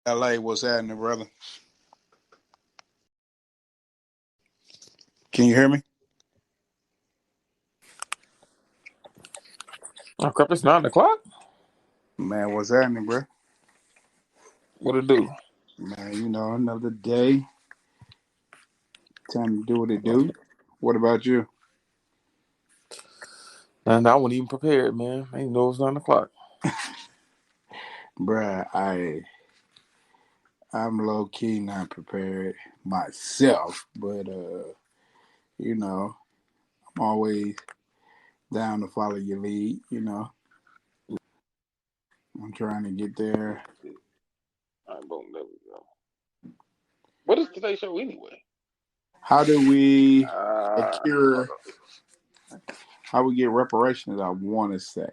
LA, what's happening, brother? Can you hear me? Oh crap! It's 9 o'clock. Man, what's happening, bro? What it do? Man, another day. Time to do what it do. What about you? And I wasn't even prepared, man. I didn't know it was 9 o'clock. Bruh, I'm low key not prepared myself, but you know, I'm always down to follow your lead. I'm trying to get there. All right, boom. There we go. What is today's show anyway? How do we Hold secure on. how we get reparations, I wanna say.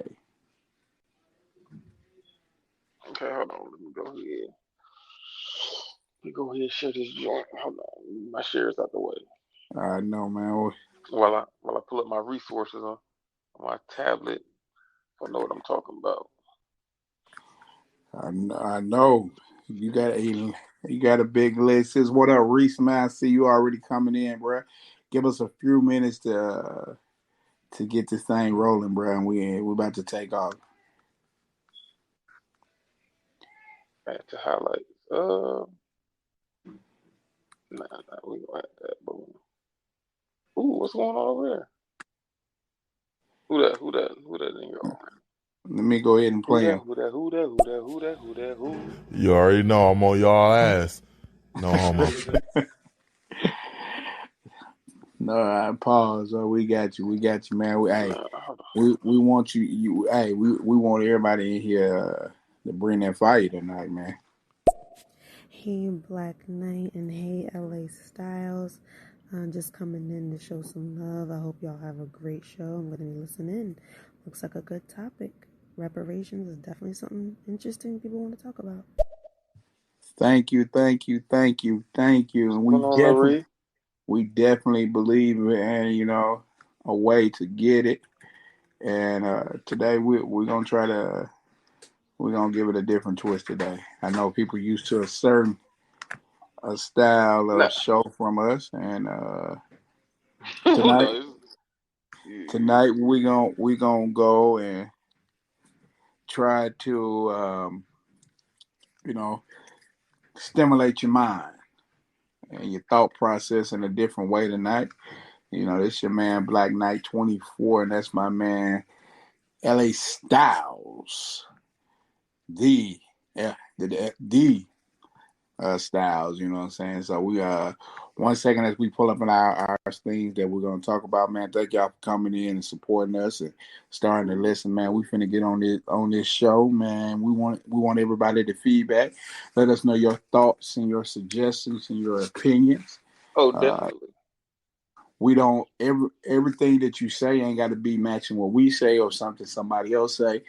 Okay, hold on. Let me go ahead. Let me go ahead and share this joint. Hold on. My share is out the way. I know, man. While I pull up my resources on my tablet, I know what I'm talking about. I know you got a big list. Says what up, Reese? Man, I see you already coming in, bro. Give us a few minutes to get this thing rolling, bro. And we about to take off. Add to highlights. Nah, we gonna add that. Boom. Ooh, what's going on over there? Who that? Who that? Who that in y'all? Let me go ahead and Who play that? him. Who that? Who that? Who that? Who that? Who that? Who? You already know I'm on y'all ass. No homo. No, I pause. Oh, we got you. We got you, man. Hey, Hold we want you. Hey, we want everybody in here to bring that fire tonight, man. Hey, Black Knight, and hey, LA Styles. Just coming in to show some love. I hope y'all have a great show. I'm going to be listening. Looks like a good topic. Reparations is definitely something interesting people want to talk about. Thank you, thank you, thank you, thank you. what's And going on, Larry? we definitely believe in a way to get it. And today we're gonna try to we're gonna give it a different twist today. I know people used to a style Nah, of show from us, and tonight no, tonight we gonna go and try to you know stimulate your mind and your thought process in a different way tonight. This your man Black Knight 24, and that's my man LA Styles, the yeah, the styles, you know what I'm saying? So we 1 second as we pull up in our things that we're gonna talk about, man. Thank y'all for coming in and supporting us and starting to listen, man. We finna get on this show, man. We want everybody to feedback. Let us know your thoughts and your suggestions and your opinions. oh, Uh definitely. we don't everything that you say ain't got to be matching what we say or something somebody else say,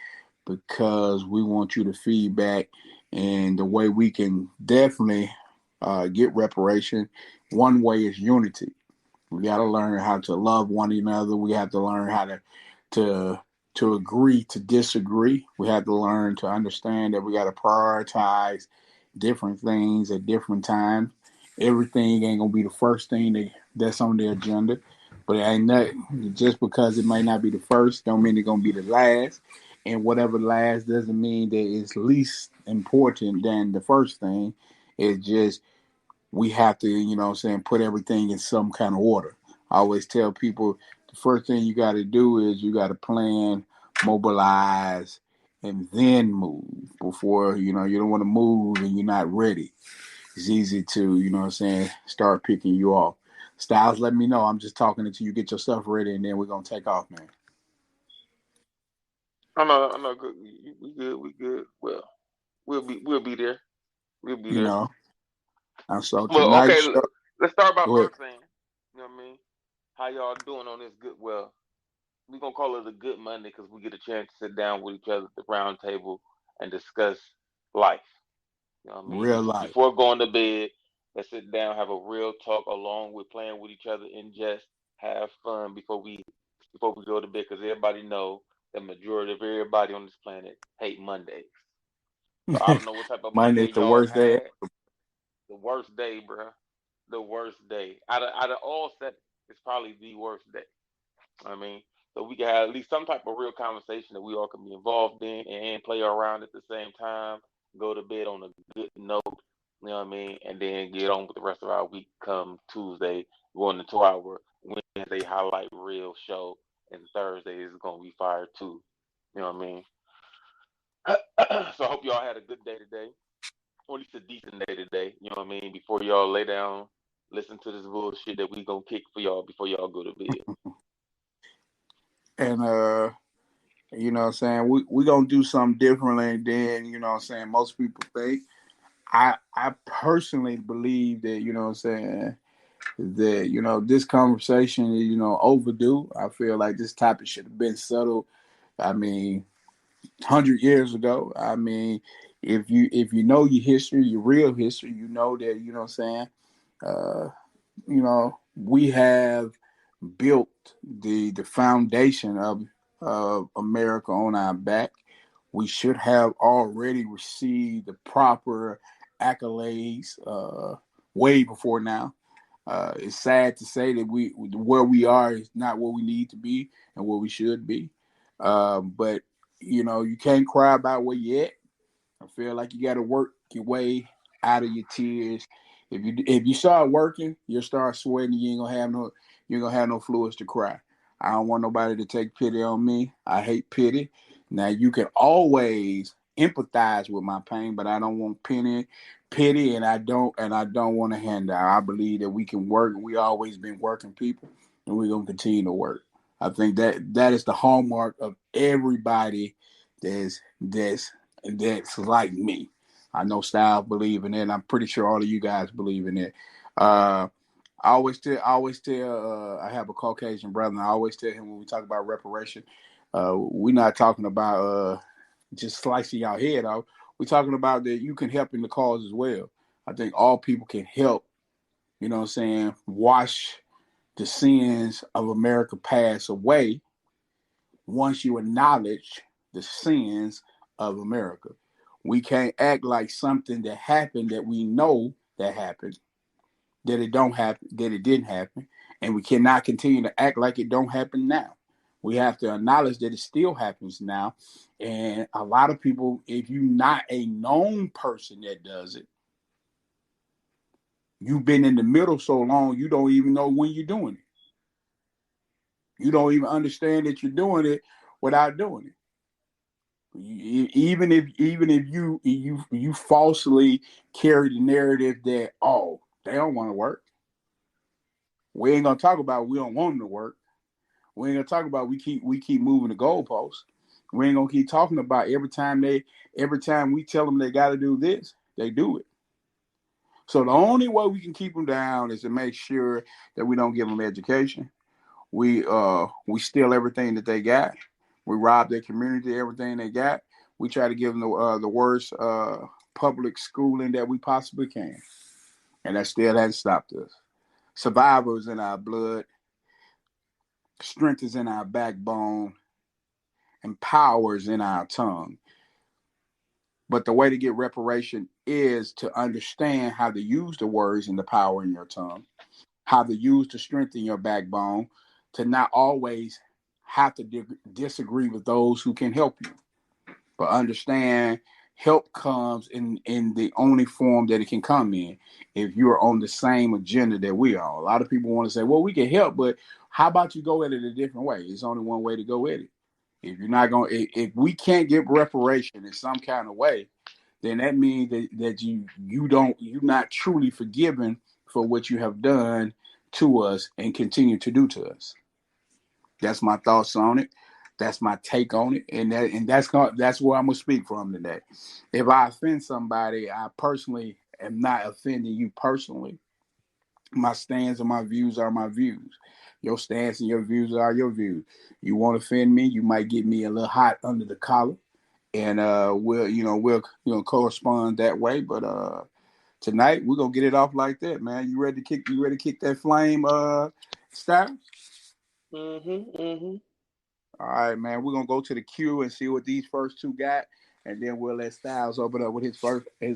because we want you to feedback. And the way we can definitely get reparation, one way is unity. We got to learn how to love one another. We have to learn how to to agree to disagree. We have to learn to understand that we got to prioritize different things at different times. Everything ain't gonna be the first thing that's on the agenda, but it ain't that just because it may not be the first, don't mean it's gonna be the last. And whatever last doesn't mean that it's least important than the first thing. It's just we have to, what I'm saying, put everything in some kind of order. I always tell people the first thing you got to do is you got to plan, mobilize, and then move before, you don't want to move and you're not ready. It's easy to, what I'm saying, start picking you off. Styles, let me know. I'm just talking until you get your stuff ready, and then we're going to take off, man. I know. Good. We good. We good. Well, we'll be there. We'll be You there. know, and so Well, tonight's okay. show, Let's start by go ahead. first thing. You know what I mean? How y'all doing on this good? Well, we gonna call it a good Monday because we get a chance to sit down with each other at the round table and discuss life. You know what I mean? Real life. Before going to bed, let's sit down, have a real talk along with playing with each other and just have fun before we go to bed. Because everybody know the majority of everybody on this planet hate Mondays. So I don't know what type of Monday's Monday the y'all worst day. had. The worst day, bruh. The worst day. Out of all set, it's probably the worst day. I mean, so we can have at least some type of real conversation that we all can be involved in and play around at the same time. Go to bed on a good note, you know what I mean, and then get on with the rest of our week. Come Tuesday, going into our Wednesday highlight reel show, and Thursday is gonna be fire too. You know what I mean? So I hope y'all had a good day today, or at least a decent day today. You know what I mean? Before y'all lay down, listen to this bullshit that we gonna kick for y'all before y'all go to bed. And you know what I'm saying, we gonna do something differently than, you know what I'm saying, most people think. I personally believe that, you know what I'm saying, that, you know, this conversation is, you know, overdue. I feel like this topic should have been settled. I mean, 100 years ago. I mean, if you know your history, your real history, you know that, you know what I'm saying, uh, you know, we have built the foundation of America on our back. We should have already received the proper accolades way before now. It's sad to say that where we are is not where we need to be and where we should be. But you know, you can't cry about where you at. I feel like you got to work your way out of your tears. If you start working, you'll start sweating. You ain't gonna have no fluids to cry. I don't want nobody to take pity on me. I hate pity. Now you can always empathize with my pain, but I don't want pity, and I don't want a handout. I believe that we can work. We always been working people, and we're gonna continue to work. I think that is the hallmark of everybody that's like me. I know Style believe in it, and I'm pretty sure all of you guys believe in it. I always tell, I have a Caucasian brother, and I always tell him when we talk about reparation, we're not talking about just slicing your head off. We're talking about that you can help in the cause as well. I think all people can help, you know what I'm saying, wash the sins of America pass away once you acknowledge the sins of America. We can't act like something that happened that we know that happened, that it don't happen, that it didn't happen, and we cannot continue to act like it don't happen now. We have to acknowledge that it still happens now. And a lot of people, if you're not a known person that does it, you've been in the middle so long, you don't even know when you're doing it. You don't even understand that you're doing it without doing it. Even if you falsely carry the narrative that, oh, they don't want to work. We ain't gonna talk about we don't want them to work. We ain't gonna talk about we keep moving the goalposts. We ain't gonna keep talking about every time we tell them they got to do this, they do it. So the only way we can keep them down is to make sure that we don't give them education. We steal everything that they got. We rob their community everything they got. We try to give them the worst public schooling that we possibly can, and that still hasn't stopped us. Survival is in our blood. Strength is in our backbone, and power is in our tongue. But the way to get reparation is to understand how to use the words and the power in your tongue, how to use the strength in your backbone, to not always have to disagree with those who can help you. But understand, help comes in the only form that it can come in if you're on the same agenda that we are. A lot of people want to say, well, we can help, but how about you go at it a different way? It's only one way to go at it. If you're not going, if we can't get reparation in some kind of way, then that means that you're not truly forgiven for what you have done to us and continue to do to us. That's my thoughts on it. That's my take on it, and that's where I'm gonna speak from today. If I offend somebody, I personally am not offending you personally. My stance and my views are my views. Your stance and your views are your views. You want to offend me, you might get me a little hot under the collar, and we'll correspond that way. But tonight we're gonna get it off like that, man. You ready to kick? You ready to kick that flame, style? Mhm. Mhm. All right, man. We're gonna go to the queue and see what these first two got, and then we'll let Styles open up with his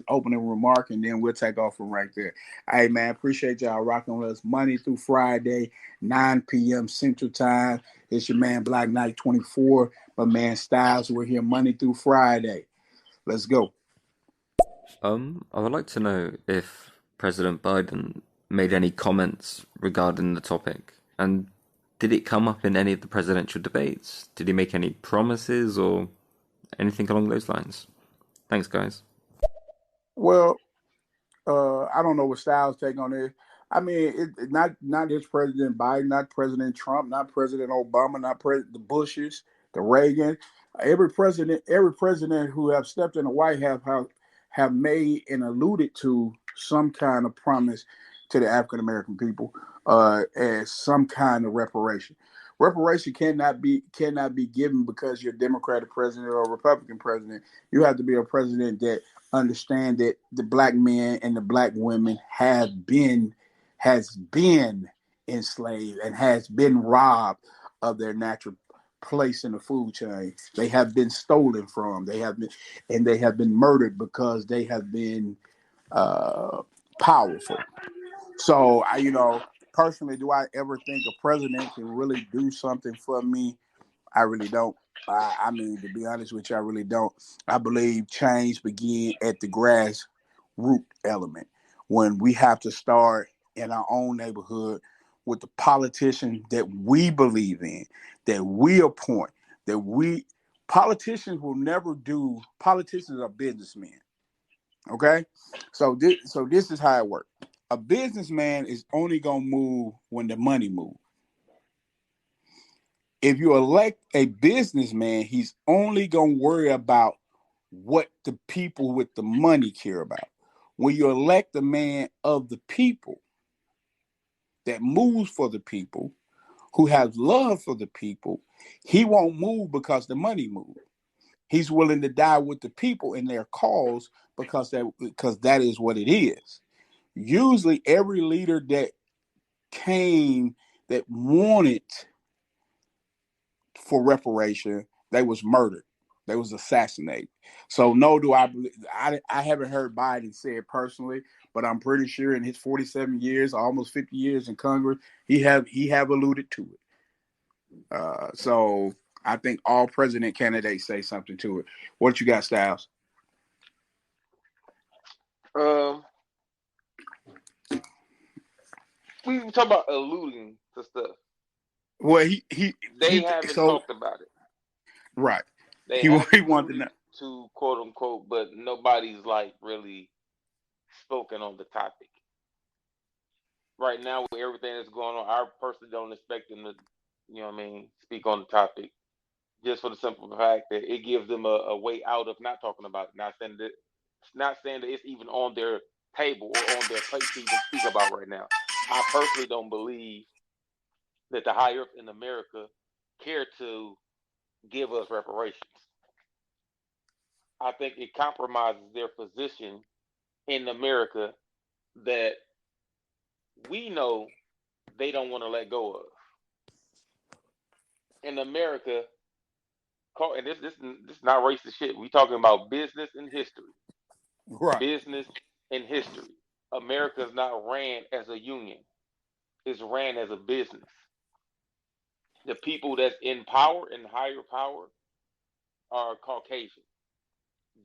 opening remark, and then we'll take off from right there. Hey man, appreciate y'all rocking with us Monday through Friday, 9 p.m. Central Time. It's your man Black Knight 24, but man Styles. We're here Monday through Friday. Let's go. I would like to know if President Biden made any comments regarding the topic, and did it come up in any of the presidential debates? Did he make any promises or anything along those lines? Thanks, guys. Well, I don't know what Styles' take on this. I mean, not just President Biden, not President Trump, not President Obama, not the Bushes, the Reagan. Every president who have stepped in the White House have made and alluded to some kind of promise to the African American people as some kind of reparation. Reparation cannot be given because you're a Democratic president or a Republican president. You have to be a president that understand that the black men and the black women has been enslaved and has been robbed of their natural place in the food chain. They have been stolen from. They have been murdered because they have been powerful. So personally, do I ever think a president can really do something for me? I really don't. I mean, to be honest with you, I really don't. I believe change begin at the grass root element when we have to start in our own neighborhood with the politicians that we believe in, that we appoint, that we politicians will never do. Politicians are businessmen. Okay, so this is how it works. A businessman is only gonna move when the money moves. If you elect a businessman, he's only going to worry about what the people with the money care about. When you elect a man of the people that moves for the people, who has love for the people, he won't move because the money moves. He's willing to die with the people in their cause because that is what it is. Usually, every leader that came that wanted for reparation, they was murdered. They was assassinated. So no, do I believe? I haven't heard Biden say it personally, but I'm pretty sure in his 47 years, almost 50 years in Congress, he have alluded to it. So I think all president candidates say something to it. What you got, Styles? Um, we talk about alluding to stuff. Well, he They haven't so talked about it. right. They He have he wanted to alluded know. to quote unquote, but nobody's like really spoken on the topic. Right now, with everything that's going on, I personally don't expect them to, speak on the topic just for the simple fact that it gives them a way out of not talking about it. Not saying that it's even on their table or on their plate to even speak about right now. I personally don't believe that the higher ups in America care to give us reparations. I think it compromises their position in America that we know they don't want to let go of. In America, and this is not racist shit. We talking about business and history. Right. Business and history. America is not ran as a union. It's ran as a business. The people that's in power and higher power are Caucasian.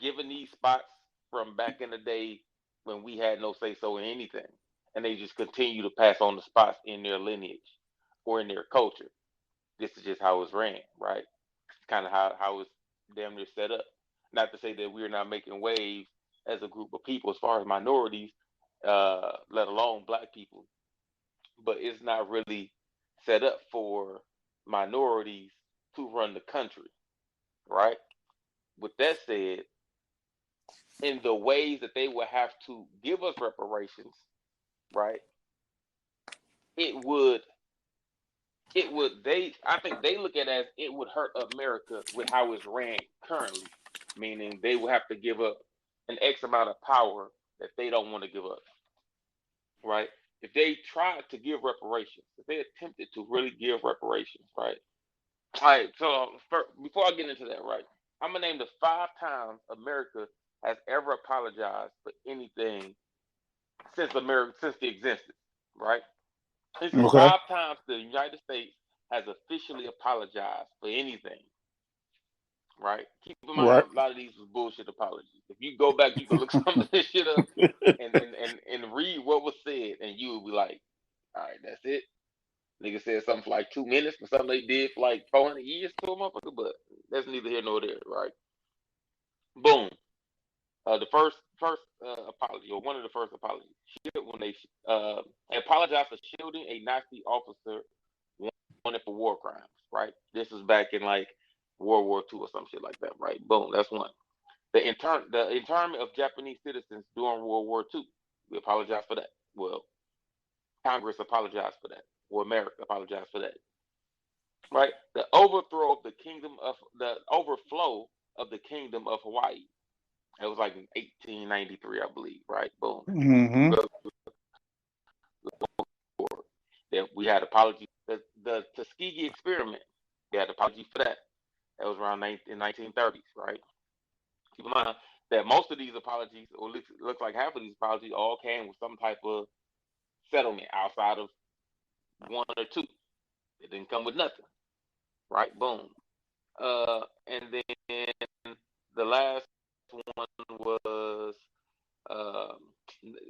Given these spots from back in the day when we had no say so in anything, and they just continue to pass on the spots in their lineage or in their culture. This is just how it's ran, right? It's kind of how it's damn near set up. Not to say that we're not making waves as a group of people as far as minorities, let alone black people, but it's not really set up for minorities to run the country, right? With that said, in the ways that they would have to give us reparations, right? It would they I think they look at it as it would hurt America with how it's ran currently, meaning they will have to give up an X amount of power that they don't want to give up, right? If they tried to give reparations, if they attempted to really give reparations, right? All right, so before I get into that, right? I'm gonna name the 5 times America has ever apologized for anything since the existence, right? This is Okay. 5 times the United States has officially apologized for anything, right? Keep in Right. mind, a lot of these was bullshit apologies. If you go back, you can look some of this shit up and read what was said, and you will be like, all right, that's it. Nigga said something for like 2 minutes for something they did for like 400 years to a motherfucker, but that's neither here nor there, right? Boom. The first apology, or one of the first apologies, when they apologized for shielding a Nazi officer wanted for war crimes, right? This was back in like World War II or some shit like that, right? Boom, that's one. The internment of Japanese citizens during World War II. We apologize for that. Well, Congress apologized for that. Or America apologized for that. Right? The overflow of the kingdom of Hawaii. It was like in 1893, I believe, right? Boom. Mm-hmm. That we had apology. The Tuskegee experiment. We had apology for that. That was around in 1930s, right? Keep in mind that most of these apologies, or looks like half of these apologies, all came with some type of settlement outside of one or two. It didn't come with nothing, right? Boom. And then the last one was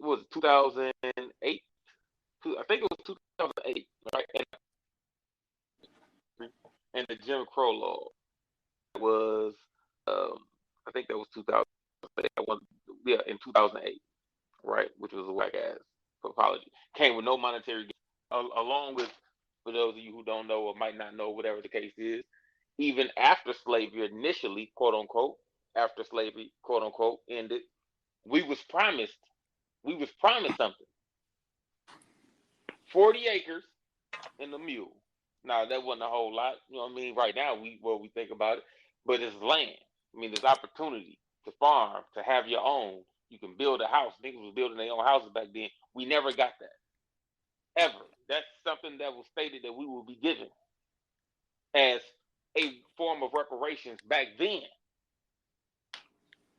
was 2008. I think it was 2008, right? And the Jim Crow law was, I think that was 2008. Yeah, in 2008, right? Which was a whack ass apology. Came with no monetary gain, along with, for those of you who don't know or might not know, whatever the case is, even after slavery initially, quote unquote, after slavery, quote unquote, ended, we was promised something. 40 acres and a mule. Now that wasn't a whole lot, you know what I mean? Right now we think about it, but it's land. I mean, there's opportunity to farm, to have your own. You can build a house. Niggas was building their own houses back then. We never got that. Ever. That's something that was stated that we will be given as a form of reparations back then.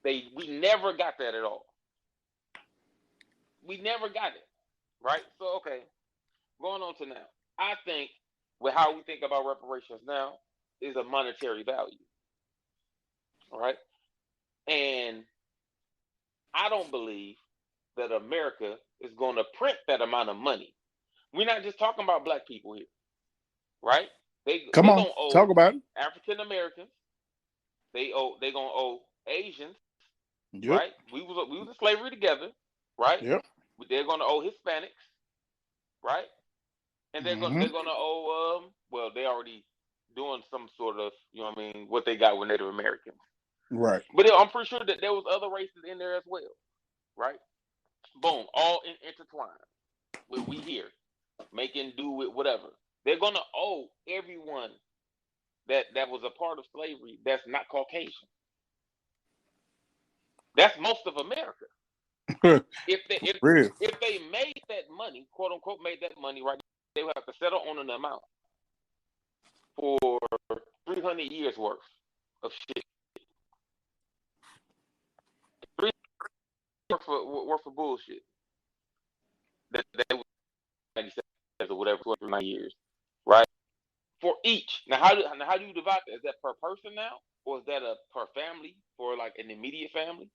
We never got that at all. We never got it. Right? So okay, going on to now. I think with how we think about reparations now is a monetary value. All right. And I don't believe that America is going to print that amount of money. We're not just talking about black people here, right? They gonna owe Talk about it. African Americans. They gonna owe Asians, Yep. right? We was in slavery together, right? Yep. They're gonna owe Hispanics, right? And they're gonna owe well, they already doing some sort of, you know what I mean, what they got with Native Americans. Right. But I'm pretty sure that there was other races in there as well, right? Boom, all intertwined. We here, making do with whatever. They're gonna owe everyone that was a part of slavery that's not Caucasian. That's most of America. if they made that money, quote unquote, made that money, right, they would have to settle on an amount for 300 years worth of shit. 3 worth of bullshit. That they would 97 or whatever, 2 or 3 years, right? For each. Now, how do you divide that? Is that per person now, or is that a per family for like an immediate family?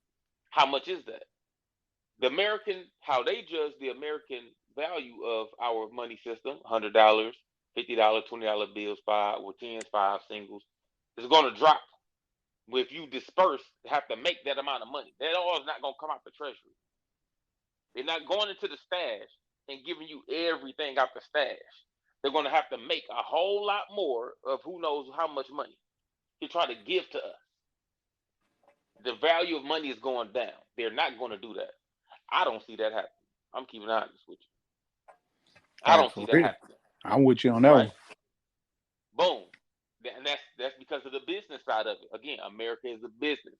How much is that? The American, how they judge the American value of our money system, $100, $50, $20 bills, 5 or 10s, 5 singles, is going to drop. If you disperse, have to make that amount of money. That all is not going to come out the treasury. They're not going into the stash and giving you everything out the stash. They're going to have to make a whole lot more of who knows how much money to try to give to us. The value of money is going down. They're not going to do that. I don't see that happening. I'm keeping honest with you. I don't see that happening. I'm with you on that one. Boom. And that's because of the business side of it. Again, America is a business.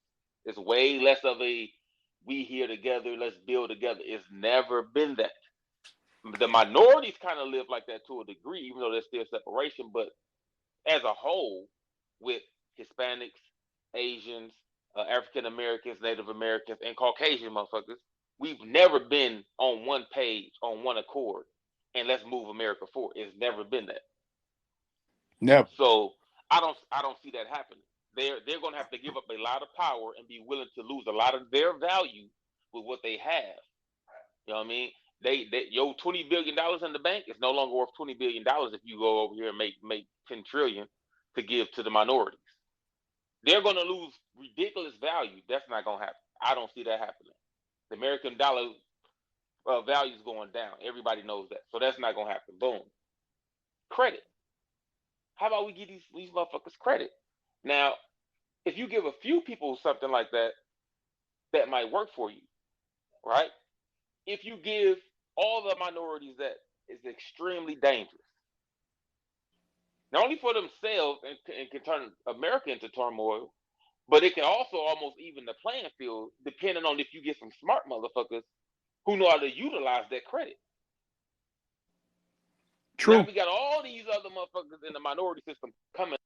It's way less of a we here together, let's build together. It's never been that. The minorities kind of live like that to a degree, even though there's still separation. But as a whole, with Hispanics, Asians, African Americans, Native Americans, and Caucasian motherfuckers, we've never been on one page, on one accord, and let's move America forward. It's never been that. Never. So I don't see that happening. They're gonna have to give up a lot of power and be willing to lose a lot of their value with what they have. You know what I mean? Your $20 billion in the bank is no longer worth $20 billion if you go over here and make 10 trillion to give to the minorities. They're gonna lose ridiculous value. That's not gonna happen. I don't see that happening. The American dollar value is going down. Everybody knows that. So that's not gonna happen. Boom. Credit. How about we give these motherfuckers credit? Now, if you give a few people something like that, that might work for you, right? If you give all the minorities that, is extremely dangerous. Not only for themselves and can turn America into turmoil, but it can also almost even the playing field, depending on if you get some smart motherfuckers who know how to utilize that credit. True. Now we got all these other motherfuckers in the minority system coming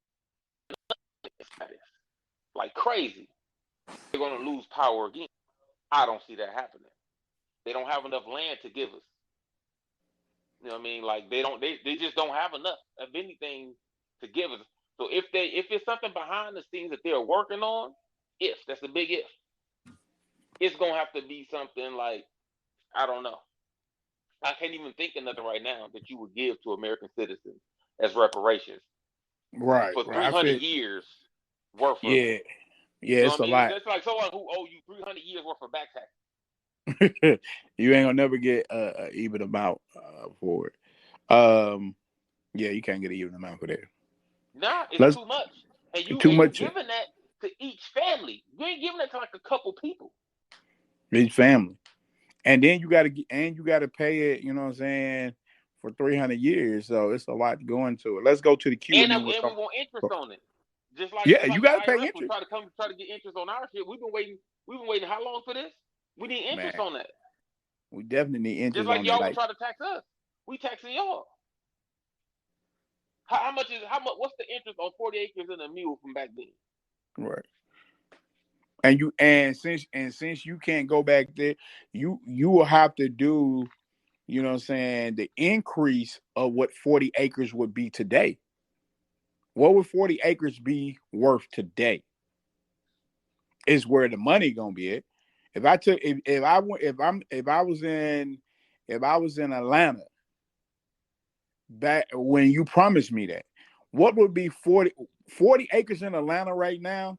like crazy. They're going to lose power again. I don't see that happening. They don't have enough land to give us. You know what I mean? Like they just don't have enough of anything to give us. So if it's something behind the scenes that they're working on, that's a big if. It's gonna have to be something like, I don't know. I can't even think of nothing right now that you would give to American citizens as reparations. Right. For Right. 300 years worth of. Yeah. Yeah, You know it's what a I mean? lot. That's like someone who owe you 300 years worth of back tax. You ain't gonna never get an even amount for it. Yeah, you can't get an even amount for that. Nah, it's too much. And you giving that to each family. You ain't giving that to like a couple people. Each family. And then you gotta pay it, you know what I'm saying, for 300 years. So it's a lot to go into it. Let's go to the queue and then we want interest on it. Just like you the gotta pay IRS interest. would try to get interest on our shit. We've been waiting how long for this? We need interest on that. We definitely need interest just like on y'all that. Would try to tax us. We taxing y'all. How much? What's the interest on 40 acres and a mule from back then? Right. And since you can't go back there, you will have to do, you know what I'm saying, the increase of what 40 acres would be today. What would 40 acres be worth today? Is where the money gonna be at. If I was in Atlanta back when you promised me that, what would be 40 acres in Atlanta right now?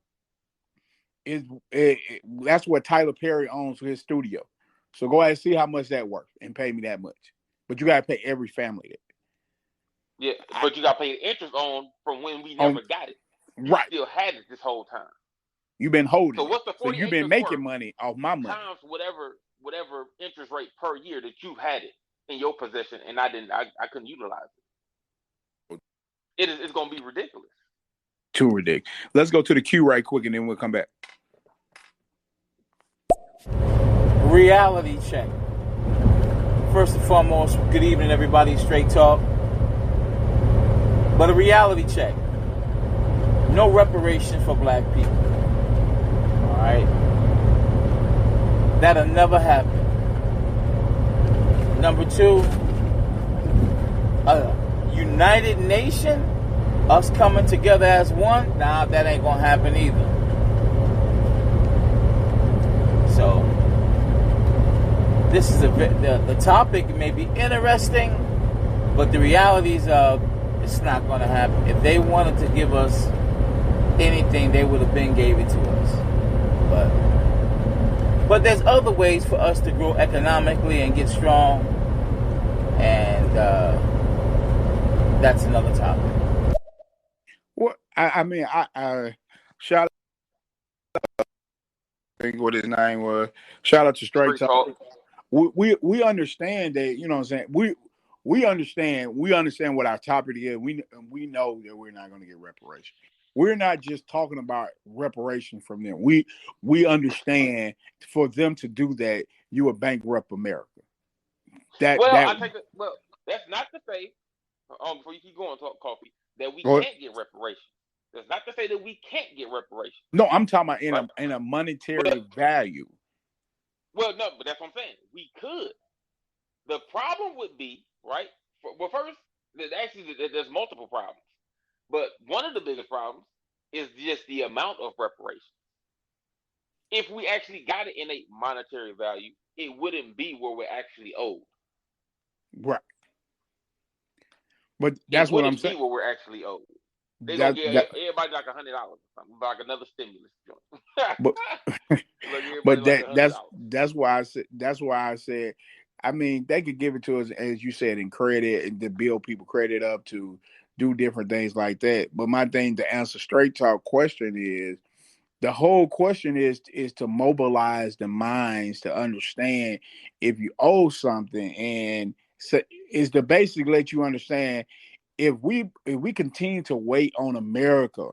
That's what Tyler Perry owns his studio. So go ahead and see how much that worth and pay me that much. But you gotta pay every family that. Yeah, but you gotta pay interest on from when we never got it. You right. Still had it this whole time. You've been holding. So what's the 40 So you've been making money off my money times whatever interest rate per year that you've had it in your possession, and I couldn't utilize it. It's gonna be ridiculous. Too ridiculous. Let's go to the queue right quick, and then we'll come back. Reality check. First and foremost, good evening, everybody. Straight talk. But a reality check. No reparation for black people. All right? That'll never happen. Number two, a United Nation, us coming together as one, nah, that ain't gonna happen either. So, this is the topic may be interesting, but the realities of it's not going to happen. If they wanted to give us anything, they would have been gave it to us. But there's other ways for us to grow economically and get strong, and that's another topic. Well, I mean, I shout out. I think what his name was. Shout out to Straight Talk. We understand that, you know what I'm saying. We understand what our topic is. We know that we're not going to get reparations. We're not just talking about reparation from them. We understand for them to do that, you would bankrupt America. That's not to say, before you keep going, Coffee, that we can't get reparations. That's not to say that we can't get reparations, No, I'm talking about right? in a monetary But value. well, no, but that's what I'm saying. We could. The problem would be, right? Well, first, actually, there's multiple problems, but one of the biggest problems is just the amount of reparations. If we actually got it in a monetary value, it wouldn't be where we're actually owed. Right. But It that's what I'm wouldn't be saying. where we're actually owed. They're gonna That give that everybody like $100 or something, like another stimulus joint. but Like everybody but like $100. that's why I said, I mean, they could give it to us, as you said, in credit and to build people credit up to do different things like that. But my thing to answer straight talk question is, the whole question is to mobilize the minds to understand if you owe something, and so is to basically let you understand, if we continue to wait on America,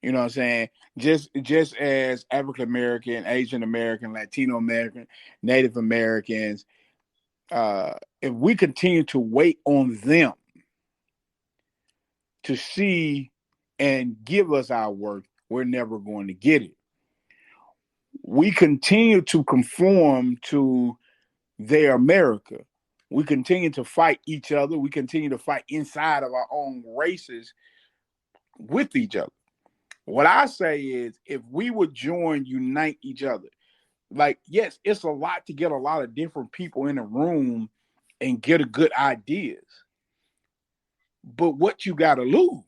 you know what I'm saying, just as African American, Asian American, Latino American, Native Americans, if we continue to wait on them to see and give us our worth, we're never going to get it. We continue to conform to their America. We continue to fight each other. We continue to fight inside of our own races with each other. What I say is, if we would unite each other, like, yes, it's a lot to get a lot of different people in a room and get a good ideas. But what you got to lose?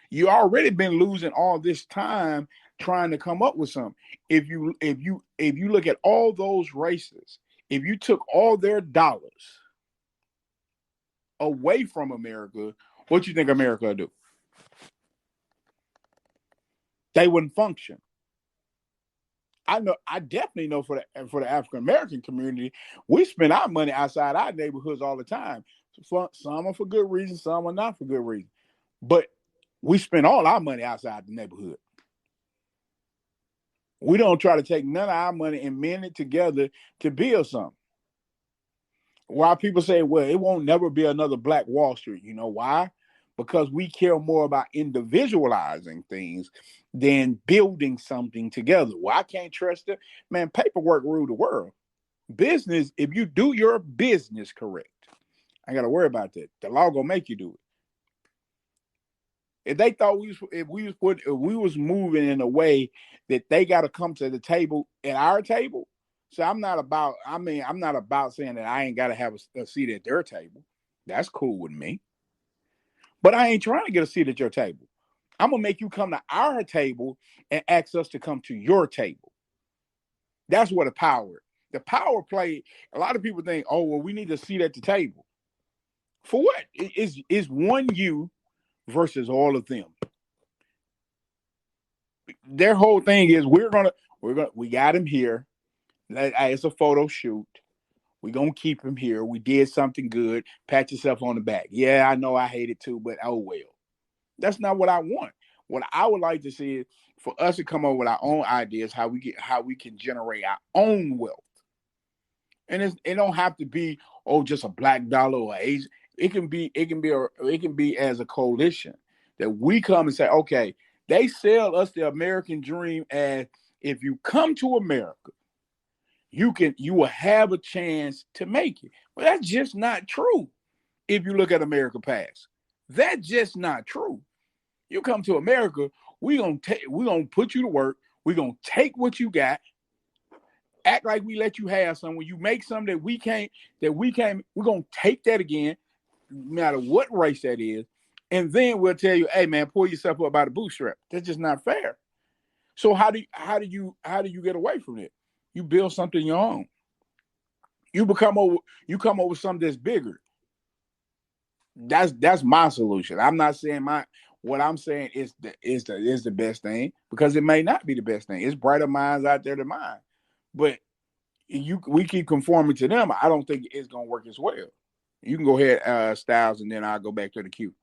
You already been losing all this time trying to come up with something. If you look at all those races, if you took all their dollars away from America, what you think America would do? They wouldn't function. I definitely know for the African American community, we spend our money outside our neighborhoods all the time. Some are for good reason, some are not for good reason. But we spend all our money outside the neighborhood. We don't try to take none of our money and mend it together to build something. Why people say, well, it won't never be another Black Wall Street. You know why? Because we care more about individualizing things than building something together. Well, I can't trust it. Man, paperwork rule the world. Business, if you do your business correct, I got to worry about that. The law gonna make you do it. If they thought if we was moving in a way that they got to come to the table at our table. So I'm not about saying that I ain't got to have a seat at their table. That's cool with me. But I ain't trying to get a seat at your table. I'm gonna make you come to our table and ask us to come to your table. That's what the power play. A lot of people think, oh, well, we need a seat at the table. For what? Is one you versus all of them. Their whole thing is we got him here. It's a photo shoot. We're gonna keep him here. We did something good. Pat yourself on the back. Yeah, I know I hate it too, but oh well. That's not what I want. What I would like to see is for us to come up with our own ideas, how we can generate our own wealth. And it don't have to be just a black dollar or Asian. It can be as a coalition that we come and say, okay, they sell us the American dream as, if you come to America, you will have a chance to make it. Well, that's just not true. If you look at America past, that's just not true. You come to America, we're gonna put you to work. We're gonna take what you got, act like we let you have some. When you make something that we can't, we're gonna take that again, no matter what race that is, and then we'll tell you, hey man, pull yourself up by the bootstrap. That's just not fair. So how do you get away from it? You build something your own. You come over with something that's bigger. That's my solution. I'm not saying what I'm saying is the best thing, because it may not be the best thing. It's brighter minds out there than mine. But we keep conforming to them, I don't think it's gonna work as well. You can go ahead, Styles, and then I'll go back to the queue.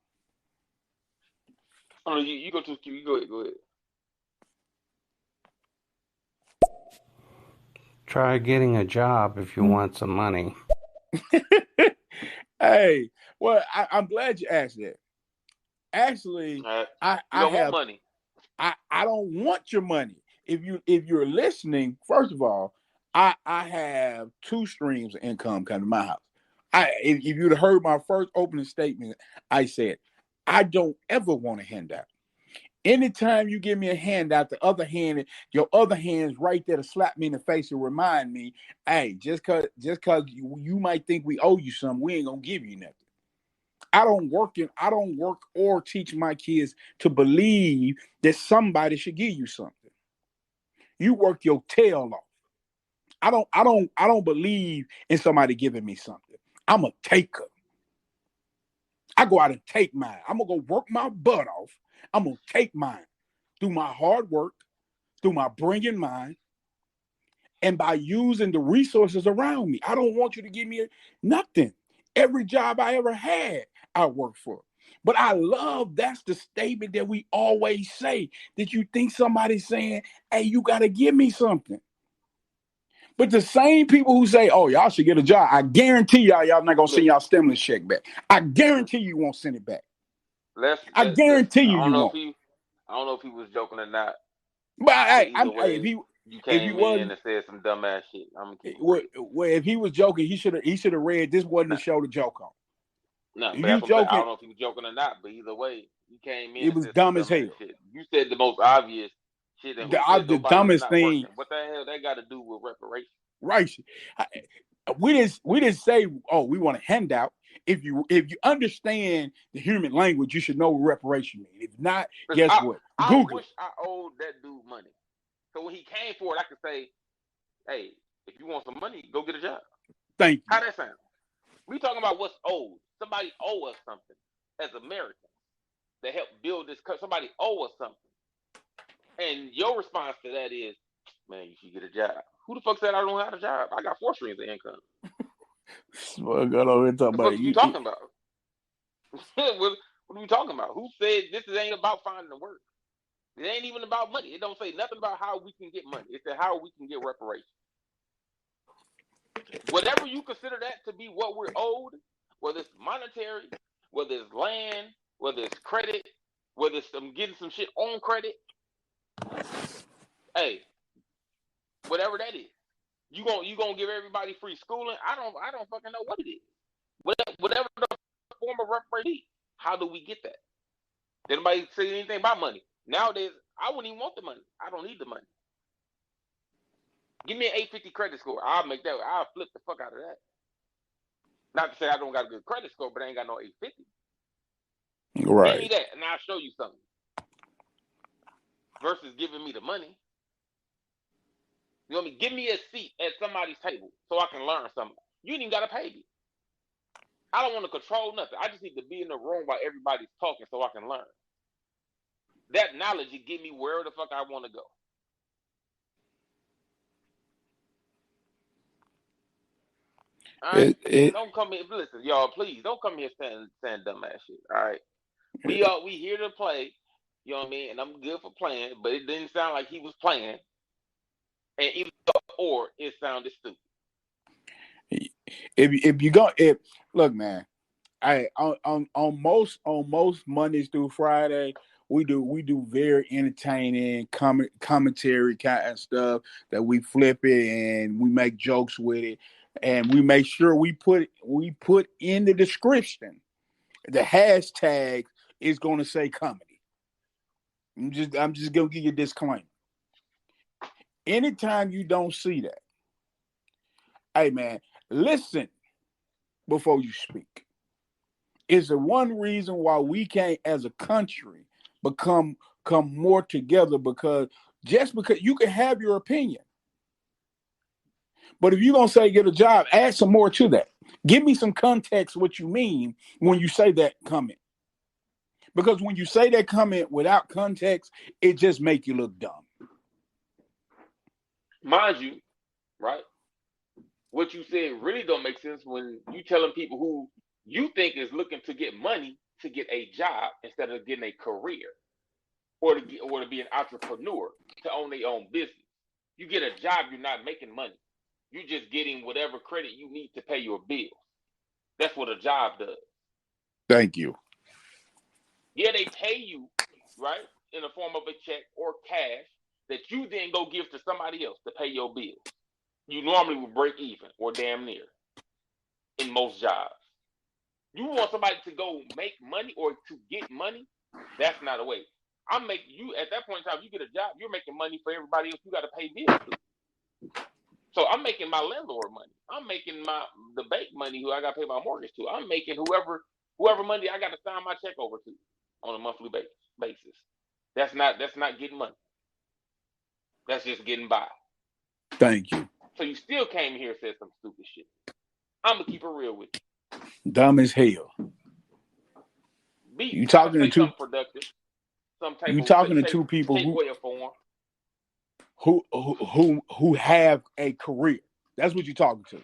Oh, you go to the queue. You go ahead. Go ahead. Try getting a job if you want some money. Hey, well, I'm glad you asked that. Actually, I You don't want have money. I don't want your money. If you're listening, first of all, I have two streams of income coming to my house. If you'd heard my first opening statement, I said I don't ever want a handout. Anytime you give me a handout, your other hand's right there to slap me in the face and remind me, hey, just cause you might think we owe you something, we ain't gonna give you nothing. I don't work or teach my kids to believe that somebody should give you something. You work your tail off. I don't believe in somebody giving me something. I'm a taker. I go out and take mine. I'm gonna go work my butt off. I'm gonna take mine through my hard work, through my bringing mine, and by using the resources around me. I don't want you to give me nothing. Every job I ever had, I worked for. But I love that's the statement that we always say, that you think somebody's saying, hey, you got to give me something. But the same people who say, oh, y'all should get a job, I guarantee y'all not going to send y'all stimulus check back. I guarantee you won't send it back. I guarantee you won't. I don't know if he was joking or not. But either way, if he came was, in and said some dumbass shit. I'm gonna keep if he was joking, he should have read this wasn't the show to joke on. No, If but you that's what I'm saying. I joking, don't know if he was joking or not, but either way, he came in it and was said dumb some as hell. dumbass shit. You said the most obvious shit, and who said The nobody was dumbest not thing. working? What the hell that got to do with reparations? Right. We didn't say, oh, we want a handout. If you understand the human language, you should know what reparation means. If not, guess what? I Google wish I owed that dude money. So when he came for it, I could say, hey, if you want some money, go get a job. Thank you. How that sound? We talking about what's owed. Somebody owe us something as Americans that helped build this country. Somebody owe us something. And your response to that is, man, you should get a job. Who the fuck said I don't have a job? I got 4 streams of income. What the fuck you talking about? What are we talking about? Who said this ain't about finding the work? It ain't even about money. It don't say nothing about how we can get money. It said how we can get reparations. Whatever you consider that to be what we're owed, whether it's monetary, whether it's land, whether it's credit, whether it's getting some shit on credit, hey, whatever that is, you gonna give everybody free schooling? I don't fucking know what it is. Whatever the form of reparation, how do we get that? Did anybody say anything about money? Nowadays, I wouldn't even want the money. I don't need the money. Give me an 850 credit score. I'll make that. I'll flip the fuck out of that. Not to say I don't got a good credit score, but I ain't got no 850. Right. Give me that, and I'll show you something. Versus giving me the money. You know what I mean? Give me a seat at somebody's table so I can learn something. You ain't even got to pay me. I don't want to control nothing. I just need to be in the room while everybody's talking so I can learn. That knowledge will get me wherever the fuck I want to go. All right? Don't come here. Listen, y'all, please don't come here saying dumb ass shit. All right? We here to play. You know what I mean? And I'm good for playing, but it didn't sound like he was playing. And either or it sounded stupid. If you go, look, man, on most Mondays through Friday, we do very entertaining commentary kind of stuff that we flip it and we make jokes with it, and we make sure we put in the description the hashtag is going to say comedy. I'm just gonna give you a disclaimer. Anytime you don't see that, hey man, listen before you speak. Is the one reason why we can't, as a country, come more together, because you can have your opinion, but if you're gonna say get a job, add some more to that. Give me some context what you mean when you say that comment, because when you say that comment without context, it just make you look dumb. Mind you, right? What you said really don't make sense when you telling people who you think is looking to get money to get a job instead of getting a career, or to be an entrepreneur, to own their own business. You get a job, you're not making money. You're just getting whatever credit you need to pay your bills. That's what a job does. Thank you. Yeah, they pay you, right, in the form of a check or cash that you then go give to somebody else to pay your bills. You normally will break even or damn near in most jobs. You want somebody to go make money or to get money? That's not a way. I'm making you at that point in time. You get a job, you're making money for everybody else. You got to pay bills to. So I'm making my landlord money. I'm making the bank money who I got to pay my mortgage to. I'm making whoever money I got to sign my check over to on a monthly basis. That's not getting money. That's just getting by. Thank you. So you still came here and said some stupid shit. I'm gonna keep it real with you. Dumb as hell. You Try to talking to say two? something productive, some type You of talking to shape, two people way of form. who have a career? That's what you're talking to.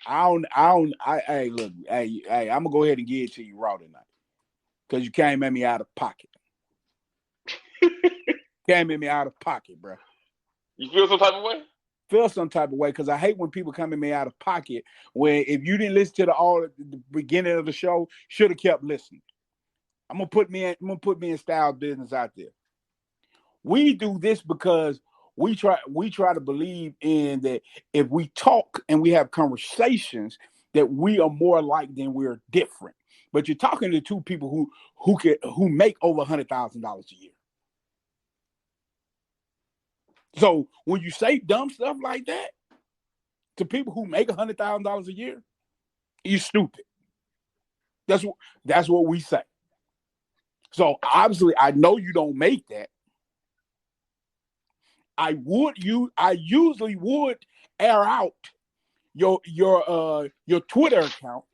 Hey, look, hey, I'm gonna go ahead and give it to you raw tonight, because you came at me out of pocket. Came at me out of pocket, bro. You feel some type of way? Feel some type of way, because I hate when people come at me out of pocket. When if you didn't listen to the beginning of the show, should have kept listening. I'm gonna put me in style business out there. We do this because we try to believe in that if we talk and we have conversations, that we are more alike than we're different. But you're talking to two people who make over $100,000 a year. So when you say dumb stuff like that to people who make $100,000 a year, you're stupid. That's what we say. So obviously, I know you don't make that. I usually would air out your Twitter account.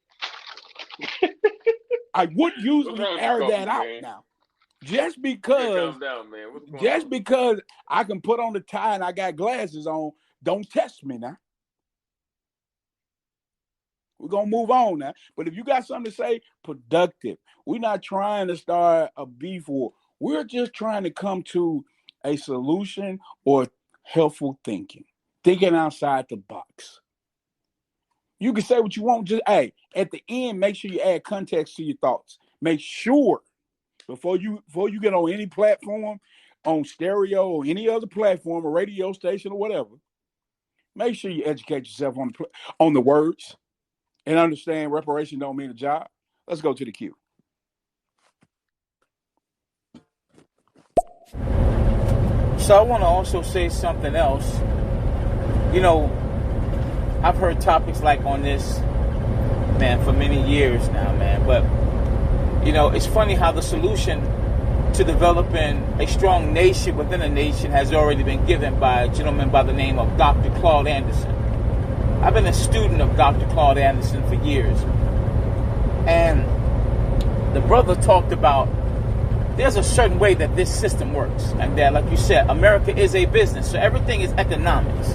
I would usually air that out now. Just because calm down, man. What's going just on? because I can put on the tie and I got glasses on, don't test me now. We're gonna move on now. But if you got something to say, productive. We're not trying to start a beef war. We're just trying to come to a solution or helpful thinking outside the box. You can say what you want. Just at the end, make sure you add context to your thoughts. Make sure before you get on any platform, on stereo or any other platform, a radio station or whatever, make sure you educate yourself on the words and understand reparation don't mean a job. Let's go to the queue. So I want to also say something else. You know, I've heard topics like on this, man, for many years now, man. But, you know, it's funny how the solution to developing a strong nation within a nation has already been given by a gentleman by the name of Dr. Claude Anderson. I've been a student of Dr. Claude Anderson for years. And the brother talked about there's a certain way that this system works. And that, like you said, America is a business. So everything is economics,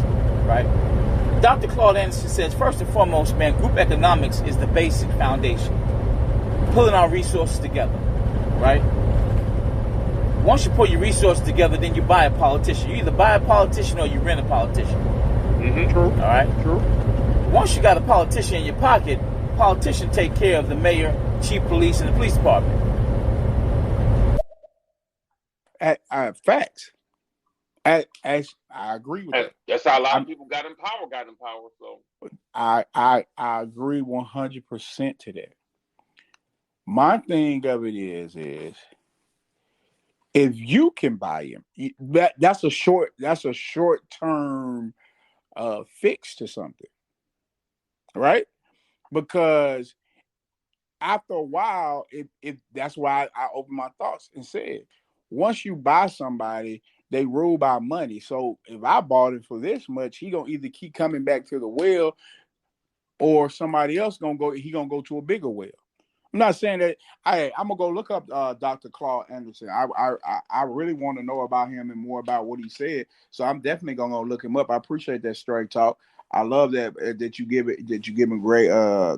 right? Dr. Claude Anderson says, first and foremost, man, group economics is the basic foundation. Pulling our resources together, right? Once you pull your resources together, then you buy a politician. You either buy a politician or you rent a politician. Mm-hmm. True. All right? True. Once you got a politician in your pocket, politician take care of the mayor, chief police, and the police department. Facts. I agree with that. That's how a lot of people got in power. So I agree 100% to that. My thing of it is if you can buy him, that's a short term fix to something, right? Because after a while, if that's why I opened my thoughts and said, once you buy somebody, they rule by money. So if I bought it for this much, he gonna either keep coming back to the well, or somebody else gonna go to a bigger well. I'm not saying that. I'm gonna go look up Dr. Claude Anderson. I really want to know about him and more about what he said. So I'm definitely gonna go look him up. I appreciate that straight talk. I love that you give him great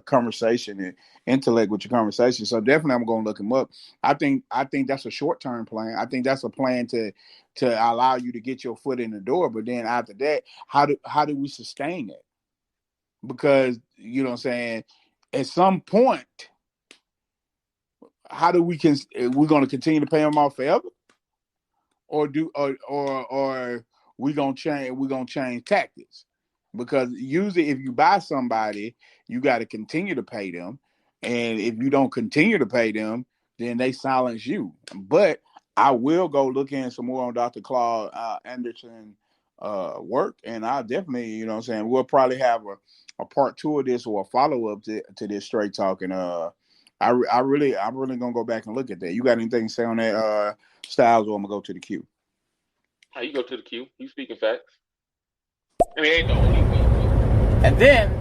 conversation and intellect with your conversation. So definitely I'm gonna look him up. I think that's a short term plan. I think that's a plan to allow you to get your foot in the door. But then after that, how do we sustain it? Because you know what I'm saying, at some point, how do we're going to continue to pay them off forever, or we're gonna change tactics, because usually if you buy somebody, you got to continue to pay them, and if you don't continue to pay them, then they silence you. But I will go look in some more on Dr. Claude Anderson work, and I'll definitely, you know what I'm saying, we'll probably have a part two of this, or a follow up to this straight talk. And I'm really gonna go back and look at that. You got anything to say on that, Styles, or I'm gonna go to the queue? How you go to the queue? You speaking facts? I mean, it ain't the only way. And then,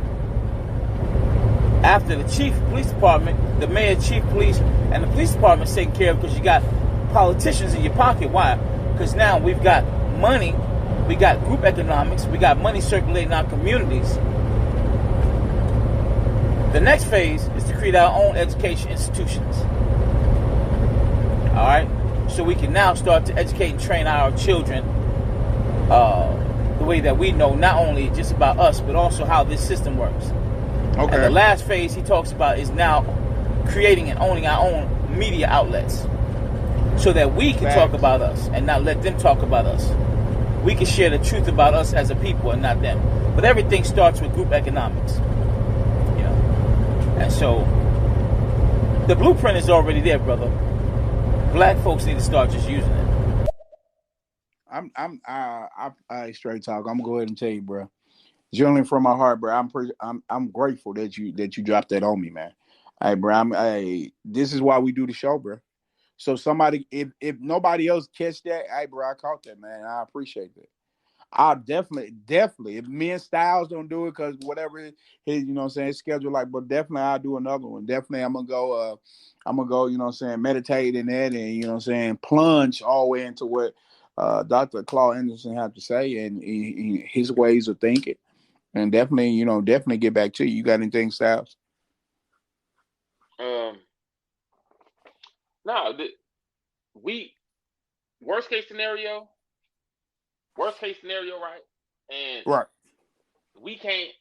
after the chief of police department, the mayor, chief of police, and the police department taken care of, because you got politicians in your pocket. Why? Because now we've got money, we got group economics, we got money circulating in our communities. The next phase is to create our own education institutions. All right? So we can now start to educate and train our children the way that we know, not only just about us, but also how this system works. Okay. And the last phase he talks about is now creating and owning our own media outlets, so that we can talk about us and not let them talk about us. We can share the truth about us as a people and not them. But everything starts with group economics. You know? And so the blueprint is already there, brother. Black folks need to start just using it. I straight talk. I'm gonna go ahead and tell you, bro. Generally from my heart, bro. I'm grateful that you dropped that on me, man. Hey, bro. This is why we do the show, bro. So somebody, if nobody else catch that, hey, bro, I caught that, man. I appreciate that. I'll definitely, if me and Styles don't do it, because whatever his, you know what I'm saying, schedule like, but definitely I'll do another one. Definitely I'm gonna go, you know what I'm saying, meditate in that, and, you know what I'm saying, plunge all the way into what Dr. Claude Anderson have to say, and his ways of thinking. And definitely, you know, definitely get back to you. You got anything, Styles? No, we worst case scenario, right? And right, we can't.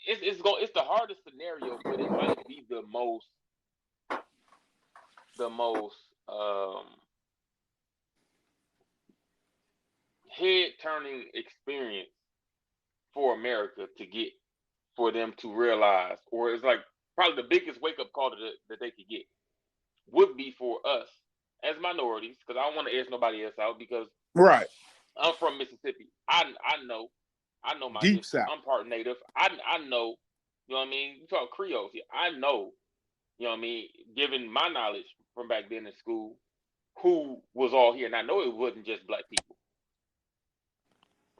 It's the hardest scenario, but it might be the most head turning experience for America to get, for them to realize, or it's like probably the biggest wake up call that they could get would be for us as minorities, because I don't want to ask nobody else out, because right. I'm from Mississippi. I know my Deep history. South. I'm part native. I know, you know what I mean? You talk Creole here. I know, you know what I mean, given my knowledge from back then in school, who was all here. And I know it wasn't just black people.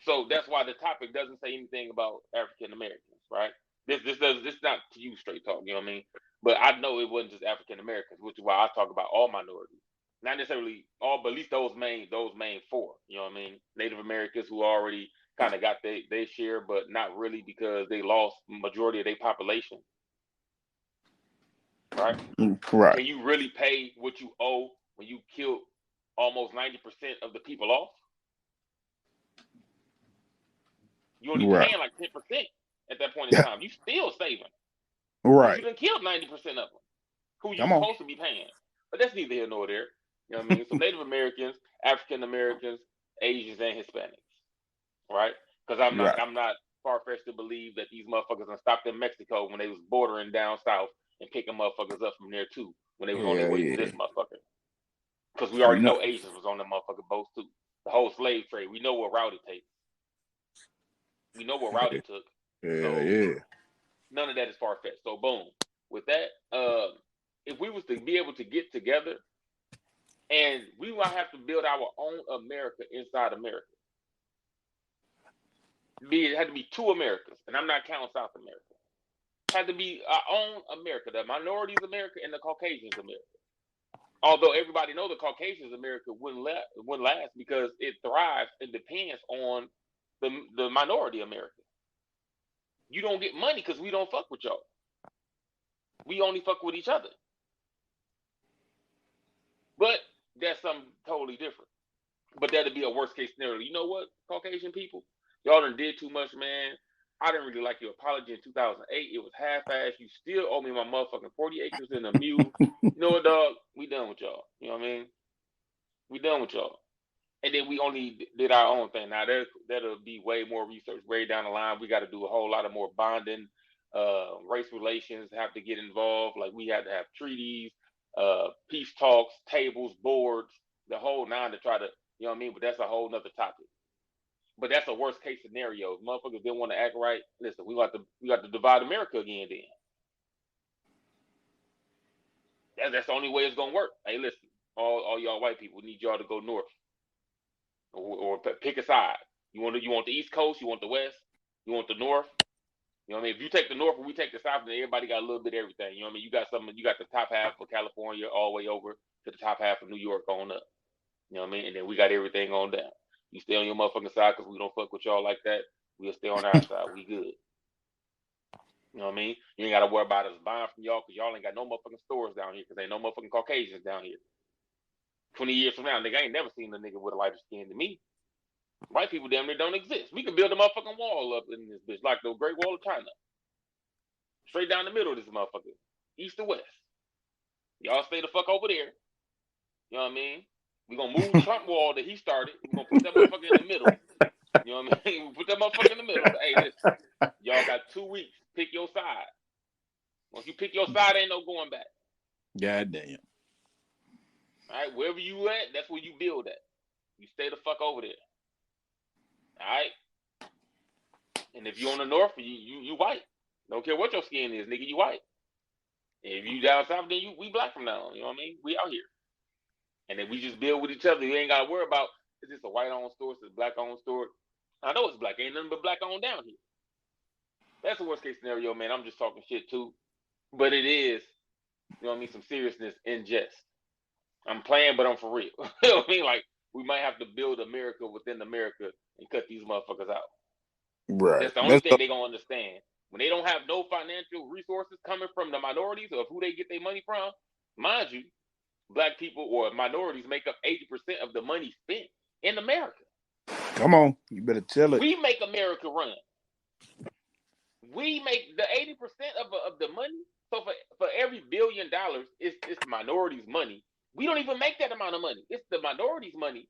So that's why the topic doesn't say anything about African Americans, right? This not to you straight talk, you know what I mean? But I know it wasn't just African Americans, which is why I talk about all minorities. Not necessarily all, but at least those main four, you know what I mean? Native Americans who already kind of got their share, but not really, because they lost majority of their population. Right? Right. Can you really pay what you owe when you killed almost 90% of the people off? You only paying like 10% at that point in time. You still saving. Right. You done killed 90% of them who you supposed to be paying. But that's neither here nor there. You know what I mean? So Native Americans, African Americans, Asians, and Hispanics. Right? Because I'm not far-fetched to believe that these motherfuckers done stopped in Mexico when they was bordering down south and picking motherfuckers up from there too, when they was on their way to this motherfucker. Because we already know Asians was on the motherfucking boats too. The whole slave trade. We know what route it takes. We know what route it took. None of that is far-fetched. So boom. With that, if we was to be able to get together, and we might have to build our own America inside America. It had to be two Americas, and I'm not counting South America. It had to be our own America, the minorities America and the Caucasians America. Although everybody knows the Caucasians America wouldn't last, because it thrives and depends on the minority America. You don't get money because we don't fuck with y'all. We only fuck with each other. But that's something totally different. But that'd be a worst case scenario. You know what, Caucasian people? Y'all done did too much, man. I didn't really like your apology in 2008. It was half-assed. You still owe me my motherfucking 40 acres and a mule. You know what, dog? We done with y'all. You know what I mean? We done with y'all. And then we only did our own thing. Now that'll be way more research way down the line. We got to do a whole lot of more bonding. Race relations have to get involved. Like we had to have treaties, peace talks, tables, boards, the whole nine to try to, you know what I mean? But that's a whole nother topic. But that's a worst case scenario. If motherfuckers didn't want to act right, listen, we got to divide America again then. That's the only way it's gonna work. Hey, listen, all y'all white people, need y'all to go north. Or pick a side. You want the East Coast? You want the West? You want the North? You know what I mean? If you take the North and we take the South, then everybody got a little bit of everything. You know what I mean? You got the top half of California all the way over to the top half of New York on up. You know what I mean? And then we got everything on down. You stay on your motherfucking side because we don't fuck with y'all like that. We'll stay on our side. We good. You know what I mean? You ain't got to worry about us buying from y'all because y'all ain't got no motherfucking stores down here because ain't no motherfucking Caucasians down here. 20 years from now, nigga, I ain't never seen a nigga with a lighter skin than me. White people damn near don't exist. We can build a motherfucking wall up in this bitch, like the Great Wall of China. Straight down the middle of this motherfucker. East to west. Y'all stay the fuck over there. You know what I mean? We gonna move Trump wall that he started. We gonna put that motherfucker in the middle. You know what I mean? We put that motherfucker in the middle. But, hey, listen. Y'all got 2 weeks. Pick your side. Once you pick your side, ain't no going back. God damn. All right, wherever you at, that's where you build at. You stay the fuck over there. All right? And if you on the north, you white. Don't care what your skin is, nigga, you white. And if you down south, then we black from now on. You know what I mean? We out here. And then we just build with each other. You ain't got to worry about, is this a white-owned store? Is this a black-owned store? I know it's black. Ain't nothing but black-owned down here. That's the worst-case scenario, man. I'm just talking shit, too. But it is, you know what I mean, some seriousness in jest. I'm playing, but I'm for real. You know what I mean? Like, we might have to build America within America and cut these motherfuckers out. Right. That's the only thing they're going to understand. When they don't have no financial resources coming from the minorities or who they get their money from, mind you, black people or minorities make up 80% of the money spent in America. Come on. You better tell it. We make America run. We make the 80% of the money. So for every $1 billion, it's minorities' money. We don't even make that amount of money. It's the minorities' money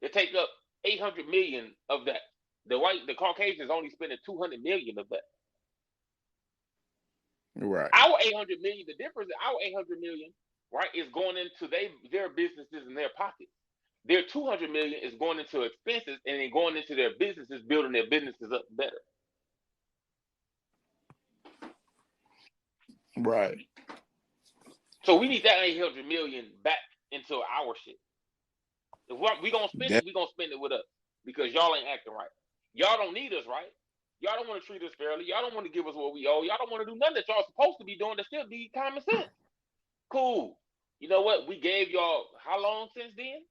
that take up 800 million of that. The Caucasians only spending 200 million of that. Right. Our 800 million, the difference is our 800 million, right, is going into their businesses in their pockets. Their 200 million is going into expenses and then going into their businesses, building their businesses up better. Right. So we need that 800 million back into our shit. If we gonna spend it, we gonna spend it with us because y'all ain't acting right. Y'all don't need us, right? Y'all don't want to treat us fairly. Y'all don't want to give us what we owe. Y'all don't want to do nothing that y'all supposed to be doing that still be common sense. Cool. You know what? We gave y'all how long since then?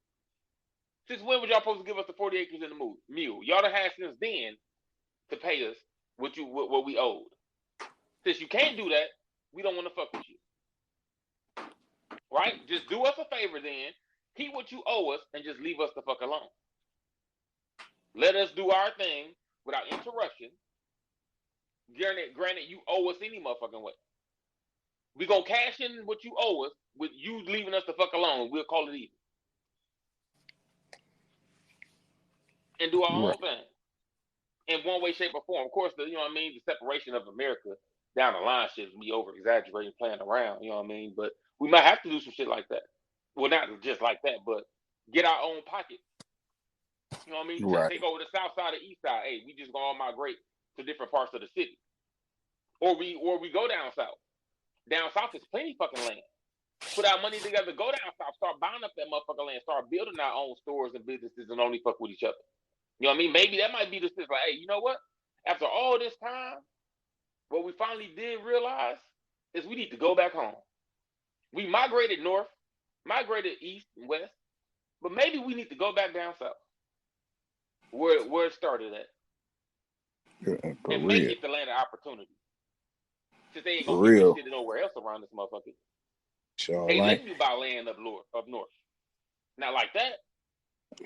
Since when was y'all supposed to give us the 40 acres in the mule? Y'all done had since then to pay us what we owed. Since you can't do that, we don't want to fuck with you. Right? Just do us a favor then. Keep what you owe us and just leave us the fuck alone. Let us do our thing without interruption. Granted, you owe us any motherfucking way. We gonna cash in what you owe us with you leaving us the fuck alone. We'll call it even. And do our own thing. In one way, shape, or form. Of course, you know what I mean? The separation of America down the line shit be over exaggerating, playing around, you know what I mean? But we might have to do some shit like that. Well, not just like that, but get our own pocket. You know what I mean? Right. Just take over the south side or east side. Hey, we just gonna all migrate to different parts of the city. Or we go down south. Down south is plenty fucking land. Put our money together, go down south, start buying up that motherfucking land, start building our own stores and businesses and only fuck with each other. You know what I mean? Maybe that might be the shit like, hey, you know what? After all this time, what we finally did realize is we need to go back home. We migrated north, migrated east and west, but maybe we need to go back down south. Where it started at. And make it the land of opportunity. Since they ain't gonna give you shit nowhere else around this motherfucker. Sure, hey, let me buy land up north. Not like that.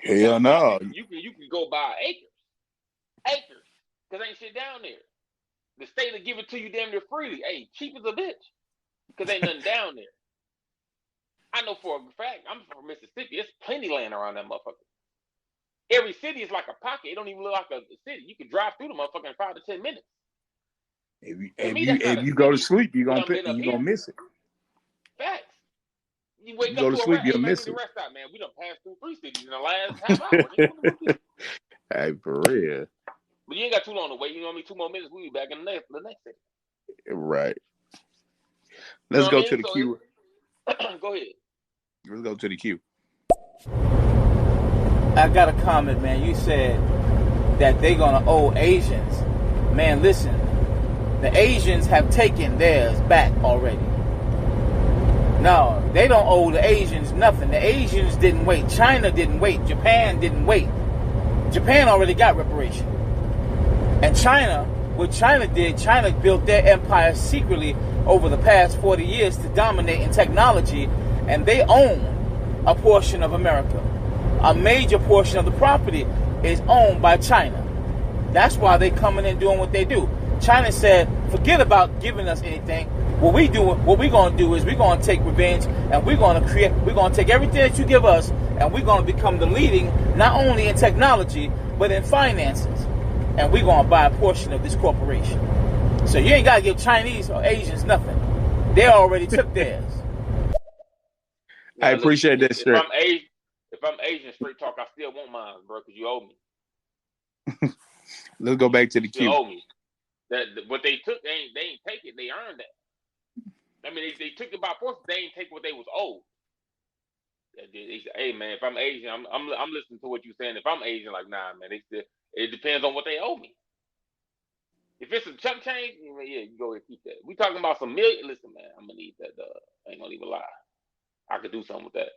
Hell no. You can go buy acres. Because ain't shit down there. The state will give it to you damn near freely. Hey, cheap as a bitch. Because ain't nothing down there. I know for a fact, I'm from Mississippi. There's plenty land around that motherfucker. Every city is like a pocket. It don't even look like a city. You can drive through the motherfucker in 5 to 10 minutes. If you go to sleep, you're gonna miss it. Facts. You wake You up go to to a sleep, rest. you'll Hey, man, miss need it. to rest out, man. We done passed through 3 cities in the last half hour. Hey, for real. But you ain't got too long to wait. You know what I mean? 2 more minutes, we'll be back in the next city. Right. You Let's know go what I to mean? the queue. Go ahead. Let's go to the queue. I got a comment, man. You said that they're going to owe Asians. Man, listen. The Asians have taken theirs back already. No, they don't owe the Asians nothing. The Asians didn't wait. China didn't wait. Japan didn't wait. Japan already got reparations. And China, what China did, China built their empire secretly over the past 40 years to dominate in technology, and they own a portion of America. A major portion of the property is owned by China. That's why they coming in doing what they do. China said, forget about giving us anything. What we're going to do is we're going to take revenge, and we're going to take everything that you give us, and we're going to become the leading, not only in technology, but in finances. And we're going to buy a portion of this corporation. So you ain't got to give Chinese or Asians nothing. They already took theirs. I appreciate that, sir. If I'm Asian, straight talk, I still want mine, bro, because you owe me. Let's go back to the queue. You owe me. What they took, they ain't take it. They earned that. I mean, they took it by force. They ain't take what they was owed. They said, hey, man, if I'm Asian, I'm listening to what you're saying. If I'm Asian, like, nah, man, it depends on what they owe me. If it's some chunk change, yeah, you go ahead and keep that. We talking about some million. Listen, man, I'm gonna need that. I ain't gonna even lie. I could do something with that.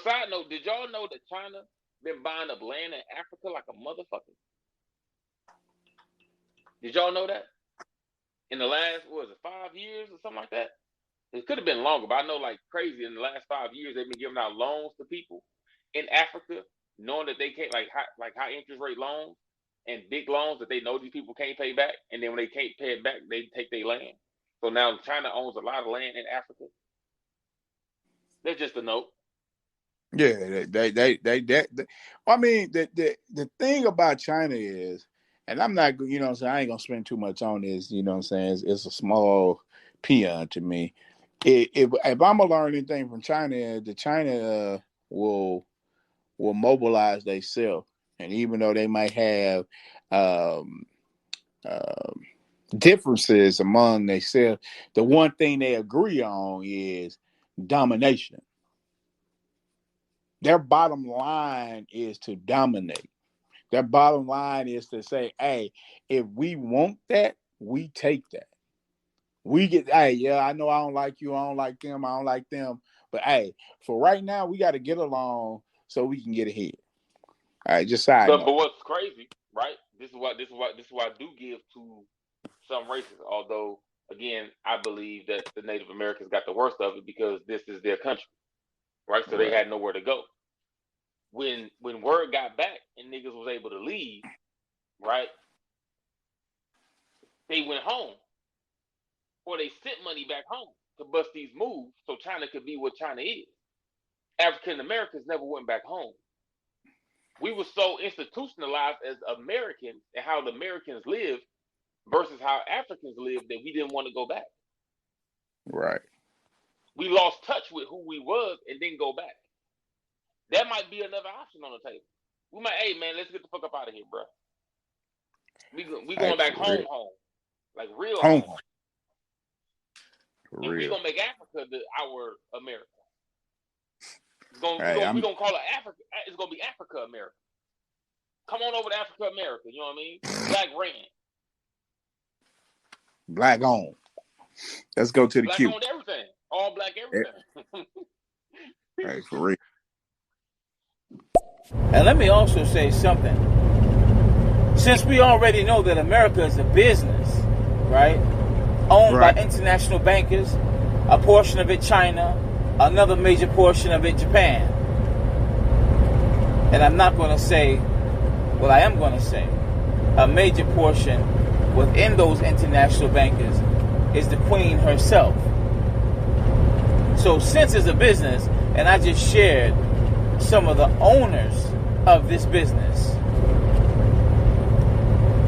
Side note, did y'all know that China been buying up land in Africa like a motherfucker? Did y'all know that? In the last, 5 years or something like that? It could have been longer, but I know like crazy in the last 5 years they've been giving out loans to people in Africa, knowing that they can't like high interest rate loans and big loans that they know these people can't pay back, and then when they can't pay it back, they take their land. So now China owns a lot of land in Africa. That's just a note. Yeah, I mean, the thing about China is, and I'm not, you know what I'm saying, I ain't gonna spend too much on this, you know what I'm saying, it's a small peon to me. If I'm gonna learn anything from China, the China will mobilize themselves, and even though they might have differences among themselves, the one thing they agree on is domination. Their bottom line is to dominate. Their bottom line is to say, hey, if we want that, we take that. We get, hey, yeah, I know I don't like you, I don't like them, but hey, for right now, we got to get along so we can get ahead. All right, just side note. But what's crazy, right? This is what I do give to some races. Although, again, I believe that the Native Americans got the worst of it because this is their country, right? So they had nowhere to go. When word got back and niggas was able to leave, right? They went home, or they sent money back home to bust these moves so China could be what China is. African Americans never went back home. We were so institutionalized as Americans and how the Americans live versus how Africans live that we didn't want to go back. Right. We lost touch with who we was and didn't go back. That might be another option on the table. We might, hey man, let's get the fuck up out of here, bro. We going back home, like real home. And we gonna make Africa our America. We gonna call it Africa. It's gonna be Africa America. Come on over to Africa America. You know what I mean? Black ran. Black on. Let's go to the queue. Black on everything. All black everything. Right, for real. And let me also say something. Since we already know that America is a business, right? Owned by international bankers, a portion of it China, another major portion of it Japan. And I'm not going to say, well, I am going to say, a major portion within those international bankers is the queen herself. So since it's a business, and I just shared some of the owners of this business,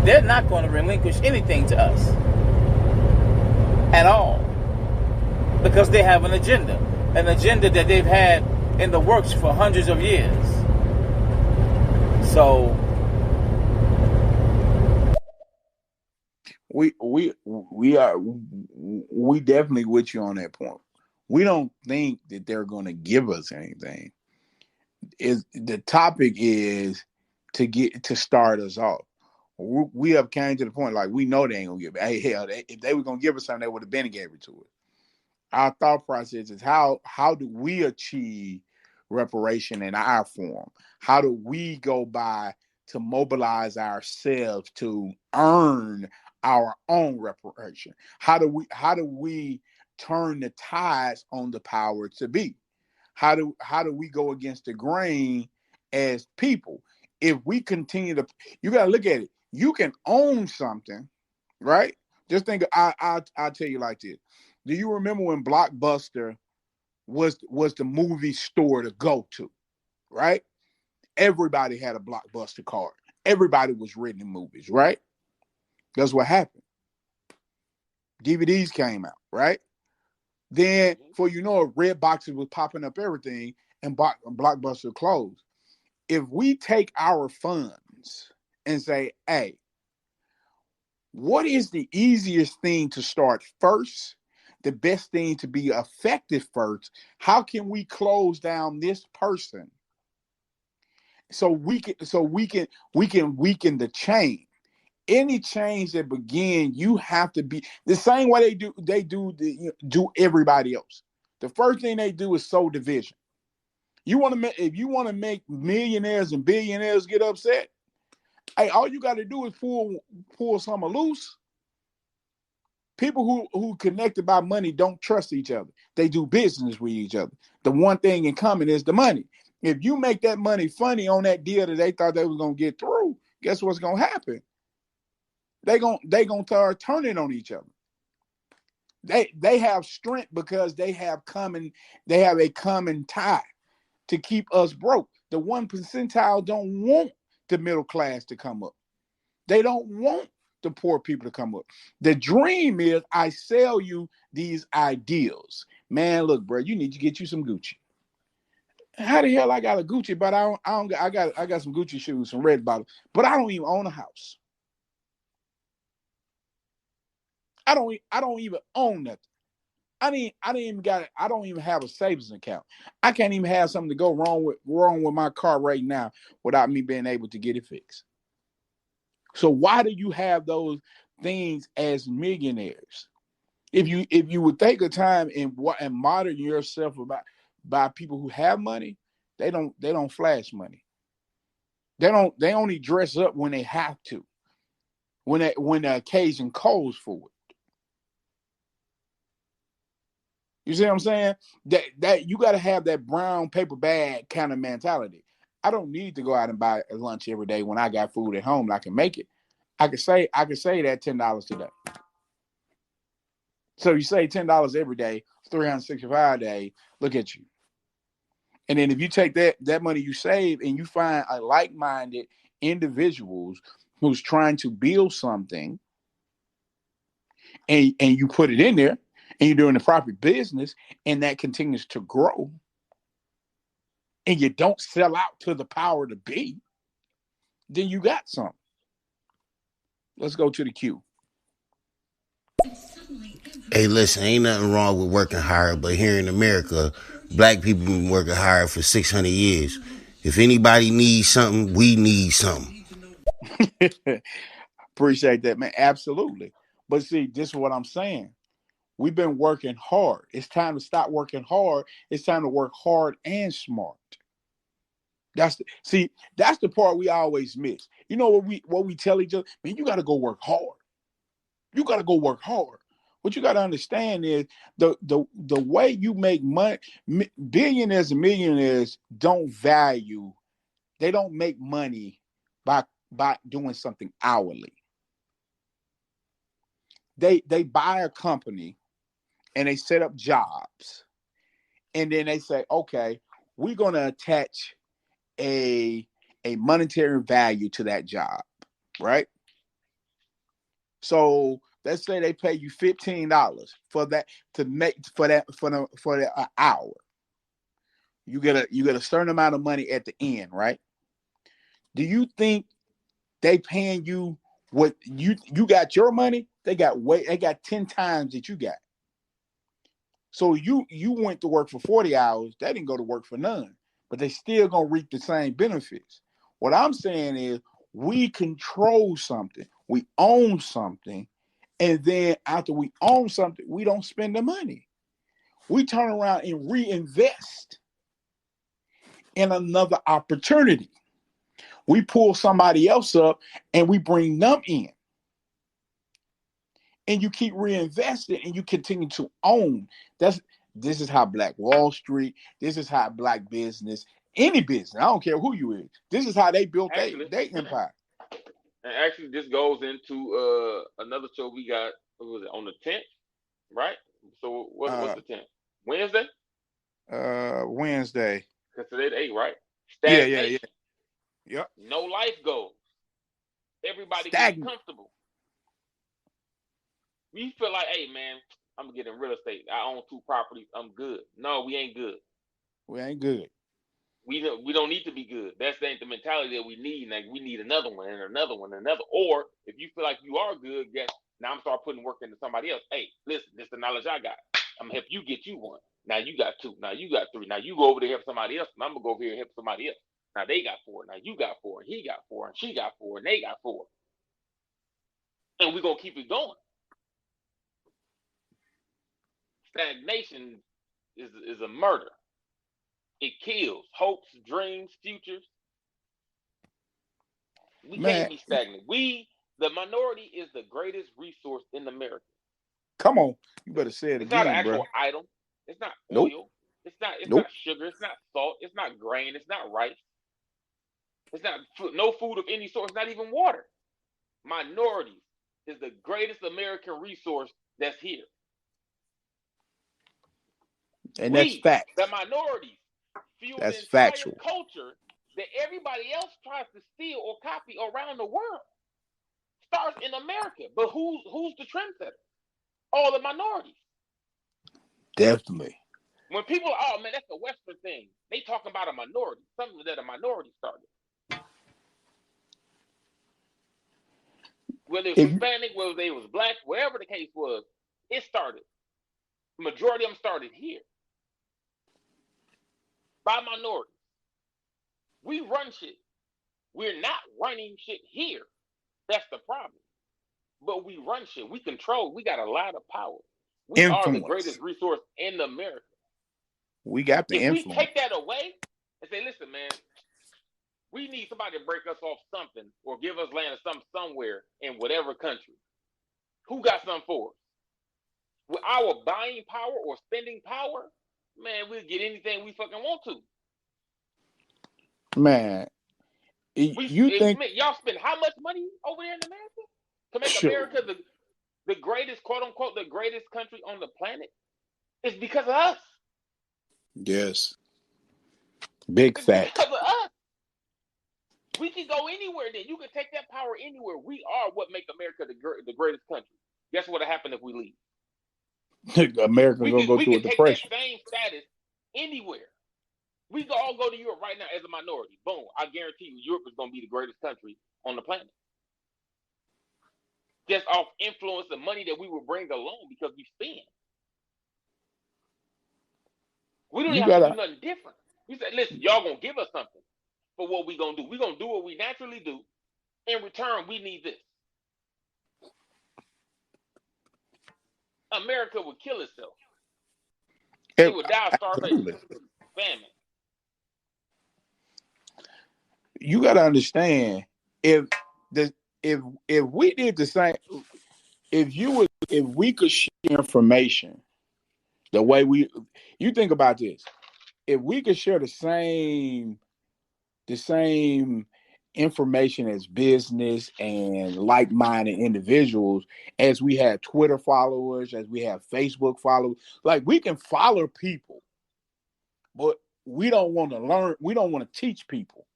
they're not going to relinquish anything to us at all, because they have an agenda that they've had in the works for hundreds of years. So we definitely with you on that point. We don't think that they're going to give us anything. The topic is to start us off. We have came to the point like we know they ain't gonna give it. Hey, hell, if they were gonna give us something, they would have been and gave it to us. Our thought process is how do we achieve reparation in our form? How do we go by to mobilize ourselves to earn our own reparation? How do we turn the tides on the power to be? How do we go against the grain as people? If we continue to, you got to look at it. You can own something, right? Just think. I'll tell you like this. Do you remember when Blockbuster was the movie store to go to, right? Everybody had a Blockbuster card. Everybody was renting movies, right? That's what happened. DVDs came out, right? Then, for red boxes was popping up everything, and Blockbuster closed. If we take our funds and say, hey, what is the easiest thing to start first? The best thing to be effective first? How can we close down this person so we can weaken the chain? Any change that begin, you have to be the same way they do everybody else. The first thing they do is sow division. If you want to make millionaires and billionaires get upset, hey, all you got to do is pull some loose. People who connected by money don't trust each other. They do business with each other. The one thing in common is the money. If you make that money funny on that deal that they thought they was gonna get through, guess what's gonna happen? They gonna start turning on each other. They have strength because they have a common tie to keep us broke. The 1 percentile don't want the middle class to come up. They don't want the poor people to come up. The dream is I sell you these ideals. Man, look, bro, you need to get you some Gucci. How the hell I got a Gucci, but I got some Gucci shoes, some red bottoms, but I don't even own a house. I don't even own nothing. I don't even have a savings account. I can't even have something to go wrong with my car right now without me being able to get it fixed. So why do you have those things as millionaires? If you would take a time and modern yourself by people who have money, they don't flash money. They only dress up when they have to, when the occasion calls for it. You see what I'm saying? That you got to have that brown paper bag kind of mentality. I don't need to go out and buy a lunch every day when I got food at home and I can make it. I could say that $10 today. So you save $10 every day, 365 days. Look at you. And then if you take that money you save and you find a like-minded individuals who's trying to build something, and you put it in there, and you're doing the proper business, and that continues to grow, and you don't sell out to the power to be, then you got something. Let's go to the queue. Hey, listen, ain't nothing wrong with working hard, but here in America, black people been working hard for 600 years. If anybody needs something, we need something. Appreciate that, man. Absolutely. But see, this is what I'm saying. We've been working hard. It's time to stop working hard. It's time to work hard and smart. That's the part we always miss. You know what we tell each other? Man, you got to go work hard. You got to go work hard. What you got to understand is the way you make money. Billionaires and millionaires don't make money by doing something hourly. they buy a company and they set up jobs, and then they say, okay, we're gonna attach a monetary value to that job, right? So let's say they pay you $15 for that to make for the hour. You get a certain amount of money at the end, right? Do you think they paying you what you got your money? They got 10 times that you got. So you went to work for 40 hours. They didn't go to work for none, but they still gonna reap the same benefits. What I'm saying is we control something, we own something, and then after we own something, we don't spend the money. We turn around and reinvest in another opportunity. We pull somebody else up and we bring them in. And you keep reinvesting and you continue to own. This is how Black Wall Street, this is how Black business, any business, I don't care who you is, this is how they built their empire. And actually, this goes into another show we got. What was it, on the 10th, right? So what's the 10th? Wednesday? Wednesday. Because today's 8, right? Yeah. Yep. No life goals. Everybody gets comfortable. We feel like, hey man, I'm gonna get in real estate. I own 2 properties. I'm good. No, we ain't good. We ain't good. We don't need to be good. That's ain't the mentality that we need. Like we need another one and another one and another. Or if you feel like you are good, guess now I'm start putting work into somebody else. Hey, listen, this is the knowledge I got. I'm gonna help you get you 1. Now you got 2. Now you got 3. Now you go over there help somebody else, and I'm gonna go over here and help somebody else. Now they got 4. Now you got 4, and he got 4, and she got 4, and they got 4. And we're gonna keep it going. Stagnation is a murder. It kills hopes, dreams, futures. We can't be stagnant. The minority is the greatest resource in America. Come on, you better say it again, bro. It's not an actual item. It's not oil. Nope. It's not sugar. It's not salt. It's not grain. It's not rice. It's not no food of any sort. It's not even water. Minorities is the greatest American resource that's here. And that's fact. The minorities fuel that's the entire factual culture that everybody else tries to steal or copy around the world. Starts in America, but who's the trendsetter? All the minorities. Definitely. When people, oh man, that's a Western thing. They talking about a minority, something that a minority started. Whether it was Hispanic, whether they was Black, wherever the case was, it started. The majority of them started here. By minorities. We run shit. We're not running shit here. That's the problem. But we run shit. We control. We got a lot of power. We are the greatest resource in America. We got the influence. If we take that away and say, listen, man, we need somebody to break us off something or give us land or something somewhere in whatever country. Who got something for us? With our buying power or spending power, man, we'll get anything we fucking want to. Man, you think y'all spend how much money over there in America to make America the greatest, quote unquote, the greatest country on the planet? It's because of us. Yes. Big fact. Because of us. We can go anywhere then. You can take that power anywhere. We are what make America the greatest country. Guess what'll happen if we leave? America's gonna go through a depression. We can take that same status anywhere. We can all go to Europe right now as a minority. Boom. I guarantee you Europe is going to be the greatest country on the planet. Just off influence and money that we will bring along because we spend. We don't even have to do nothing different. We said, listen, y'all going to give us something for what we going to do. We're going to do what we naturally do. In return, we need this. America would kill itself. It would die of starvation, famine. You got to understand, if we did the same, if we could share information the way you think about this, if we could share the same information as business and like-minded individuals, as we have Twitter followers, as we have Facebook followers. Like, we can follow people, but we don't want to learn. We don't want to teach people.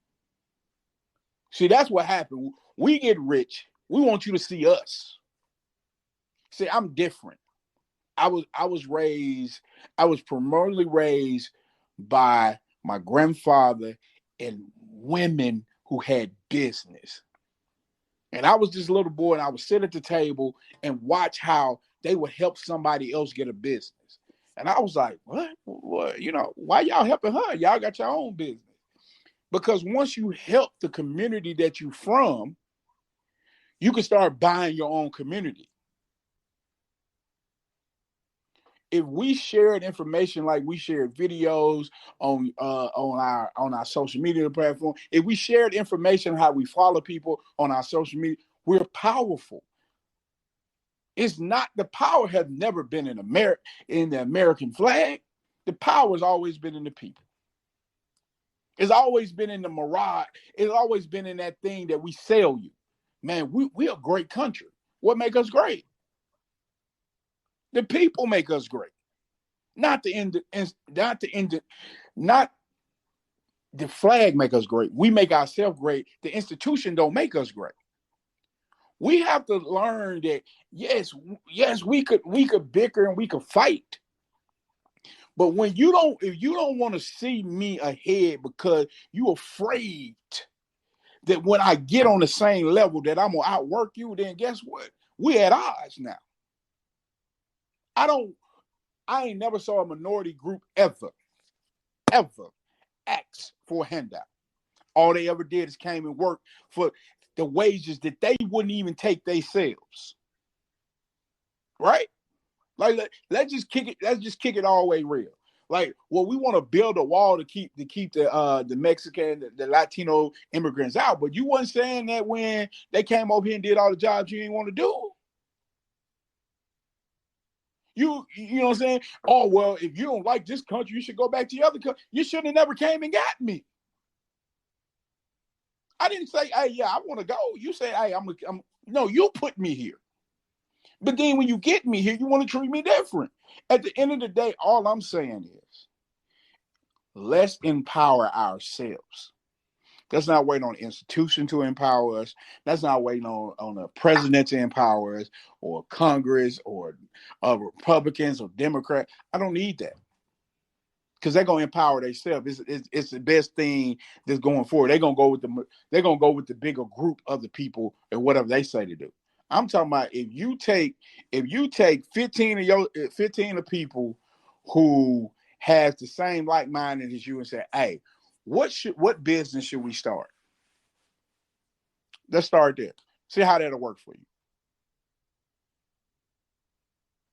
See, that's what happened. We get rich. We want you to see us. See, I'm different. I was primarily raised by my grandfather and women who had business. And I was this little boy, and I would sit at the table and watch how they would help somebody else get a business. And I was like, what? You know, why y'all helping her? Y'all got your own business. Because once you help the community that you from, you can start buying your own community. If we shared information like we shared videos on our social media platform, if we shared information how we follow people on our social media, we're powerful. It's not, the power has never been in the American flag. The power has always been in the people. It's always been in the mirage. It's always been in that thing that we sell you. Man, we're a great country. What make us great? The people make us great. Not the flag make us great. We make ourselves great. The institution don't make us great. We have to learn that yes, we could bicker and we could fight. But if you don't want to see me ahead because you're afraid that when I get on the same level that I'm gonna outwork you, then guess what? We're at odds now. I ain't never saw a minority group ever ask for a handout. All they ever did is came and worked for the wages that they wouldn't even take themselves. Right? Like, let's just kick it all the way real. Like, well, we want to build a wall to keep the Mexican, the Latino immigrants out, but you wasn't saying that when they came over here and did all the jobs you didn't want to do. You know what I'm saying? Oh, well, if you don't like this country, you should go back to the other country. You should have never came and got me. I didn't say, hey, yeah, I want to go. You said, hey, no, you put me here. But then when you get me here, you want to treat me different. At the end of the day, all I'm saying is, let's empower ourselves. Let's not wait on an institution to empower us. Let's not wait on a president to empower us, or Congress, or Republicans or Democrats. I don't need that, because they're gonna empower themselves. It's the best thing that's going forward. They're gonna go with the bigger group of the people and whatever they say to do. I'm talking about if you take 15 of people who has the same like-minded as you and say, hey, what business should we start? Let's start there. See how that'll work for you.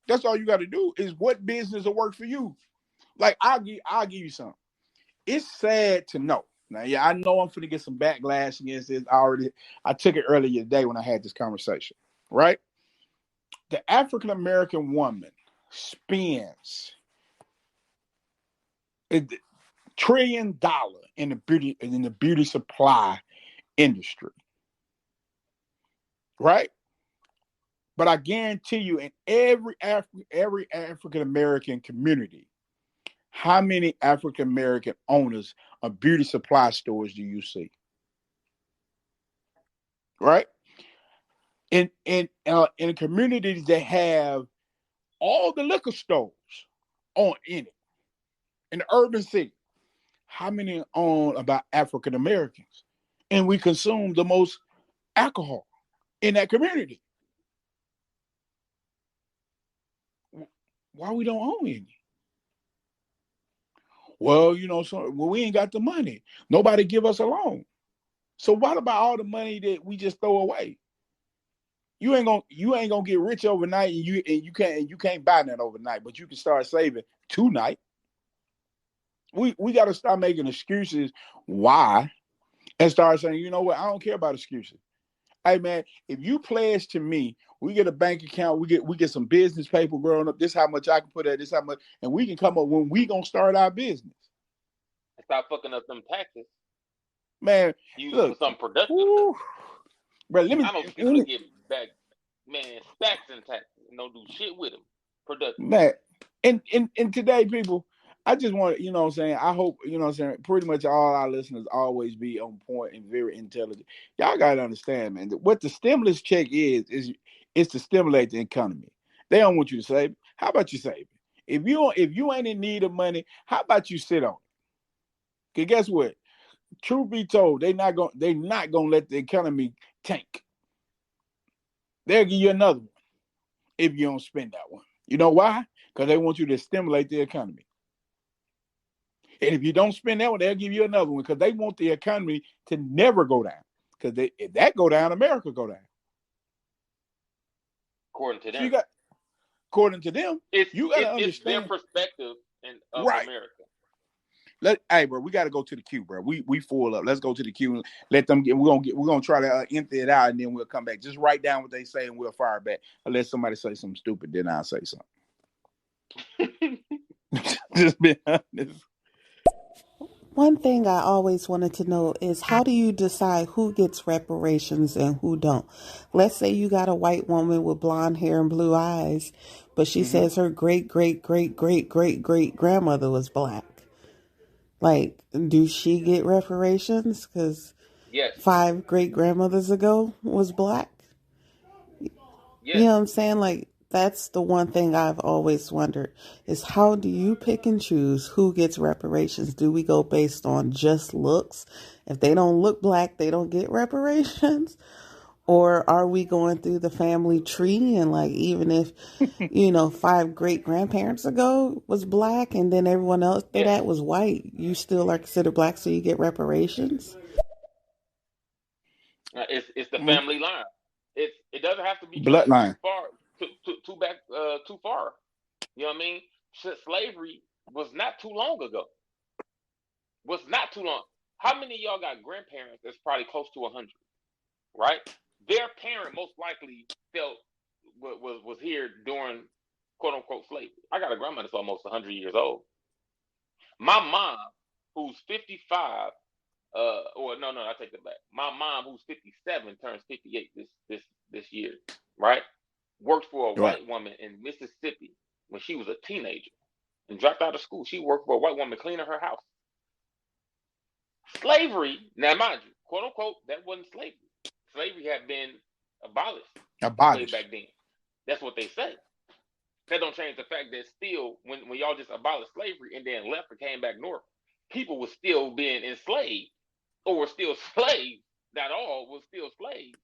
That's all you got to do is what business will work for you. Like, I'll give you something. It's sad to know. Now, yeah, I know I'm finna get some backlash against this. I took it earlier today when I had this conversation, right? The African American woman spends $1 trillion in the beauty supply industry, right? But I guarantee you, in every African American community, how many African American owners of beauty supply stores do you see? Right? In communities that have all the liquor stores in it, in the urban city, how many own about African Americans? And we consume the most alcohol in that community. Why we don't own any? Well, we ain't got the money. Nobody give us a loan. So what about all the money that we just throw away? You ain't gonna get rich overnight, and you can't buy that overnight, but you can start saving tonight. We got to start making excuses why, and start saying, you know what, I don't care about excuses. Hey man, if you pledge to me, we get a bank account, we get some business paper growing up. This how much I can put at, this how much, and we can come up when we gonna start our business. Stop fucking up them taxes. Man, Use it for look, some productive stuff. woo, bro. I know people that get back, man, stacks and taxes and don't do shit with them. Productive. man. And today, people, I just want, you know what I'm saying, I hope, you know what I'm saying, pretty much all our listeners always be on point and very intelligent. Y'all got to understand, man, that what the stimulus check is to stimulate the economy. They don't want you to save it. How about you save it? If you ain't in need of money, how about you sit on it? Because guess what? Truth be told, they're not gonna let the economy tank. They'll give you another one if you don't spend that one. You know why? Because they want you to stimulate the economy. And if you don't spend that one, they'll give you another one because they want the economy to never go down. Because if that go down, America go down. According to them. So according to them, you got to understand. It's their perspective of right. America. Hey, bro, we got to go to the queue, bro. We full up. Let's go to the queue and let them get. We're gonna try to empty it out, and then we'll come back. Just write down what they say, and we'll fire back. Unless somebody say something stupid, then I'll say something. Just be honest. One thing I always wanted to know is how do you decide who gets reparations and who don't? Let's say you got a white woman with blonde hair and blue eyes, but she says her great grandmother was black. Like, do she get reparations? Because 5 great grandmothers ago was black. Yes. You know what I'm saying? Like, that's the one thing I've always wondered is how do you pick and choose who gets reparations? Do we go based on just looks? If they don't look black, they don't get reparations? Or are we going through the family tree and like even if, 5 great grandparents ago was black and then everyone else that was white, you still are considered black, so you get reparations? It's the family line. It doesn't have to be bloodline. Too far. You know what I mean? Slavery was not too long ago. How many of y'all got grandparents that's probably close to 100, right? Their parent most likely was here during quote unquote slavery. I got a grandma that's almost 100 years old. My mom, who's 55, I take that back. My mom, who's 57, turns 58 this year, right? Worked for a white woman in Mississippi when she was a teenager and dropped out of school. She worked for a white woman cleaning her house. Slavery, now mind you, quote unquote, that wasn't slavery. Slavery had been abolished back then. That's what they say. That don't change the fact that still, when y'all just abolished slavery and then left and came back north, people were still being enslaved or were still slaves. Not all was still slaves.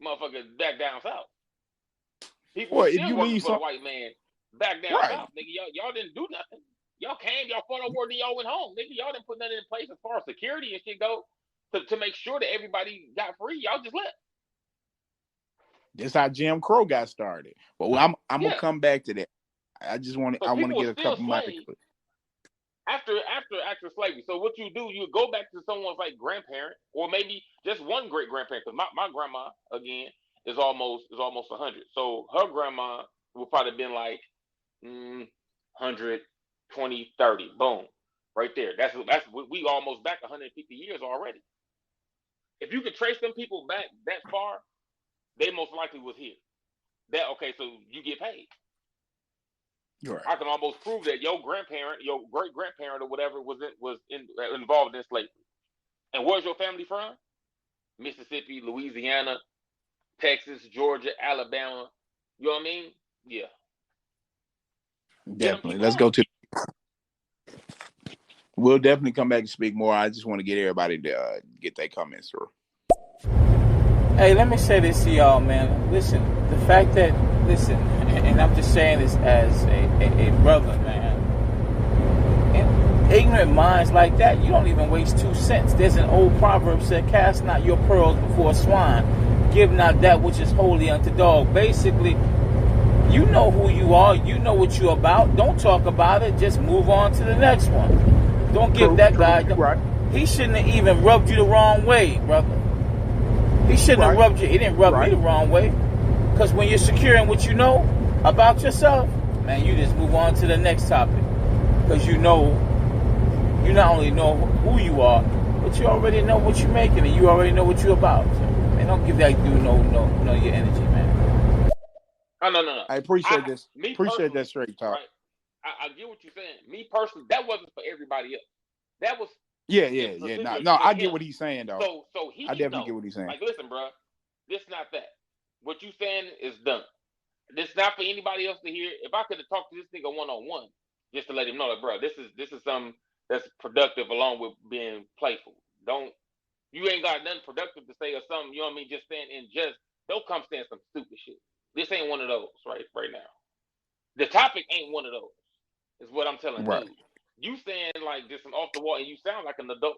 Motherfuckers back down south. People were still working for the white man back down south. Nigga, y'all didn't do nothing. Y'all came, y'all fought a war, then y'all went home. Nigga, y'all didn't put nothing in place as far as security and shit go to make sure that everybody got free. Y'all just left. That's how Jim Crow got started. But I'm gonna come back to that. I want to get a couple minutes. After slavery. So what you do, you go back to someone's like grandparent, or maybe just one great grandparent. Because my grandma again is almost 100. So her grandma would probably been like 100, 20, 30. Boom, right there. That's we almost back 150 years already. If you could trace them people back that far, they most likely was here. So you get paid. Right. I can almost prove that your grandparent, your great grandparent, or whatever was involved in slavery. And where's your family from? Mississippi, Louisiana, Texas, Georgia, Alabama. You know what I mean? Yeah. Definitely. Let's go to. We'll definitely come back and speak more. I just want to get everybody to get their comments through. Hey, let me say this to y'all, man. Listen, the fact that, and I'm just saying this as a brother, man. In ignorant minds like that, you don't even waste 2 cents. There's an old proverb said, cast not your pearls before swine. Give not that which is holy unto dog. Basically, you know who you are. You know what you're about. Don't talk about it. Just move on to the next one. Don't give that guy. Right. He shouldn't have even rubbed you the wrong way, brother. He shouldn't have rubbed you. He didn't rub me the wrong way. Because when you're secure in what you know about yourself, man, you just move on to the next topic. Because you not only know who you are, But you already know what you're making, and you already know what you're about. So, man, don't give that dude no your energy, man. Oh, no. I appreciate this. Appreciate that straight talk. Right? I get what you're saying. Me personally, that wasn't for everybody else. That was Yeah. No, I get him. what he's saying though. So he I definitely know. get what he's saying. Like, listen, bro, this not that. What you saying is done. This not for anybody else to hear. If I could have talked to this nigga one-on-one, just to let him know that, bro, this is something that's productive along with being playful. You ain't got nothing productive to say or something, you know what I mean, just saying and just don't come saying some stupid shit. This ain't one of those right now. The topic ain't one of those, is what I'm telling Right. dude. You saying like just some off the wall and you sound like an adult.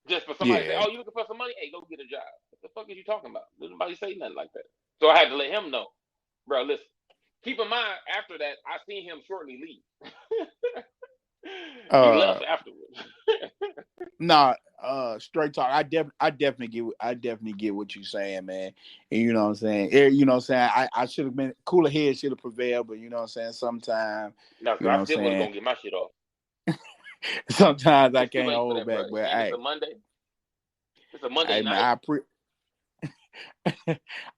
Just for somebody to say, oh, you looking for some money? Hey, go get a job. What the fuck is you talking about? Did nobody say nothing like that? So I had to let him know. Bro, listen. Keep in mind, after that, I seen him shortly leave. He left afterwards. Straight talk. I definitely get what you're saying, man. And you know what I'm saying. You know what I'm saying. I should have been cooler head, should have prevailed, but you know what I'm saying. Sometimes, no, so I still was gonna get my shit off. Sometimes I can't hold back, bro. but it's a Monday. It's a Monday night. Man,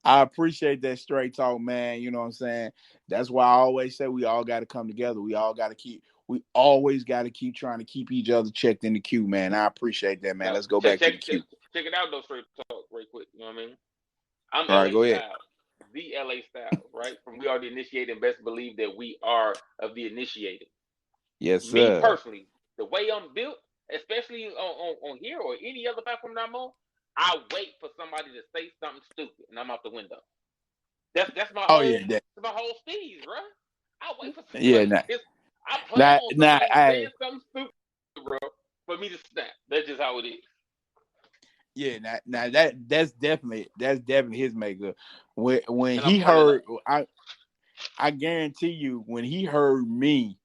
I appreciate that straight talk, man. You know what I'm saying. That's why I always say we all got to come together. We always got to keep trying to keep each other checked in the queue, man. I appreciate that, man. Let's go back to the queue. Check it out, though, straight talk, right quick. You know what I mean? I'm all right, LA Styles, the LA Styles, right? From we are the initiated, best believe that we are of the initiated. Yes, sir. Me personally, the way I'm built, especially on here or any other platform that I'm on, I wait for somebody to say something stupid, and I'm out the window. That's my whole my whole steez, bro. I wait for somebody. I plan on somebody saying something stupid, bro, for me to snap. That's just how it is. Yeah, now that's definitely his makeup. When he heard, I guarantee you, when he heard me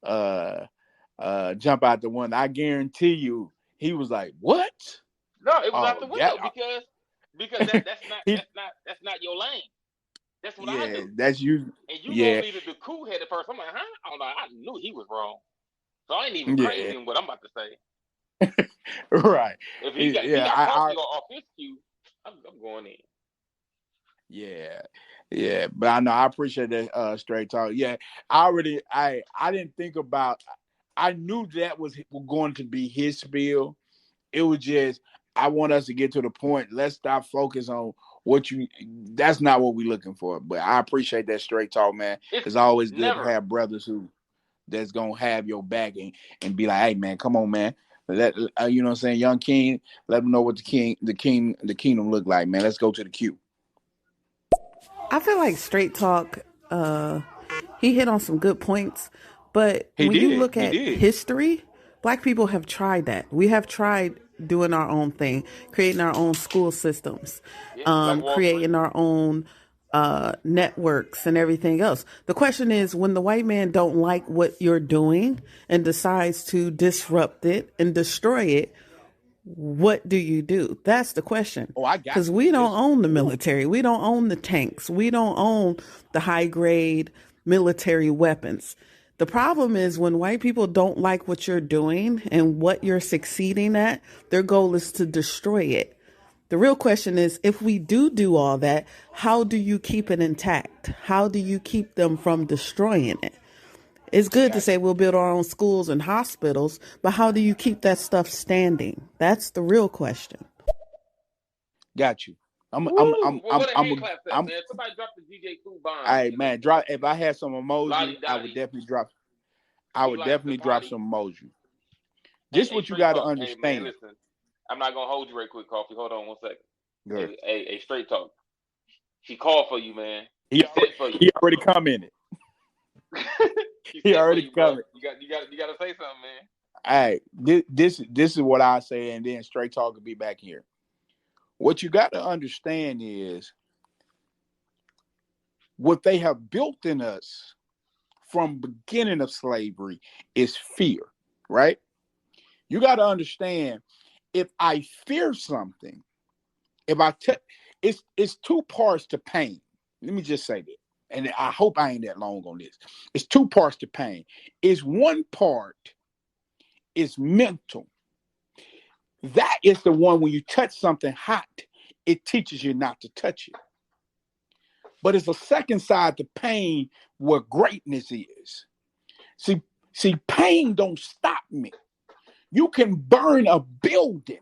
jump out the window, I guarantee you he was like, "What?" No, it was out the window because that's not your lane. That's what I do. That's you. And you normally the cool-headed person. I'm like, huh? I don't know. I knew he was wrong, so I ain't even crazy in what I'm about to say. Right. If he got coffee off his cue, I'm going in. Yeah, but I know I appreciate that straight talk. Yeah, I didn't think about. I knew that was going to be his spiel. It was just I want us to get to the point. Let's stop focus on that's not what we're looking for. But I appreciate that straight talk, man. It's always good to have brothers that's gonna have your back and be like, hey man, come on, man. You know what I'm saying, young king, let them know what the kingdom look like, man. Let's go to the queue. I feel like straight talk, he hit on some good points, but you look at history, Black people have tried that. We have tried doing our own thing, creating our own school systems, creating our own networks and everything else. The question is, when the white man don't like what you're doing and decides to disrupt it and destroy it, what do you do? That's the question. Because we don't own the military. We don't own the tanks. We don't own the high grade military weapons. The problem is when white people don't like what you're doing and what you're succeeding at, their goal is to destroy it. The real question is, if we do all that, how do you keep it intact? How do you keep them from destroying it? It's good to say we'll build our own schools and hospitals, but how do you keep that stuff standing? That's the real question. Got you. Somebody drop the DJ Cool bomb. Hey man, drop. If I had some emoji, I would definitely drop. I would definitely drop some emoji. This what you got to understand. Hey, man, listen, I'm not gonna hold you right quick, Coffee. Hold on 1 second. Hey, straight talk. She called for you, man. He already commented. He already covered. You got to say something, man. All right, this is what I say, and then straight talk will be back here. What you got to understand is what they have built in us from beginning of slavery is fear, right? You got to understand, if I fear something, it's two parts to pain. Let me just say that. And I hope I ain't that long on this. It's two parts to pain. It's one part is mental. That is the one when you touch something hot, it teaches you not to touch it. But it's a second side to pain where greatness is. See, pain don't stop me. You can burn a building.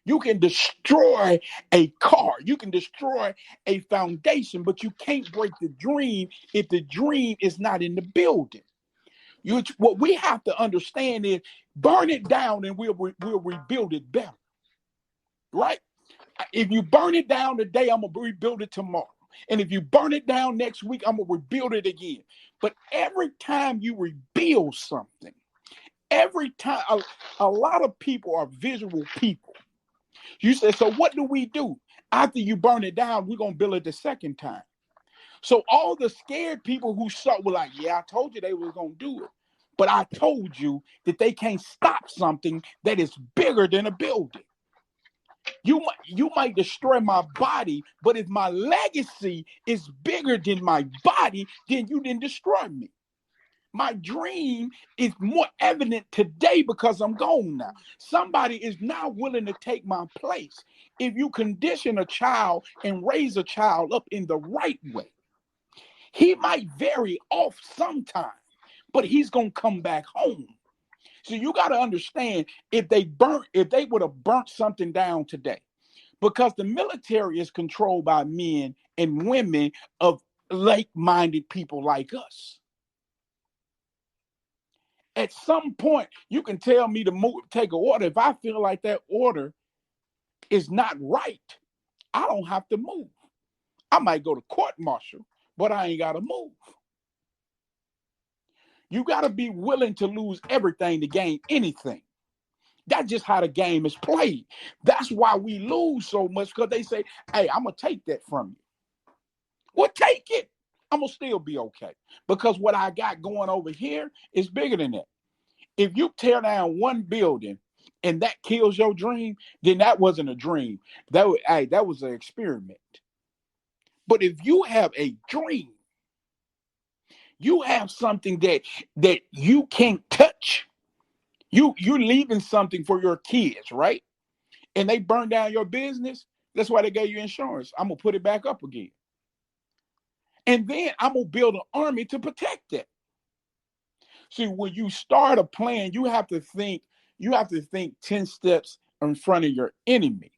You can destroy a car. You can destroy a foundation, but you can't break the dream if the dream is not in the building. What we have to understand is burn it down and we'll rebuild it better. Right? If you burn it down today, I'm going to rebuild it tomorrow. And if you burn it down next week, I'm going to rebuild it again. But every time you rebuild something, every time, a lot of people are visual people. You say, so what do we do? After you burn it down, we're going to build it the second time. So all the scared people who saw were like, yeah, I told you they were going to do it. But I told you that they can't stop something that is bigger than a building. You might destroy my body, but if my legacy is bigger than my body, then you didn't destroy me. My dream is more evident today because I'm gone now. Somebody is now willing to take my place. If you condition a child and raise a child up in the right way, he might vary off sometime, but he's going to come back home. So you got to understand, if they would have burnt something down today, because the military is controlled by men and women of like-minded people like us. At some point, you can tell me to move, take an order. If I feel like that order is not right, I don't have to move. I might go to court-martial, but I ain't got to move. You got to be willing to lose everything to gain anything. That's just how the game is played. That's why we lose so much, because they say, hey, I'm going to take that from you. Well, take it. I'm going to still be okay, because what I got going over here is bigger than that. If you tear down one building and that kills your dream, then that wasn't a dream. That was an experiment. But if you have a dream, you have something that you can't touch. You're leaving something for your kids, right? And they burn down your business. That's why they gave you insurance. I'm going to put it back up again. And then I'm going to build an army to protect that. See, when you start a plan, you have to think 10 steps in front of your enemy.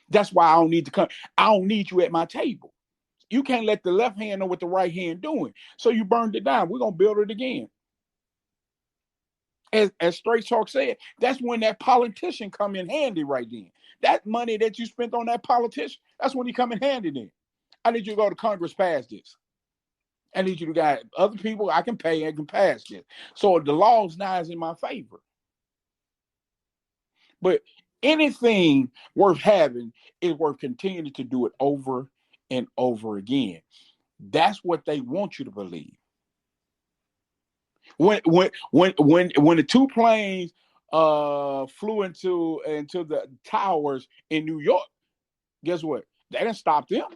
That's why I don't need to come. I don't need you at my table. You can't let the left hand know what the right hand doing. So you burned it down. We're going to build it again. As Straight Talk said, that's when that politician come in handy right then. That money that you spent on that politician, that's when he come in handy then. I need you to go to Congress, pass this. I need you to get other people I can pay and can pass this. So the laws now is in my favor. But anything worth having is worth continuing to do it over and over again. That's what they want you to believe. When the two planes flew into the towers in New York, guess what? They didn't stop them.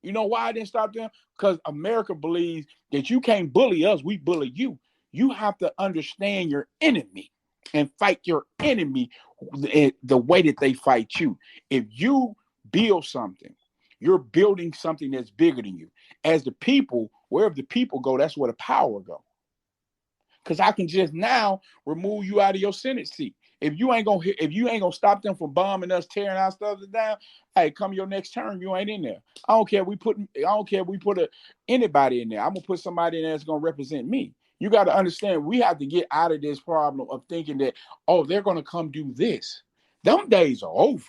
You know why I didn't stop them? Because America believes that you can't bully us, we bully you. You have to understand your enemy and fight your enemy the way that they fight you. If you build something, you're building something that's bigger than you. As the people, wherever the people go, that's where the power goes. Because I can just now remove you out of your Senate seat. If you ain't gonna stop them from bombing us, tearing our stuff down, hey, come your next term, you ain't in there. I don't care if we put anybody in there. I'm gonna put somebody in there that's gonna represent me. You got to understand, we have to get out of this problem of thinking that, oh, they're gonna come do this. Them days are over.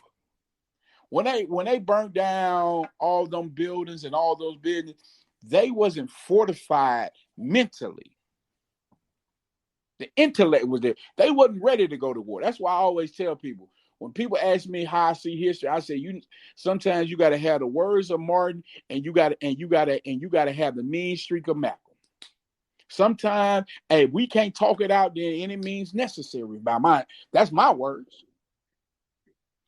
When they burnt down all them buildings and all those buildings, they wasn't fortified mentally. The intellect was there. They wasn't ready to go to war. That's why I always tell people, when people ask me how I see history, I say sometimes you got to have the words of Martin, and you got to have the mean streak of Malcolm. Sometimes, hey, we can't talk it out there any means necessary. That's my words.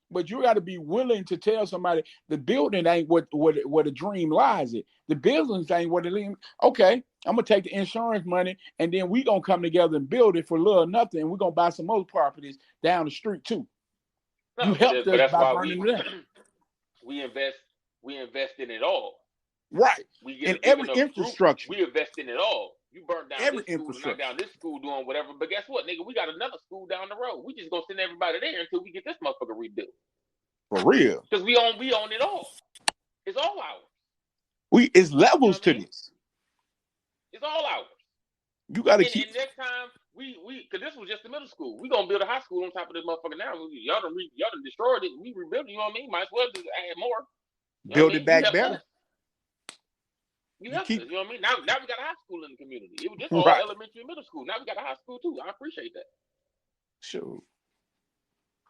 But you got to be willing to tell somebody the building ain't what the dream lies in. The buildings ain't what it is. Okay, I'm gonna take the insurance money and then we gonna come together and build it for little or nothing, and we're gonna buy some other properties down the street too. No, You helped but us that's by why burning them down. we invest in it all. Right. We get In a big every enough group, infrastructure. we invest in it all. You burn down Every this school and knock infrastructure. down this school doing whatever. But guess what, nigga? We got another school down the road. We just gonna send everybody there until we get this motherfucker rebuilt. For real. Because we own it all. It's all ours. It's levels to this. It's all ours. You gotta and next time we because this was just the middle school. We gonna build a high school on top of this motherfucker now. Y'all done destroyed it. We rebuilt it, you know what I mean? Might as well just add more. Build it back better. You helped us, you know what I mean? Now we got a high school in the community. It was just all elementary and middle school. Now we got a high school too. I appreciate that. Sure.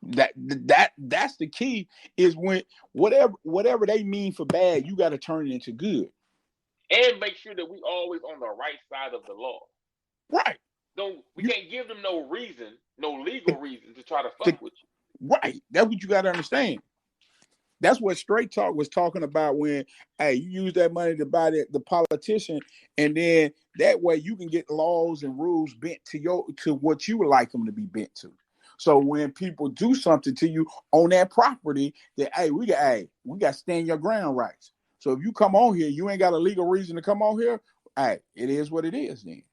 That's the key, is when whatever they mean for bad, you got to turn it into good. And make sure that we always on the right side of the law. Right. We can't give them no reason, no legal reason to try to fuck with you. Right. That's what you got to understand. That's what Straight Talk was talking about when, hey, you use that money to buy the politician, and then that way you can get laws and rules bent to what you would like them to be bent to. So when people do something to you on that property, that we got to stand your ground rights. So if you come on here, you ain't got a legal reason to come on here. Hey, it is what it is then.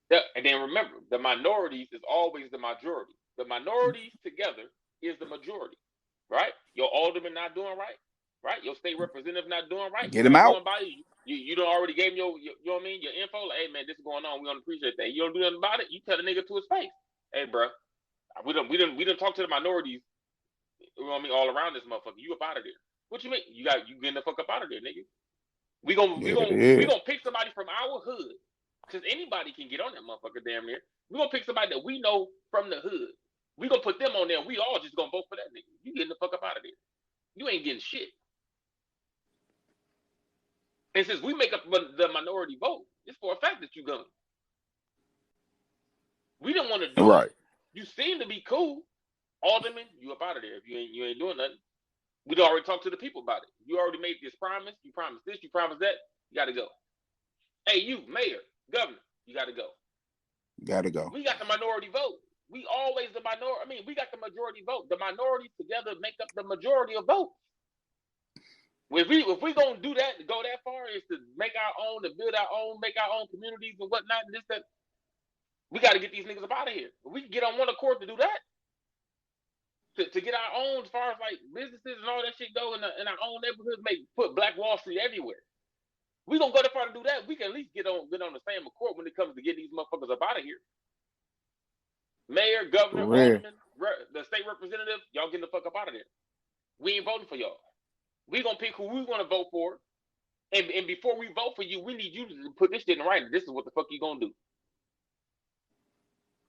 Yeah, and then remember, the minorities is always the majority. The minorities together is the majority. Right? Your alderman not doing right. Your state representative not doing right. Get him out. You done already gave him your you know what I mean, your info. Like, hey man, this is going on. We don't appreciate that. You don't do nothing about it. You tell the nigga to his face. Hey, bro, we done talk to the minorities. You know what I mean, all around this motherfucker. You up out of there. What you mean? You getting the fuck up out of there, nigga. We gonna pick somebody from our hood, because anybody can get on that motherfucker damn near. We gonna pick somebody that we know from the hood. We gonna put them on there. We all just gonna vote for that nigga. You getting the fuck up out of there. You ain't getting shit. And since we make up the minority vote, it's for a fact that you gonna. We didn't want to do it. You seem to be cool. Alderman, you up out of there. If you ain't doing nothing. We already talked to the people about it. You already made this promise. You promised this. You promised that. You got to go. Hey, you, mayor, governor, you got to go. Got to go. We got the minority vote. We always the minority. I mean, we got the majority vote. The minorities together make up the majority of votes. If we gonna do that, go that far, is to make our own, to build our own, make our own communities and whatnot, and this, that. We got to get these niggas up out of here. We can get on one accord to do that. To get our own, as far as like businesses and all that shit go in our own neighborhoods, put Black Wall Street everywhere. We gonna go that far to do that. We can at least get on the same accord when it comes to get these motherfuckers up out of here. Mayor, governor, alderman, the state representative, y'all getting the fuck up out of there. We ain't voting for y'all. We gonna pick who we want to vote for, and before we vote for you, we need you to put this shit in writing. This is what the fuck you gonna do.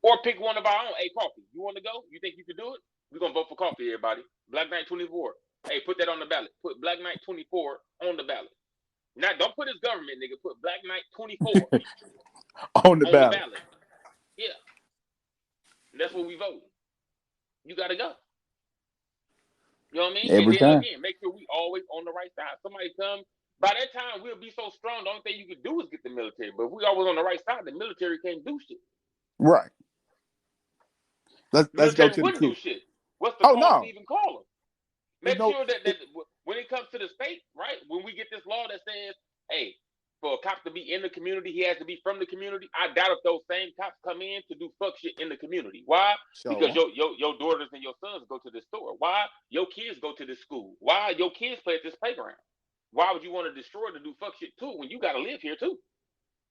Or pick one of our own. Hey, Coffee, you want to go? You think you can do it? We're going to vote for Coffee, everybody. Black Knight 24. Hey, put that on the ballot. Put Black Knight 24 on the ballot. Now, don't put his government, nigga. Put Black Knight 24 on the ballot. Yeah. And that's what we vote. You got to go. You know what I mean? Every time. Again, make sure we always on the right side. Somebody come. By that time, we'll be so strong, the only thing you can do is get the military. But if we always on the right side, the military can't do shit. Right. Let's go to the do shit. What's the cost to even call them? Make sure that when it comes to the state, right? When we get this law that says, hey, for a cop to be in the community, he has to be from the community. I doubt if those same cops come in to do fuck shit in the community. Why? Because your daughters and your sons go to this store. Why? Your kids go to this school. Why? Your kids play at this playground. Why would you want to destroy to do fuck shit too when you got to live here too?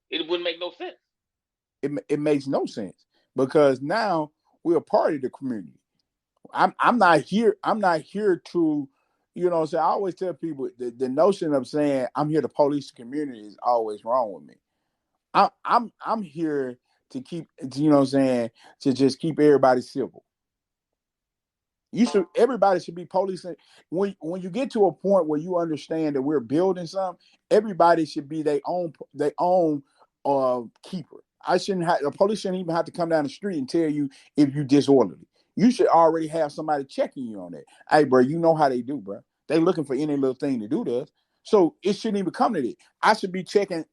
It wouldn't make no sense. It makes no sense, because now we're a part of the community. I'm not here. I'm not here to, you know what I'm saying? I always tell people the notion of saying I'm here to police the community is always wrong with me. I'm here to keep, you know what I'm saying, to just keep everybody civil. Everybody should be policing. When you get to a point where you understand that we're building something, everybody should be their own keeper. The police shouldn't even have to come down the street and tell you if you disorderly. you should already have somebody checking you on that. Hey, bro, you know how they do, bro. They looking for any little thing to do to us. So it shouldn't even come to this. I should be checking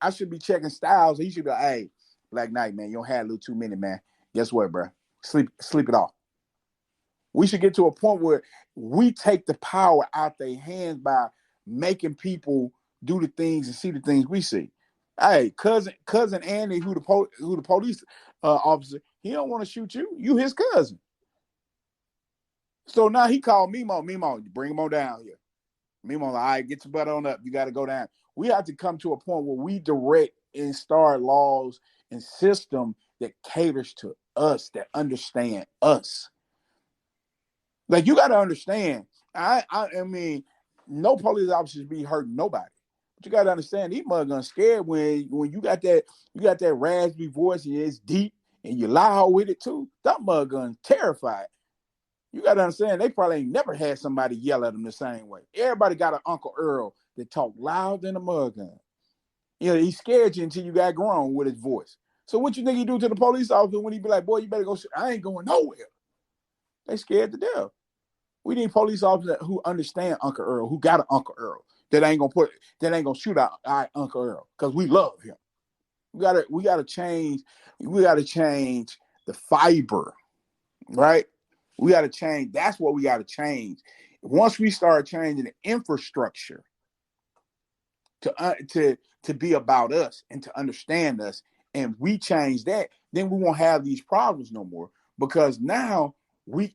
Styles. He should be like, hey, Black Knight, man, you don't have a little too many, man. Guess what, bro? Sleep it off. We should get to a point where we take the power out their hands by making people do the things and see the things we see. Hey, cousin Andy, who the police officer, he don't want to shoot you. You his cousin. So now he called Mimo. Mimo, bring him on down here. Mimo, all right, get your butt on up. You got to go down. We have to come to a point where we direct and start laws and system that caters to us, that understand us. Like, you got to understand. I mean, no police officers be hurting nobody. But you got to understand, these motherfuckers scared when you got that raspy voice and it's deep and you loud with it too. That motherfucker terrified. You got to understand, they probably ain't never had somebody yell at them the same way. Everybody got an Uncle Earl that talk loud than a mug gun. You know, he scared you until you got grown with his voice. So what you think he do to the police officer when he be like, boy, you better go, I ain't going nowhere. They scared to death. We need police officers who understand Uncle Earl, who got an Uncle Earl, that ain't gonna shoot out our Uncle Earl, because we love him. We gotta change the fiber, right? We got to change. That's what we got to change. Once we start changing the infrastructure to be about us and to understand us, and we change that, then we won't have these problems no more. Because now we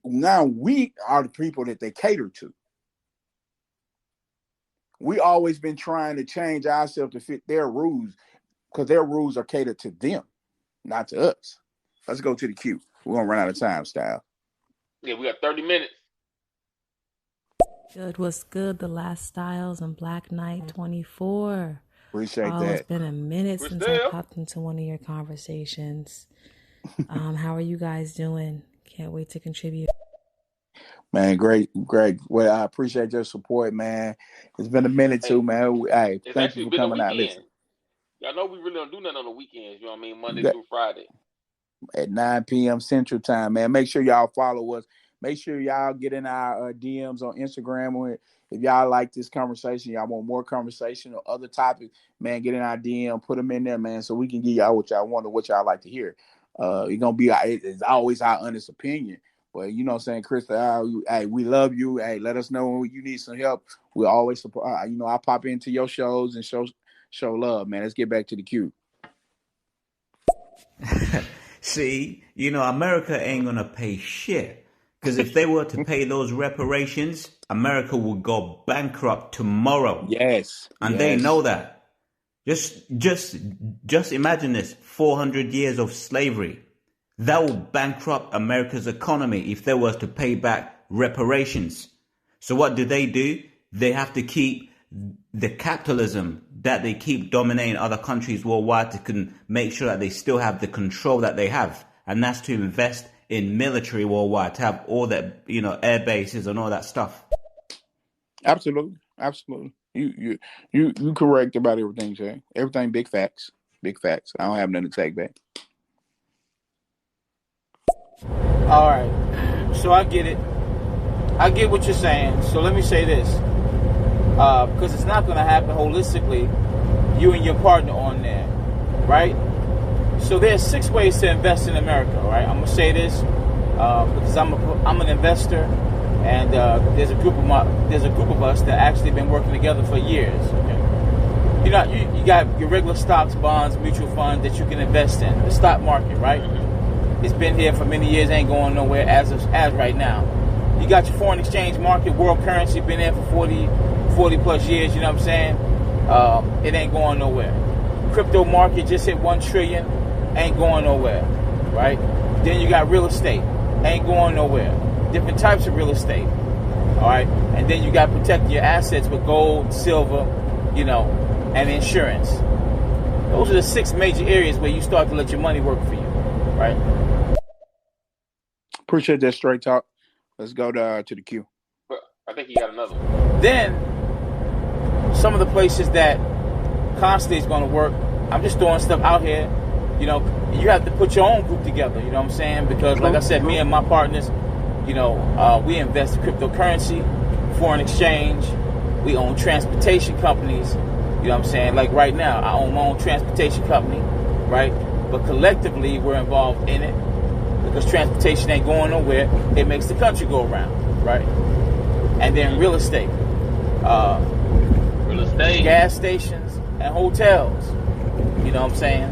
are the people that they cater to. We always been trying to change ourselves to fit their rules, because their rules are catered to them, not to us. Let's go to the queue. We're gonna run out of time, Style. Yeah, we got 30 minutes. Good. What's good? The Lastyles and Black Knight 24. Appreciate that. It's been a minute since I popped into one of your conversations. How are you guys doing? Can't wait to contribute. Man, great. Well, I appreciate your support, man. It's been a minute too, man. Hey, thank you for coming out. Listen, y'all know we really don't do nothing on the weekends. You know what I mean? Monday through Friday. At 9 p.m. Central Time, man. Make sure y'all follow us. Make sure y'all get in our DMs on Instagram. If y'all like this conversation, y'all want more conversation or other topics, man, get in our DM, put them in there, man, so we can give y'all what y'all want or what y'all like to hear. It's always our honest opinion. But you know what I'm saying, Chris, hey, we love you. Hey, let us know when you need some help. We always support. I pop into your shows and show love, man. Let's get back to the queue. See, America ain't gonna pay shit. Because if they were to pay those reparations, America would go bankrupt tomorrow. Yes. And they know that. Just imagine this, 400 years of slavery. That will bankrupt America's economy if they were to pay back reparations. So what do? They have to keep the capitalism that they keep dominating other countries worldwide to make sure that they still have the control that they have. And that's to invest in military worldwide, to have all that, air bases and all that stuff. Absolutely. You correct about everything, Jay. Everything big facts. I don't have nothing to take back. All right. So I get it. I get what you're saying. So let me say this. Because it's not going to happen holistically, you and your partner on there, right? So there's 6 ways to invest in America, right? I'm going to say this because I'm an investor, and there's a group of us that actually been working together for years. Okay? You got your regular stocks, bonds, mutual funds that you can invest in. The stock market, right? It's been here for many years, ain't going nowhere as right now. You got your foreign exchange market, world currency, been there for 40 plus years, you know what I'm saying? It ain't going nowhere. Crypto market just hit 1 trillion, ain't going nowhere, right? Then you got real estate, ain't going nowhere. Different types of real estate, all right? And then you got protecting your assets with gold, silver, and insurance. Those are the 6 major areas where you start to let your money work for you, right? Appreciate that straight talk. Let's go to the queue. I think you got another one. Then, some of the places that constantly is going to work, I'm just throwing stuff out here. You have to put your own group together, you know what I'm saying? Because, like I said, me and my partners, We invest in cryptocurrency, foreign exchange. We own transportation companies. You know what I'm saying? Like right now, I own my own transportation company, right? But collectively, we're involved in it because transportation ain't going nowhere. It makes the country go around, right? And then real estate, gas stations, and hotels. You know what I'm saying?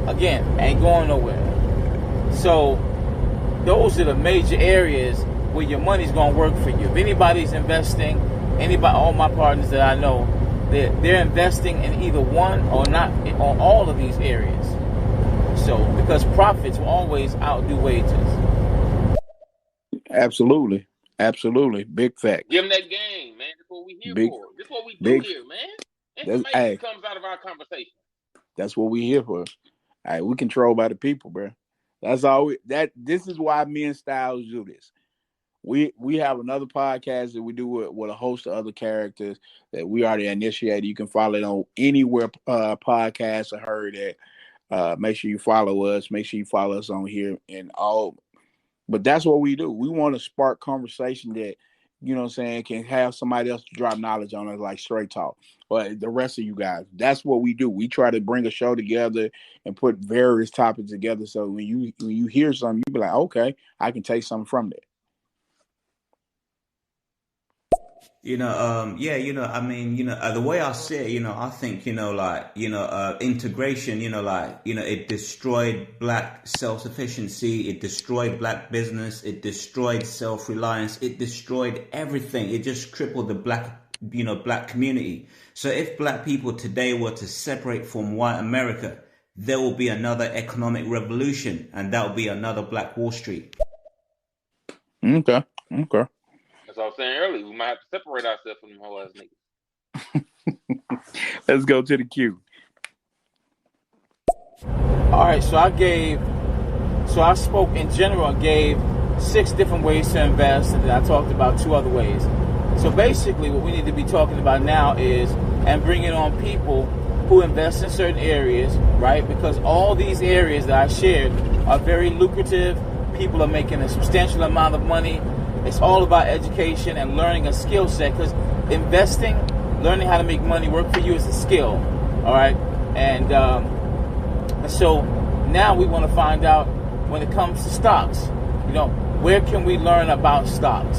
Again, ain't going nowhere. So those are the major areas where your money's going to work for you. If anybody's investing, all my partners that I know, they're investing in either one or not on all of these areas. So because profits will always outdo wages. Absolutely. Big fact. Give them that game, man. That's what we here for. This is what we do here, man. Information comes out of our conversation. That's what we here for. All right, we control by the people, bro. That's all. This is why me and Styles do this. We have another podcast that we do with a host of other characters that we already initiated. You can follow it on anywhere podcasts are heard at. Make sure you follow us. Make sure you follow us on here and all. But that's what we do. We want to spark conversation that, you know what I'm saying, can have somebody else drop knowledge on us, like Straight Talk. But the rest of you guys, that's what we do. We try to bring a show together and put various topics together. So when you hear something, you be like, okay, I can take something from that. The way I see it, I think, integration, it destroyed black self-sufficiency, it destroyed black business, it destroyed self-reliance, it destroyed everything. It just crippled the black community. So if black people today were to separate from white America, there will be another economic revolution, and that will be another Black Wall Street. Okay. That's what I was saying earlier. We might have to separate ourselves from them whole ass niggas. Let's go to the queue. All right, so I spoke in general and gave 6 different ways to invest, and then I talked about 2 other ways. So basically what we need to be talking about now is, and bringing on people who invest in certain areas, right? Because all these areas that I shared are very lucrative. People are making a substantial amount of money. It's all about education and learning a skill set, because investing, learning how to make money work for you is a skill, all right? And so now we want to find out, when it comes to stocks, where can we learn about stocks?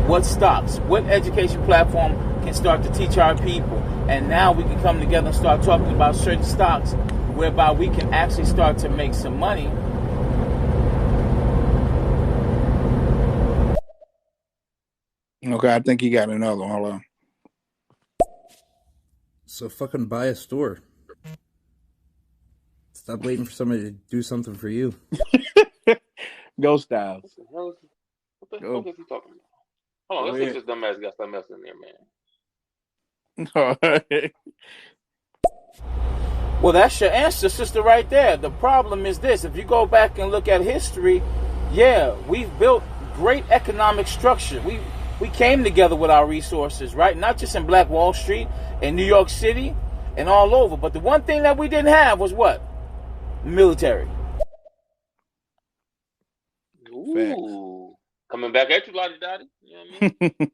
What stocks? What education platform can start to teach our people? And now we can come together and start talking about certain stocks whereby we can actually start to make some money. Okay, I think he got another one. Hold on. So fucking buy a store. Stop waiting for somebody to do something for you. Go Styles. What the fuck is he talking about? Hold on, let's see if this dumbass got something else in there, man. Well, that's your answer, sister, right there. The problem is this. If you go back and look at history, we've built great economic structure. We came together with our resources, right? Not just in Black Wall Street, in New York City, and all over. But the one thing that we didn't have was what? Military. Ooh. Coming back at you, Lottie Dottie. You know what I mean?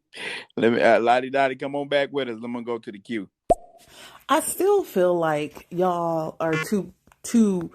Let me, Lottie Dottie, come on back with us. Let me go to the queue. I still feel like y'all are too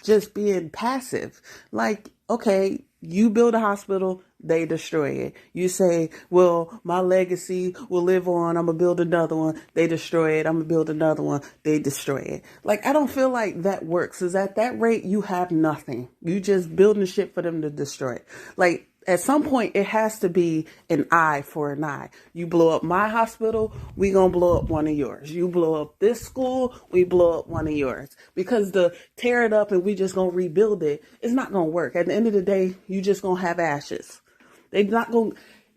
just being passive. Like, okay, you build a hospital, they destroy it. You say, well, my legacy will live on. I'm going to build another one. They destroy it. I'm going to build another one. They destroy it. Like, I don't feel like that works. Because at that rate, you have nothing. You just building shit for them to destroy it. Like, at some point, it has to be an eye for an eye. You blow up my hospital, we gonna blow up one of yours. You blow up this school, we blow up one of yours. Because the tear it up and we just gonna rebuild it, it's not gonna work. At the end of the day, you just gonna have ashes. They're not gonna.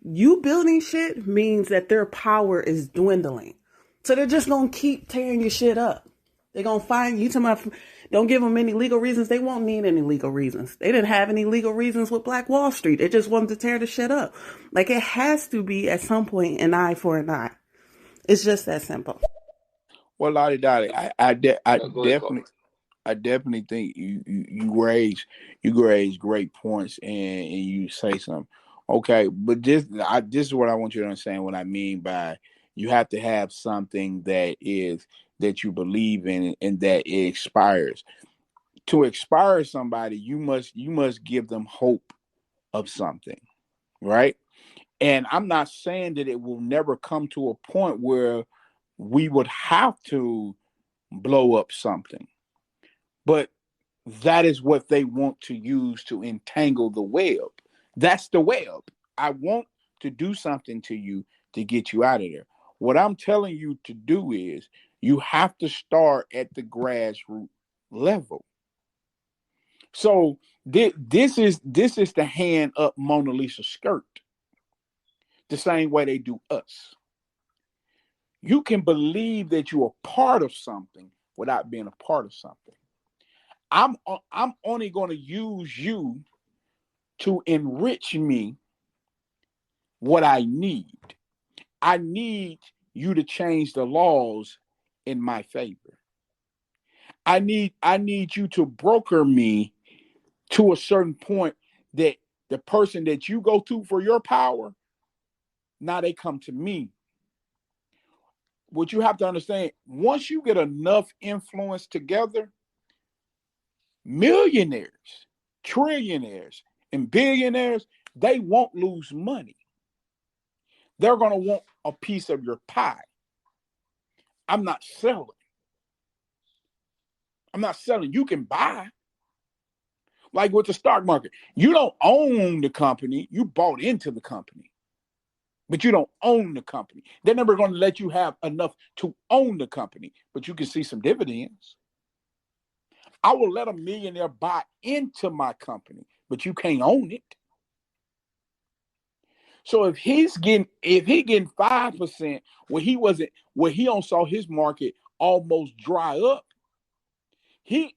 You building shit means that their power is dwindling. So they're just gonna keep tearing your shit up. They're gonna find you. Don't give them any legal reasons. They won't need any legal reasons. They didn't have any legal reasons with Black Wall Street. They just wanted to tear the shit up. Like, it has to be at some point an eye for an eye. It's just that simple. Well, Lottie Dottie, I definitely I definitely think you raise great points, and you say something. Okay, but this is what I want you to understand. What I mean by you have to have something that you believe in and that it expires. To expire somebody, you must give them hope of something, right? And I'm not saying that it will never come to a point where we would have to blow up something, but that is what they want to use to entangle the web. That's the web. I want to do something to you to get you out of there. What I'm telling you to do is you have to start at the grassroots level. So this is the hand up Mona Lisa skirt, the same way they do us. You can believe that you're a part of something without being a part of something. I'm only going to use you to enrich me what I need. I need you to change the laws in my favor. I need you to broker me to a certain point that the person that you go to for your power, now they come to me. What you have to understand, once you get enough influence together, millionaires, trillionaires, and billionaires, they won't lose money. They're going to want a piece of your pie. I'm not selling. I'm not selling. You can buy. Like with the stock market, you don't own the company. You bought into the company, but you don't own the company. They're never going to let you have enough to own the company, but you can see some dividends. I will let a millionaire buy into my company, but you can't own it. So if he getting 5%, where he don't saw his market almost dry up,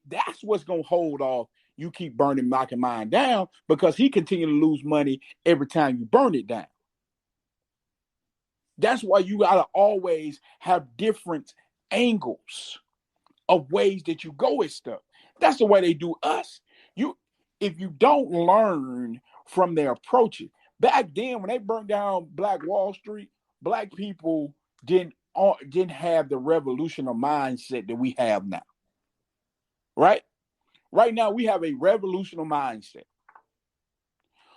that's what's gonna hold off. You keep knocking mine down because he continue to lose money every time you burn it down. That's why you gotta always have different angles of ways that you go at stuff. That's the way they do us. If you don't learn from their approaches. Back then, when they burnt down Black Wall Street, black people didn't have the revolutionary mindset that we have now. Right? Right now, we have a revolutionary mindset.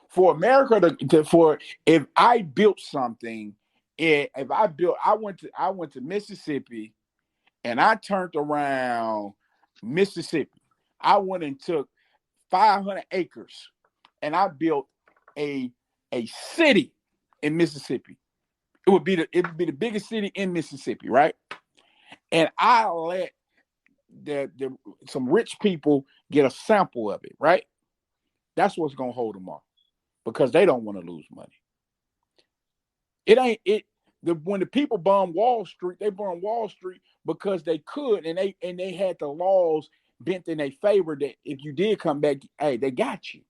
For America for if I built something, I went to Mississippi and I turned around Mississippi. I went and took 500 acres and I built a city in Mississippi. It would be the biggest city in Mississippi, right? And I let some rich people get a sample of it, right? That's what's gonna hold them off because they don't want to lose money. It ain't it. When the people bomb Wall Street, they bomb Wall Street because they could, and they had the laws bent in their favor that if you did come back, hey, they got you.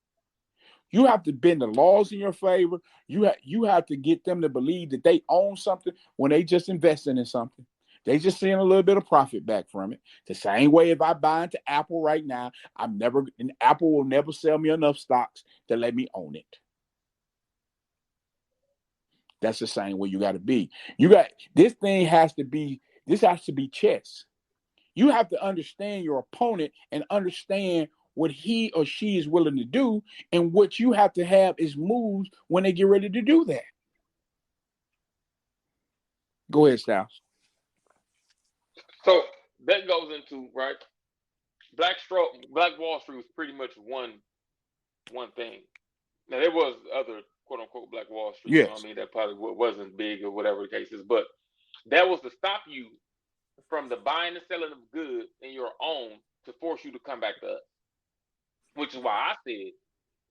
You have to bend the laws in your favor. You have to get them to believe that they own something when they just investing in something. They just seeing a little bit of profit back from it. The same way if I buy into Apple right now, Apple will never sell me enough stocks to let me own it. That's the same way you got to be. This has to be chess. You have to understand your opponent and understand what he or she is willing to do, and what you have to have is moves when they get ready to do that. Go ahead, Styles. So that goes into right. Black Wall Street was pretty much one thing. Now there was other quote unquote Black Wall Street. Yes. You know what I mean? That probably wasn't big or whatever the case is, but that was to stop you from the buying and selling of goods in your own to force you to come back to us. Which is why I said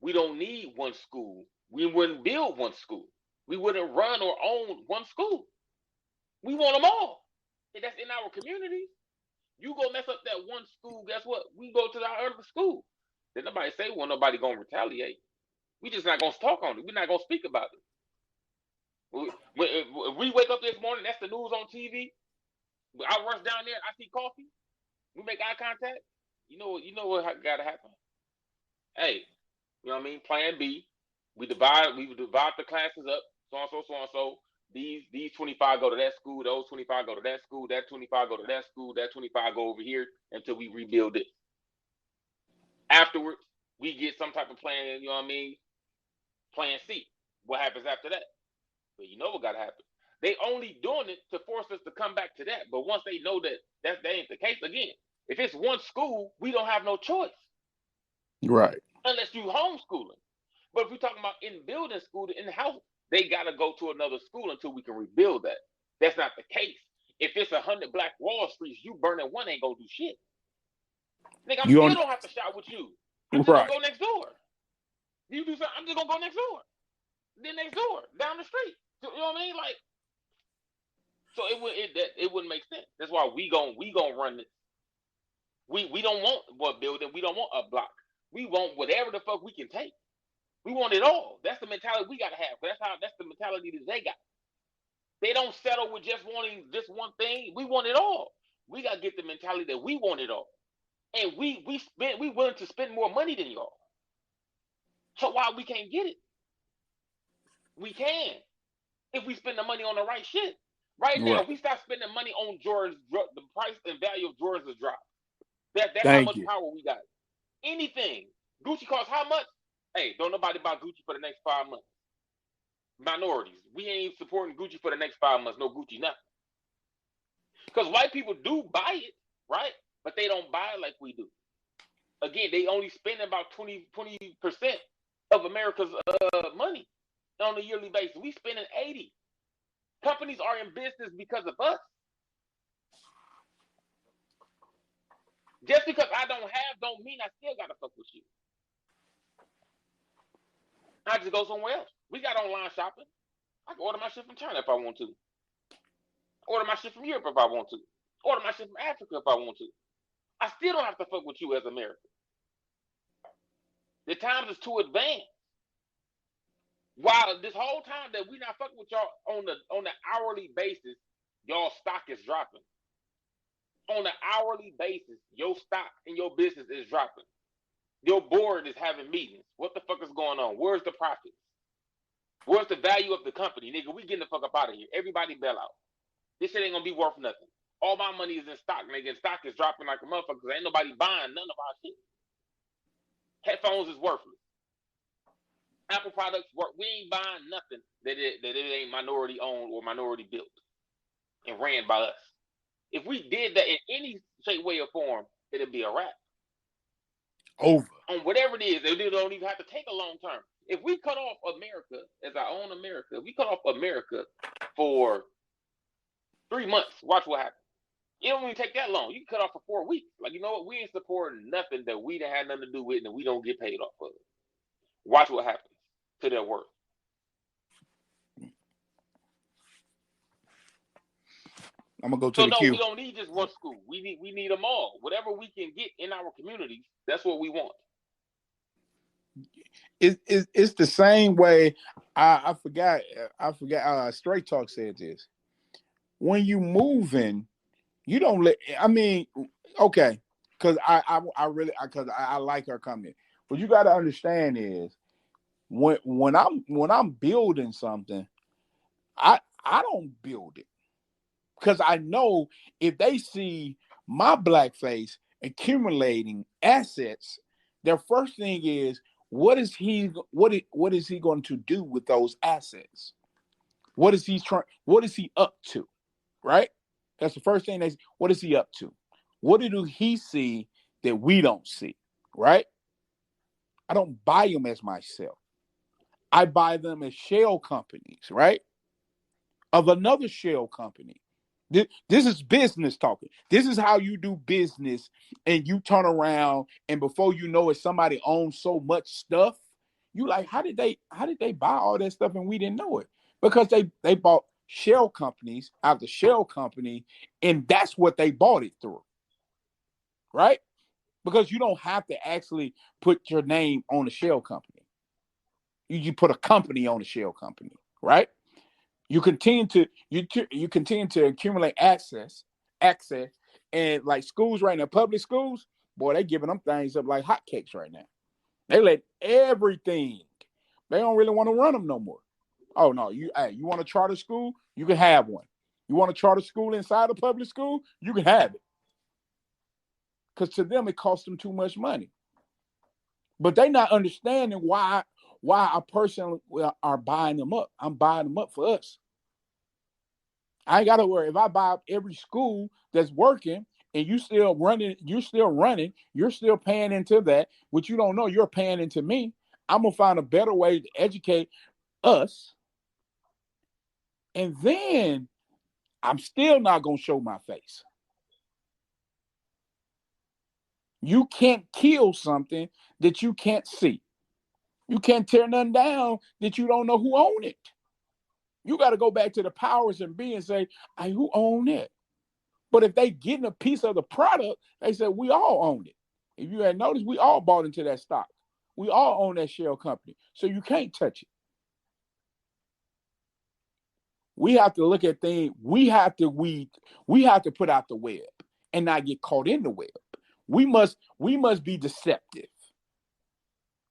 we don't need one school. We wouldn't build one school. We wouldn't run or own one school. We want them all. And that's in our community. You go mess up that one school, guess what? We go to our other school. Then nobody say, well, nobody gonna retaliate. We just not gonna talk on it. We're not gonna speak about it. If we wake up this morning, that's the news on TV. I rush down there, I see coffee. We make eye contact. You know what got to happen. Hey, you know what I mean? Plan B. We divide the classes up. So and so, so and so. These 25 go to that school. Those 25 go to that school. That 25 go to that school. That 25 go over here until we rebuild it. Afterwards, we get some type of plan. You know what I mean? Plan C. What happens after that? But you know what got to happen. They only doing it to force us to come back to that. But once they know that ain't the case, again, if it's one school, we don't have no choice. Right. Unless you homeschooling. But if we're talking about in building school, in the house, they got to go to another school until we can rebuild that. That's not the case. If it's 100 Black Wall Streets, you burning one ain't going to do shit. Nigga, I still don't have to shop with you. I'm just going to go next door. You do something, I'm just going to go next door. Then next door, down the street. You know what I mean? Like, so it wouldn't make sense. That's why we gon' run it. We don't want what building. We don't want a block. We want whatever the fuck we can take. We want it all. That's the mentality we gotta have. That's the mentality that they got. They don't settle with just wanting just one thing. We want it all. We gotta get the mentality that we want it all. And we willing to spend more money than y'all. So why we can't get it? We can. If we spend the money on the right shit. Right now, if we start spending money on Jordans, the price and value of Jordans will drop. That's how much power we got. Anything. Gucci costs how much? Hey, don't nobody buy Gucci for the next 5 months. Minorities. We ain't supporting Gucci for the next 5 months. No Gucci, nothing. Because white people do buy it, right? But they don't buy it like we do. Again, they only spend about 20% of America's money on a yearly basis. We spending 80%. Companies are in business because of us. Just because I don't mean I still gotta fuck with you. I just go somewhere else. We got online shopping. I can order my shit from China if I want to. Order my shit from Europe if I want to. Order my shit from Africa if I want to. I still don't have to fuck with you as America. The times is too advanced. While this whole time that we not fucking with y'all on the hourly basis, y'all stock is dropping. On an hourly basis, your stock and your business is dropping. Your board is having meetings. What the fuck is going on? Where's the profit? Where's the value of the company? Nigga, we getting the fuck up out of here. Everybody bail out. This shit ain't gonna be worth nothing. All my money is in stock, nigga. Stock is dropping like a motherfucker because ain't nobody buying none of our shit. Headphones is worthless. Apple products work. We ain't buying nothing that it ain't minority owned or minority built and ran by us. If we did that in any shape, way, or form, it'd be a wrap. Over. On whatever it is, they don't even have to take a long term. If we cut off America as our own America, if we cut off America for 3 months, watch what happens. It don't even take that long. You can cut off for 4 weeks. Like, you know what? We ain't supporting nothing that we done had nothing to do with and we don't get paid off of it. Watch what happens to their worth. I'm gonna go to the queue. We don't need just one school. We need them all. Whatever we can get in our communities, that's what we want. It's the same way. I forgot. Straight Talk said this. When you moving, you don't let. I mean, okay, because I really because I like her comment. What you got to understand is when I'm building something, I don't build it because I know if they see my black face accumulating assets, their first thing is, what is he going to do with those assets? What is he up to? Right? That's the first thing what is he up to? What do he see that we don't see? Right? I don't buy them as myself. I buy them as shell companies, right? Of another shell company. This is business talking. This is how you do business, and you turn around and before you know it, somebody owns so much stuff. You like, how did they buy all that stuff and we didn't know it? Because they bought shell companies after shell company, and that's what they bought it through. Right? Because you don't have to actually put your name on a shell company. You put a company on a shell company, right? You continue to accumulate access, and like schools right now, public schools, boy, they giving them things up like hotcakes right now. They let everything. They don't really want to run them no more. Oh no, you want a charter school? You can have one. You want a charter school inside a public school? You can have it. Because to them it costs them too much money. But they not understanding why a person are buying them up. I'm buying them up for us. I ain't gotta worry. If I buy up every school that's working and you're still paying into that, which you don't know, you're paying into me. I'm gonna find a better way to educate us. And then I'm still not gonna show my face. You can't kill something that you can't see. You can't tear nothing down that you don't know who own it. You got to go back to the powers and be and say, hey, who own it? But if they getting a piece of the product, they say, we all own it. If you had noticed, we all bought into that stock. We all own that shell company. So you can't touch it. We have to look at things. We have to put out the web and not get caught in the web. We must be deceptive.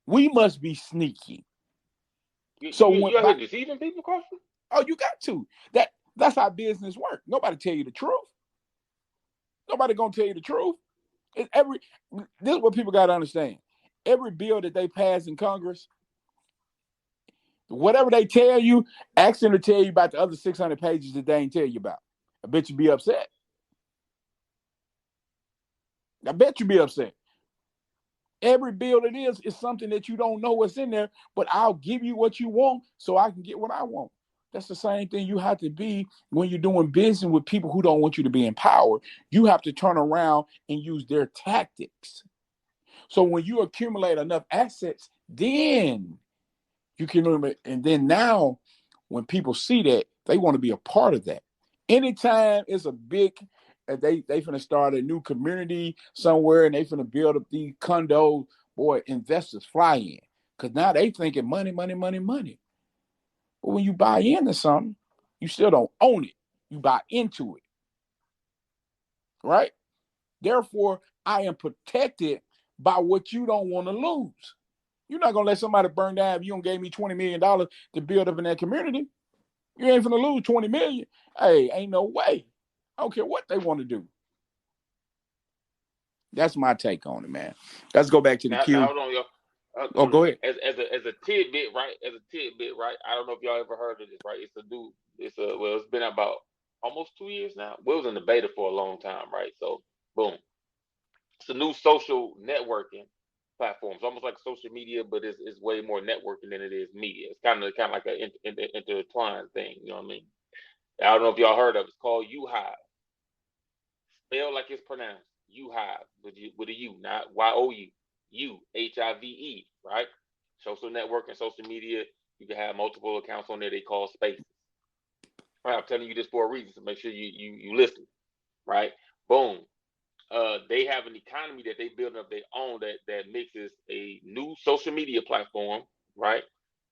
We must be sneaky. You out here deceiving people, Carson? Oh, you got to. That's how business works. Nobody tell you the truth. Nobody gonna tell you the truth. This is what people gotta understand. Every bill that they pass in Congress, whatever they tell you, ask them to tell you about the other 600 pages that they ain't tell you about. I bet you be upset. I bet you be upset. Every bill it is something that you don't know what's in there, but I'll give you what you want so I can get what I want. That's the same thing you have to be when you're doing business with people who don't want you to be in power. You have to turn around and use their tactics. So when you accumulate enough assets, then you can, and then now when people see that, they want to be a part of that. Anytime it's a big, they finna start a new community somewhere and they finna build up these condos, boy, investors fly in. Because now they thinking money, money, money, money. But when you buy into something, you still don't own it. You buy into it. Right? Therefore, I am protected by what you don't want to lose. You're not going to let somebody burn down if you don't gave me $20 million to build up in that community. You ain't going to lose $20 million. Hey, ain't no way. I don't care what they want to do. That's my take on it, man. Let's go back to the queue. Now, hold on, y'all. Go ahead. As a tidbit, right? I don't know if y'all ever heard of this, right? It's been about almost 2 years now. Well, it was in the beta for a long time, right? So, boom. It's a new social networking platform. It's almost like social media, but it's way more networking than it is media. It's kind of like an intertwined thing. You know what I mean? I don't know if y'all heard of it. It's called UHive. Spelled like it's pronounced. UHive with a U, not YOU. UHIVE, right? Social network and social media. You can have multiple accounts on there. They call spaces. Right, I'm telling you this for a reason, so make sure you listen. Right? Boom. They have an economy that they build up their own that mixes a new social media platform, right,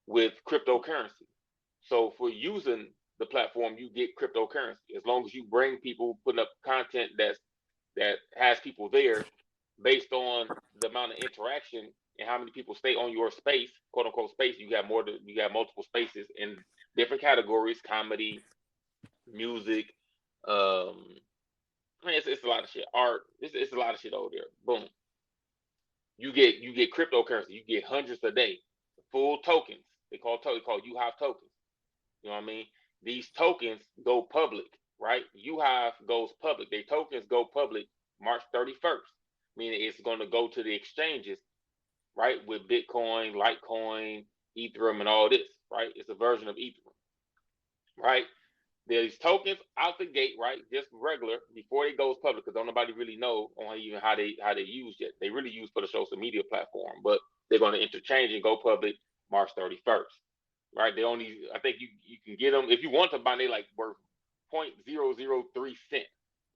with cryptocurrency. So for using the platform, you get cryptocurrency as long as you bring people putting up content that has people there based on the amount of interaction and how many people stay on your space, quote unquote space. You got multiple spaces in different categories: comedy, music, it's a lot of shit. Art, it's a lot of shit over there. Boom. You get cryptocurrency. You get hundreds a day, full tokens. They call UHive tokens. You know what I mean? These tokens go public, right? UHive goes public. Their tokens go public March 31st, meaning it's going to go to the exchanges, right? With Bitcoin, Litecoin, Ethereum, and all this, right? It's a version of Ethereum, right? These tokens out the gate, right? Just regular before it goes public, because don't nobody really know on even how they use yet. They really use for the social media platform, but they're going to interchange and go public March 31st, right? They only, I think you can get them if you want to buy. They like worth 0.003 cent,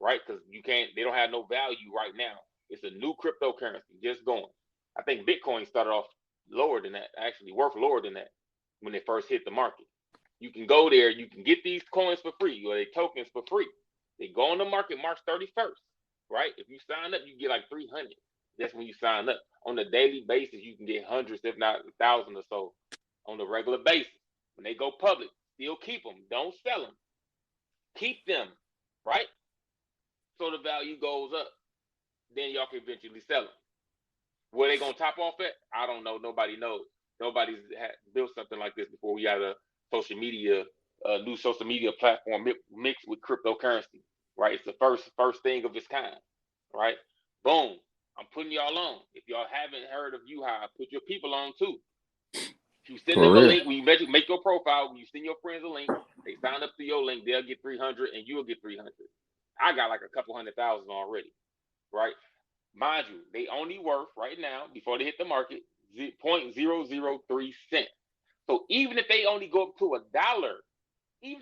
right? Because they don't have no value right now. It's a new cryptocurrency just going. I think Bitcoin started off lower than that, actually worth lower than that when it first hit the market. You can go there, you can get these coins for free, or they tokens for free. They go on the market March 31st, right? If you sign up, you get like 300. That's when you sign up. On a daily basis, you can get hundreds, if not 1,000 or so, on a regular basis. When they go public, still keep them. Don't sell them. Keep them, right? So the value goes up. Then y'all can eventually sell them. Where they gonna top off at? I don't know. Nobody knows. Nobody's built something like this before. We had a new social media platform mixed with cryptocurrency, right? It's the first thing of its kind, right? Boom. I'm putting y'all on. If y'all haven't heard of U-High, put your people on too. If you send them a link, when you make your profile, when you send your friends a link, they sign up to your link, they'll get 300 and you'll get 300. I got like a couple 100,000 already, right? Mind you, they only worth right now, before they hit the market, 0.003 cents. So even if they only go up to $1, you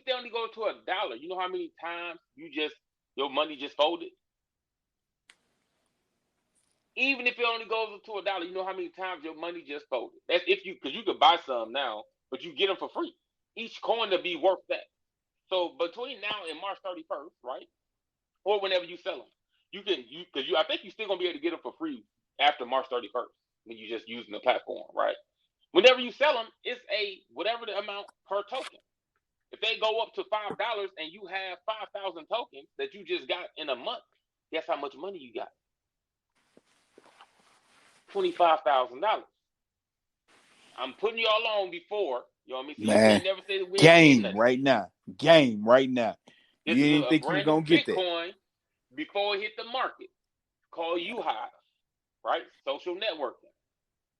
know how many times your money just folded? Even if it only goes up to $1, you know how many times your money just folded? That's because you could buy some now, but you get them for free. Each coin to be worth that. So between now and March 31st, right? Or whenever you sell them, I think you're still gonna be able to get them for free after March 31st when you're just using the platform, right? Whenever you sell them, it's whatever the amount per token. If they go up to $5 and you have 5,000 tokens that you just got in a month, guess how much money you got? $25,000. I'm putting y'all on before. You know what I mean? So Man, you can't never say that we game right now. Game right now. This you is didn't a think you were brand gonna new get Bitcoin that before it hit the market. Call U-High, right? Social networking.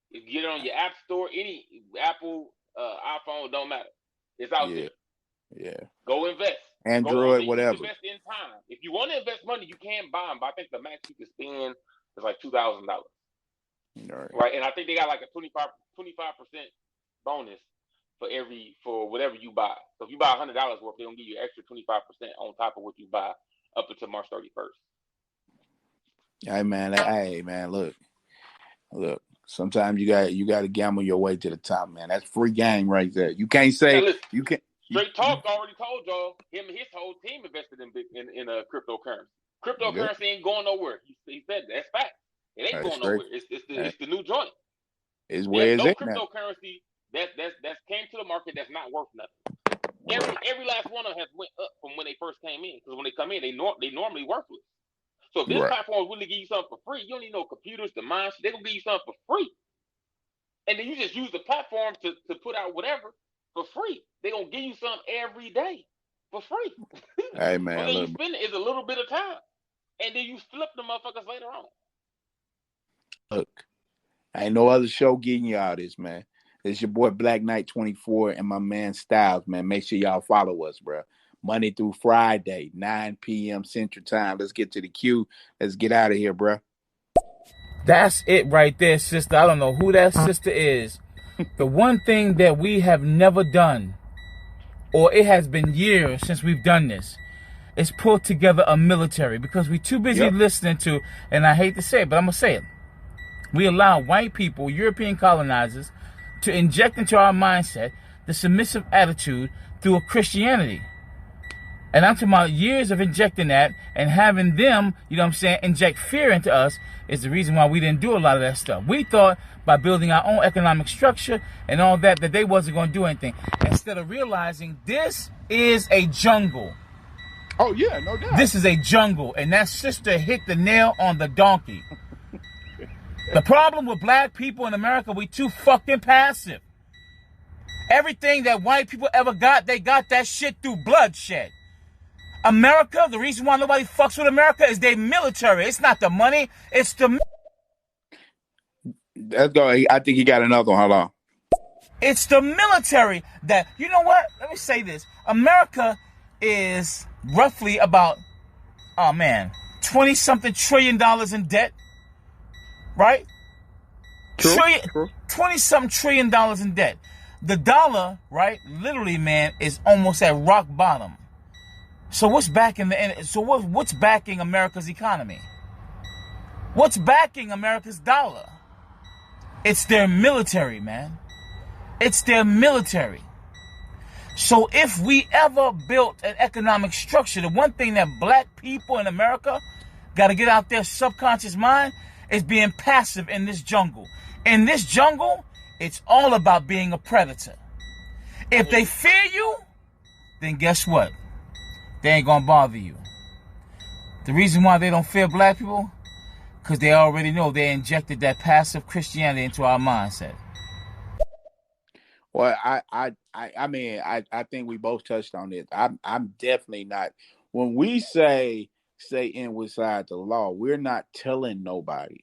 You get it on your app store, any Apple, iPhone, don't matter. It's out there. Yeah. Go invest. Android, Go whatever. invest in time. If you want to invest money, you can buy them. But I think the max you can spend is like $2,000. Right. And I think they got like a 25% bonus for whatever you buy. So if you buy $100 worth, they're gonna give you extra 25% on top of what you buy up until March 31st. Hey man, look. Sometimes you got to gamble your way to the top, man. That's free game right there. You can't say you can't. Straight Talk already told y'all him and his whole team invested in a cryptocurrency. Cryptocurrency ain't going nowhere. He said that's fact. It ain't going nowhere. It's the new joint. It's where it's no at cryptocurrency that came to the market that's not worth nothing. Every last one of them has went up from when they first came in, because when they come in, they normally worthless. So if this platform really give you something for free, you don't need no computers to mine shit. They're gonna give you something for free, and then you just use the platform to put out whatever for free. They're gonna give you something every day for free. Hey man, so then you spend it is a little bit of time, and then you flip the motherfuckers later on. Look, ain't no other show getting you all this, man. It's your boy Black Knight 24 and my man Styles, man. Make sure y'all follow us, bro. Monday through Friday, 9 p.m. Central Time. Let's get to the queue. Let's get out of here, bro. That's it right there, sister. I don't know who that sister is. The one thing that we have never done, or it has been years since we've done this, is put together a military, because we're too busy listening to, and I hate to say it, but I'm going to say it. We allow white people, European colonizers, to inject into our mindset the submissive attitude through a Christianity. And I'm talking about years of injecting that and having them, you know what I'm saying, inject fear into us is the reason why we didn't do a lot of that stuff. We thought by building our own economic structure and all that they wasn't going to do anything. Instead of realizing this is a jungle. Oh, yeah, no doubt. This is a jungle. And that sister hit the nail on the donkey. The problem with black people in America, we too fucking passive. Everything that white people ever got, they got that shit through bloodshed. America, the reason why nobody fucks with America is they military. It's not the money, it's the... Let's go. I think he got another one. Hold on. It's the military that... You know what? Let me say this. America is roughly about, 20-something trillion dollars in debt. Right? True. 20-something trillion dollars in debt. The dollar, right, literally, man, is almost at rock bottom. So what's backing what's backing America's economy? What's backing America's dollar? It's their military, man. It's their military. So if we ever built an economic structure, the one thing that black people in America got to get out their subconscious mind is being passive in this jungle. In this jungle, it's all about being a predator. If they fear you, then guess what? They ain't gonna bother you. The reason why they don't fear black people, because they already know they injected that passive Christianity into our mindset. Well, I think we both touched on this. I'm definitely not. When we say stay inside the law, we're not telling nobody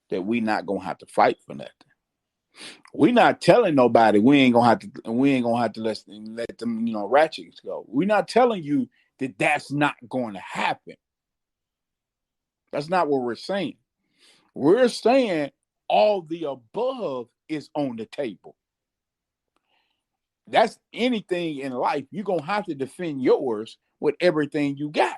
that we not gonna have to fight for nothing. We're not telling nobody we ain't gonna have to let them ratchets go. We're not telling you that that's not going to happen. That's not what we're saying. We're saying all the above is on the table. That's anything in life. You're going to have to defend yours with everything you got.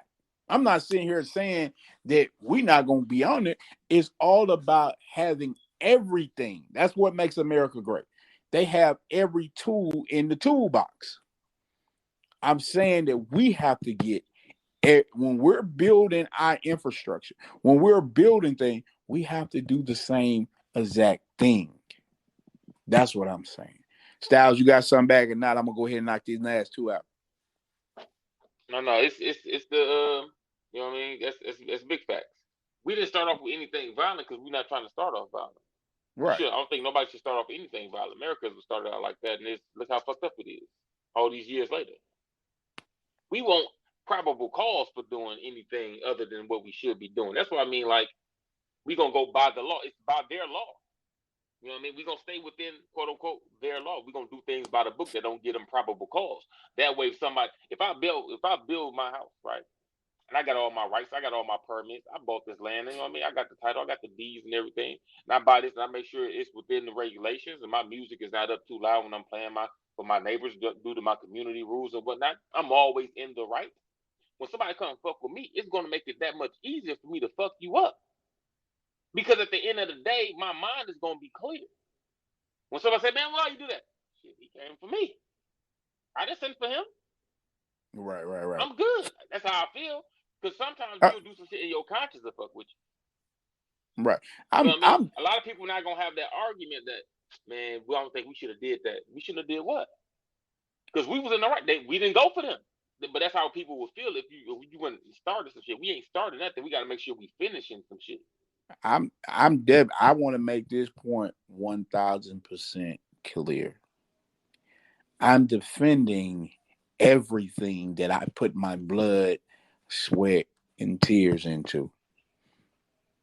I'm not sitting here saying that we're not going to be on it. It's all about having everything. That's what makes America great. They have every tool in the toolbox. I'm saying that we have to get, when we're building our infrastructure, when we're building things, we have to do the same exact thing. That's what I'm saying. Styles, you got something back? If not, I'm gonna go ahead and knock these last two out. No, it's the you know what I mean. That's big facts. We didn't start off with anything violent because we're not trying to start off violent. Right. I don't think nobody should start off with anything violent. America was started out like that, and look how fucked up it is. All these years later, we want probable cause for doing anything other than what we should be doing. That's what I mean. Like, we gonna go by the law. It's by their law. You know what I mean? We're going to stay within, quote unquote, their law. We're going to do things by the book that don't get them probable cause. That way, if I build my house, right, and I got all my rights, I got all my permits, I bought this land, you know what I mean? I got the title, I got the deeds and everything, and I buy this and I make sure it's within the regulations and my music is not up too loud when I'm playing for my neighbors due to my community rules and whatnot. I'm always in the right. When somebody comes fuck with me, it's going to make it that much easier for me to fuck you up. Because at the end of the day, my mind is going to be clear. When somebody say, man, why you do that? Shit, he came for me. I didn't send for him. Right. I'm good. That's how I feel. Because sometimes you'll do some shit in your conscience to fuck with you. Right. You know what I mean? A lot of people not going to have that argument that, man, we don't think we should have did that. We shouldn't have did what? Because we was in the right. We didn't go for them. But that's how people would feel if you went and started some shit. We ain't started nothing. We got to make sure we finishing some shit. I'm Deb. I want to make this point 1,000% clear. I'm defending everything that I put my blood, sweat, and tears into.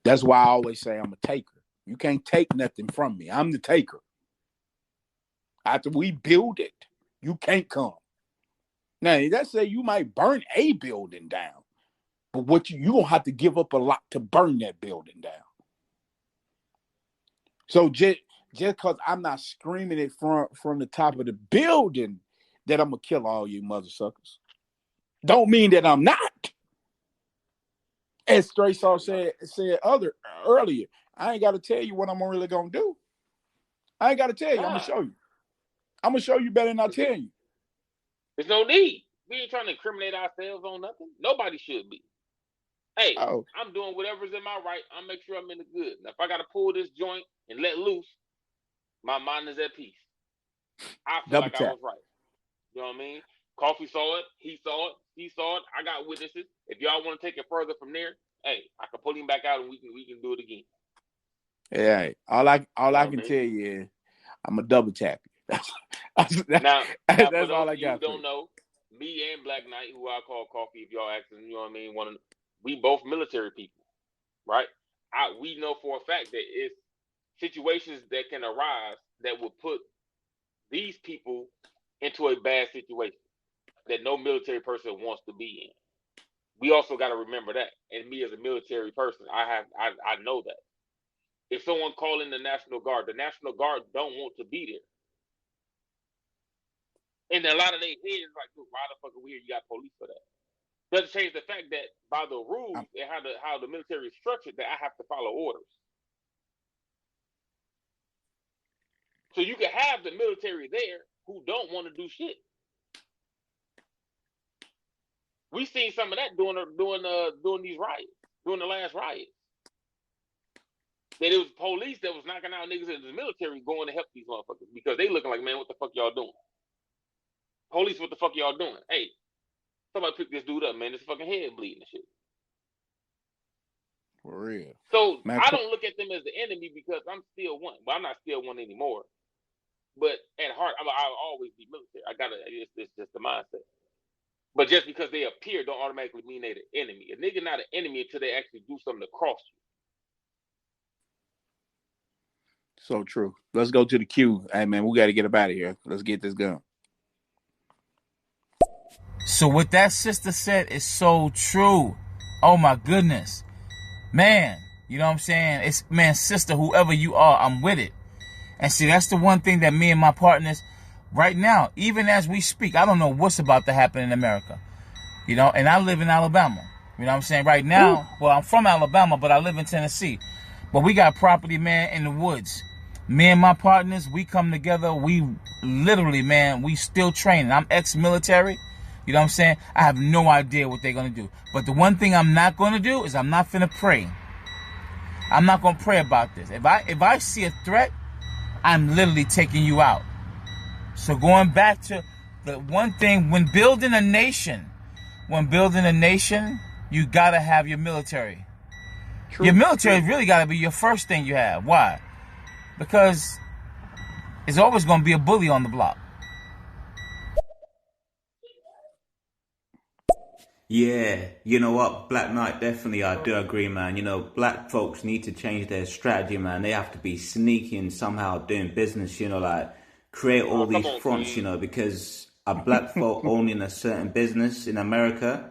That's why I always say I'm a taker. You can't take nothing from me. I'm the taker. After we build it, you can't come. Now, let's say you might burn a building down, but what you gonna have to give up a lot to burn that building down. So just because I'm not screaming it from the top of the building that I'm gonna kill all you mother suckers, don't mean that I'm not. As Stray Saw said earlier, I ain't got to tell you what I'm really gonna do. I ain't got to tell you. I'm gonna show you. I'm gonna show you better than I tell you. There's no need. We ain't trying to incriminate ourselves on nothing. Nobody should be. Hey, I'm doing whatever's in my right. I'll make sure I'm in the good. Now, if I got to pull this joint and let loose, my mind is at peace. I feel like I was right. You know what I mean? Coffee saw it. He saw it. He saw it. I got witnesses. If y'all want to take it further from there, hey, I can pull him back out and we can do it again. Yeah. All I can tell you is I'm a double tap you. Now, that's for all those I of you got. who don't know, me and Black Knight, who I call Coffee, if y'all asking, you know what I mean, we both military people, right? We know for a fact that it's situations that can arise that will put these people into a bad situation that no military person wants to be in. We also got to remember that. And me as a military person, I know that. If someone call in the National Guard don't want to be there. And a lot of their heads like, why the fuck are we here? You got police for that. Doesn't change the fact that by the rules and how the military is structured, that I have to follow orders. So you can have the military there who don't want to do shit. We seen some of that during these riots, during the last riots. Then it was police that was knocking out niggas in the military going to help these motherfuckers because they looking like, man, what the fuck y'all doing? Police, what the fuck y'all doing? Hey, somebody pick this dude up, man. His fucking head bleeding and shit. For real. So Man, I don't look at them as the enemy because I'm still one. Well, I'm not still one anymore. But at heart, I'll always be military. It's just the mindset. But just because they appear don't automatically mean they're the enemy. A nigga not an enemy until they actually do something to cross you. So true. Let's go to the queue. Hey, man, we got to get up out of here. Let's get this going. So what that sister said is so true. Oh, my goodness. Man, you know what I'm saying? It's, man, sister, whoever you are, I'm with it. And see, that's the one thing that me and my partners, right now, even as we speak, I don't know what's about to happen in America. You know, and I live in Alabama. You know what I'm saying? Right now, well, I'm from Alabama, but I live in Tennessee. But we got property, man, in the woods. Me and my partners, we come together. We literally, man, we still training. I'm ex-military. You know what I'm saying? I have no idea what they're going to do. But the one thing I'm not going to do is I'm not finna pray. I'm not going to pray about this. If I see a threat, I'm literally taking you out. So going back to the one thing, when building a nation, you got to have your military. True. Your military really got to be your first thing you have. Why? Because it's always going to be a bully on the block. Yeah, you know what, Black Knight, definitely, I do agree, man. You know, black folks need to change their strategy, man. They have to be sneaky and somehow doing business, you know, like create all these fronts, you know, because a black folk owning a certain business in America,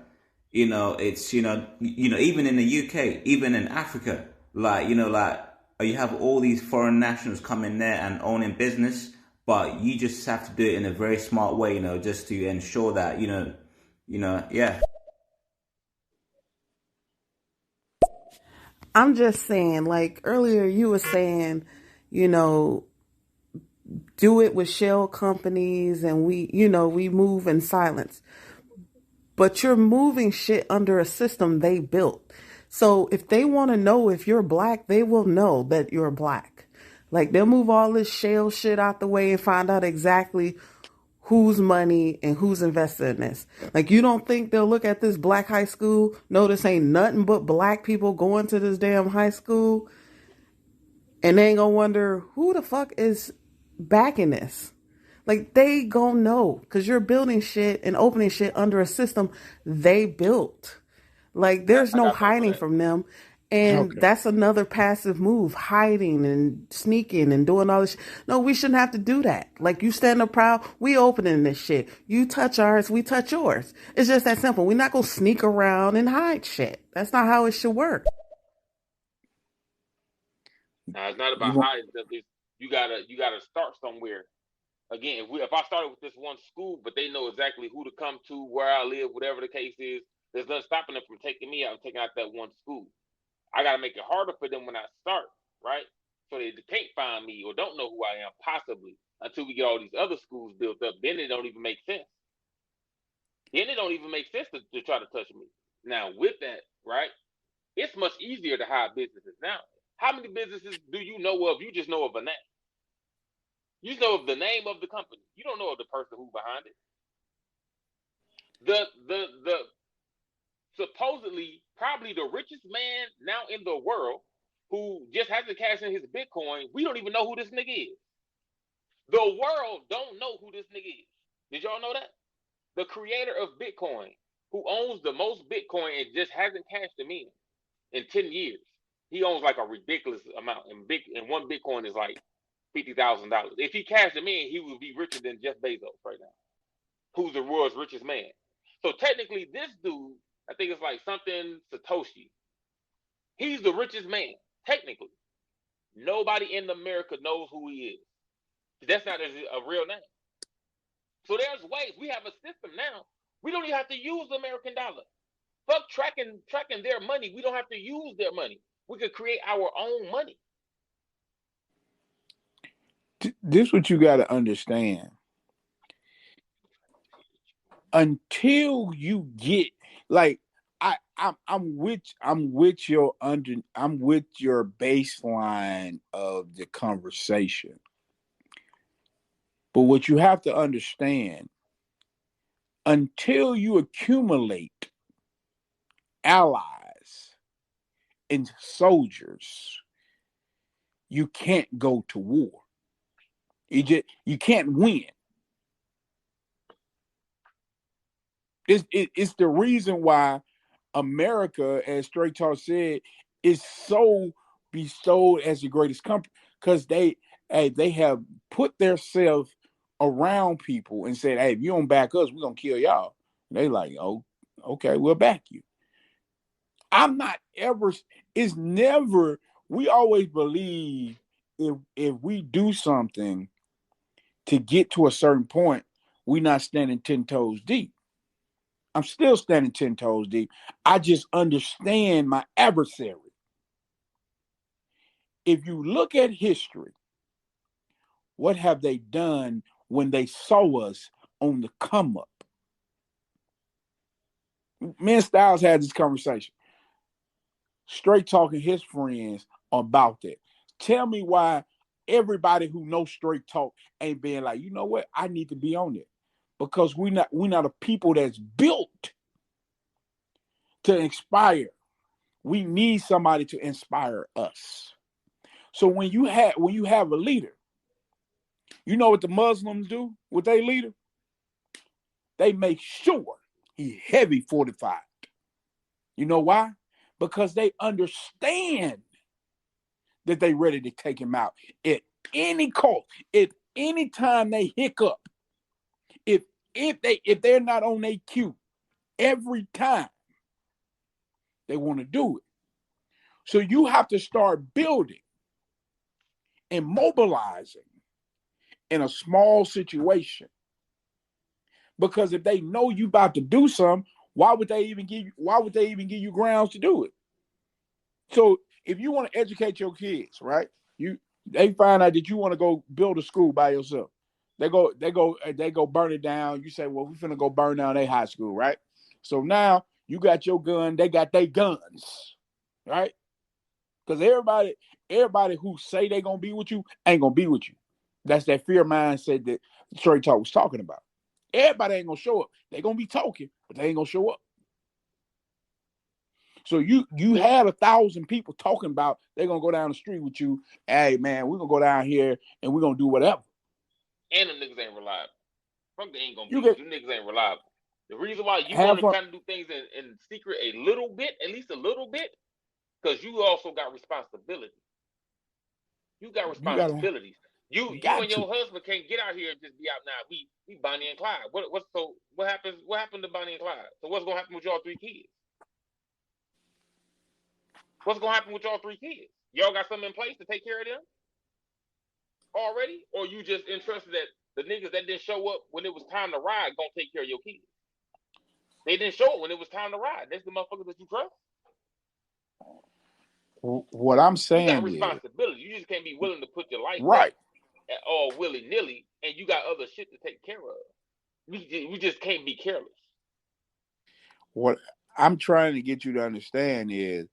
you know, it's, you know, even in the UK, even in Africa, like, you know, like you have all these foreign nationals coming there and owning business, but you just have to do it in a very smart way, you know, just to ensure that, you know, yeah. I'm just saying, like earlier you were saying, you know, do it with shell companies and we move in silence. But you're moving shit under a system they built. So if they want to know if you're black, they will know that you're black. Like they'll move all this shell shit out the way and find out exactly whose money and who's invested in this. Like, you don't think they'll look at this black high school? No, this ain't nothing but black people going to this damn high school. And they ain't gonna wonder who the fuck is backing this. Like, they gonna know because you're building shit and opening shit under a system they built. Like, there's no hiding from them. And that's another passive move, hiding and sneaking and doing all this shit. No, we shouldn't have to do that. Like, you stand up proud, we opening this shit. You touch ours, we touch yours. It's just that simple. We're not going to sneak around and hide shit. That's not how it should work. Now, it's not about hiding. You gotta start somewhere. Again, if I started with this one school, but they know exactly who to come to, where I live, whatever the case is, there's nothing stopping them from taking me out and taking out that one school. I got to make it harder for them when I start, right? So they can't find me or don't know who I am, possibly, until we get all these other schools built up. Then it don't even make sense. Then it don't even make sense to try to touch me. Now, with that, right, it's much easier to hide businesses. Now, how many businesses do you know of? You just know of a name. You know of the name of the company. You don't know of the person who's behind it. The supposedly probably the richest man now in the world who just hasn't cashed in his Bitcoin, we don't even know who this nigga is. The world don't know who this nigga is. Did y'all know that? The creator of Bitcoin, who owns the most Bitcoin and just hasn't cashed them in 10 years. He owns like a ridiculous amount. And one Bitcoin is like $50,000. If he cashed them in, he would be richer than Jeff Bezos right now, who's the world's richest man. So technically, this dude, I think it's like something Satoshi. He's the richest man, technically. Nobody in America knows who he is. That's not a real name. So there's ways. We have a system now. We don't even have to use the American dollar. Fuck tracking their money. We don't have to use their money. We could create our own money. This is what you got to understand. Until you get, like, I'm with your baseline of the conversation. But what you have to understand, until you accumulate allies and soldiers, you can't go to war. You can't win. It's the reason why America, as Straight Talk said, is so bestowed as the greatest country, because they have put themselves around people and said, hey, if you don't back us, we're gonna kill y'all. And they like, oh, okay, we'll back you. I'm not ever, it's never, we always believe if we do something to get to a certain point, we're not standing 10 toes deep. I'm still standing 10 toes deep. I just understand my adversary. If you look at history, what have they done when they saw us on the come up? Me and Styles had this conversation. Straight talking his friends about that. Tell me why everybody who knows Straight Talk ain't being like, you know what? I need to be on it. Because we're not a people that's built to inspire. We need somebody to inspire us. So when you have a leader, you know what the Muslims do with their leader? They make sure he heavy fortified. You know why? Because they understand that they ready to take him out at any cost. At any time they hiccup, if they're not on their cue, every time they want to do it. So you have to start building and mobilizing in a small situation. Because if they know you about to do something, why would they even give you grounds to do it? So if you want to educate your kids, right? They find out that you want to go build a school by yourself. They go burn it down. You say, well, we finna go burn down their high school, right? So now you got your gun, they got their guns, right? Because everybody who say they gonna be with you ain't gonna be with you. That's that fear mindset that Straight Talk was talking about. Everybody ain't gonna show up. They gonna be talking, but they ain't gonna show up. So you had 1,000 people talking about they're gonna go down the street with you. Hey man, we're gonna go down here and we're gonna do whatever. And them niggas ain't reliable. Fuck, they ain't gonna be. Them niggas ain't reliable. The reason why you want to kind of do things in secret a little bit, at least a little bit, because you also got responsibility. You got responsibilities. You and your husband can't get out here and just be out now. We Bonnie and Clyde. What happens? What happened to Bonnie and Clyde? So what's gonna happen with y'all 3 kids? What's gonna happen with y'all 3 kids? Y'all got something in place to take care of them already, or you just interested that the niggas that didn't show up when it was time to ride gonna take care of your kids? They didn't show up when it was time to ride. That's the motherfuckers that you trust. What I'm saying, you got responsibility. You just can't be willing to put your life right at all willy-nilly, and you got other shit to take care of. We just can't be careless. What I'm trying to get you to understand is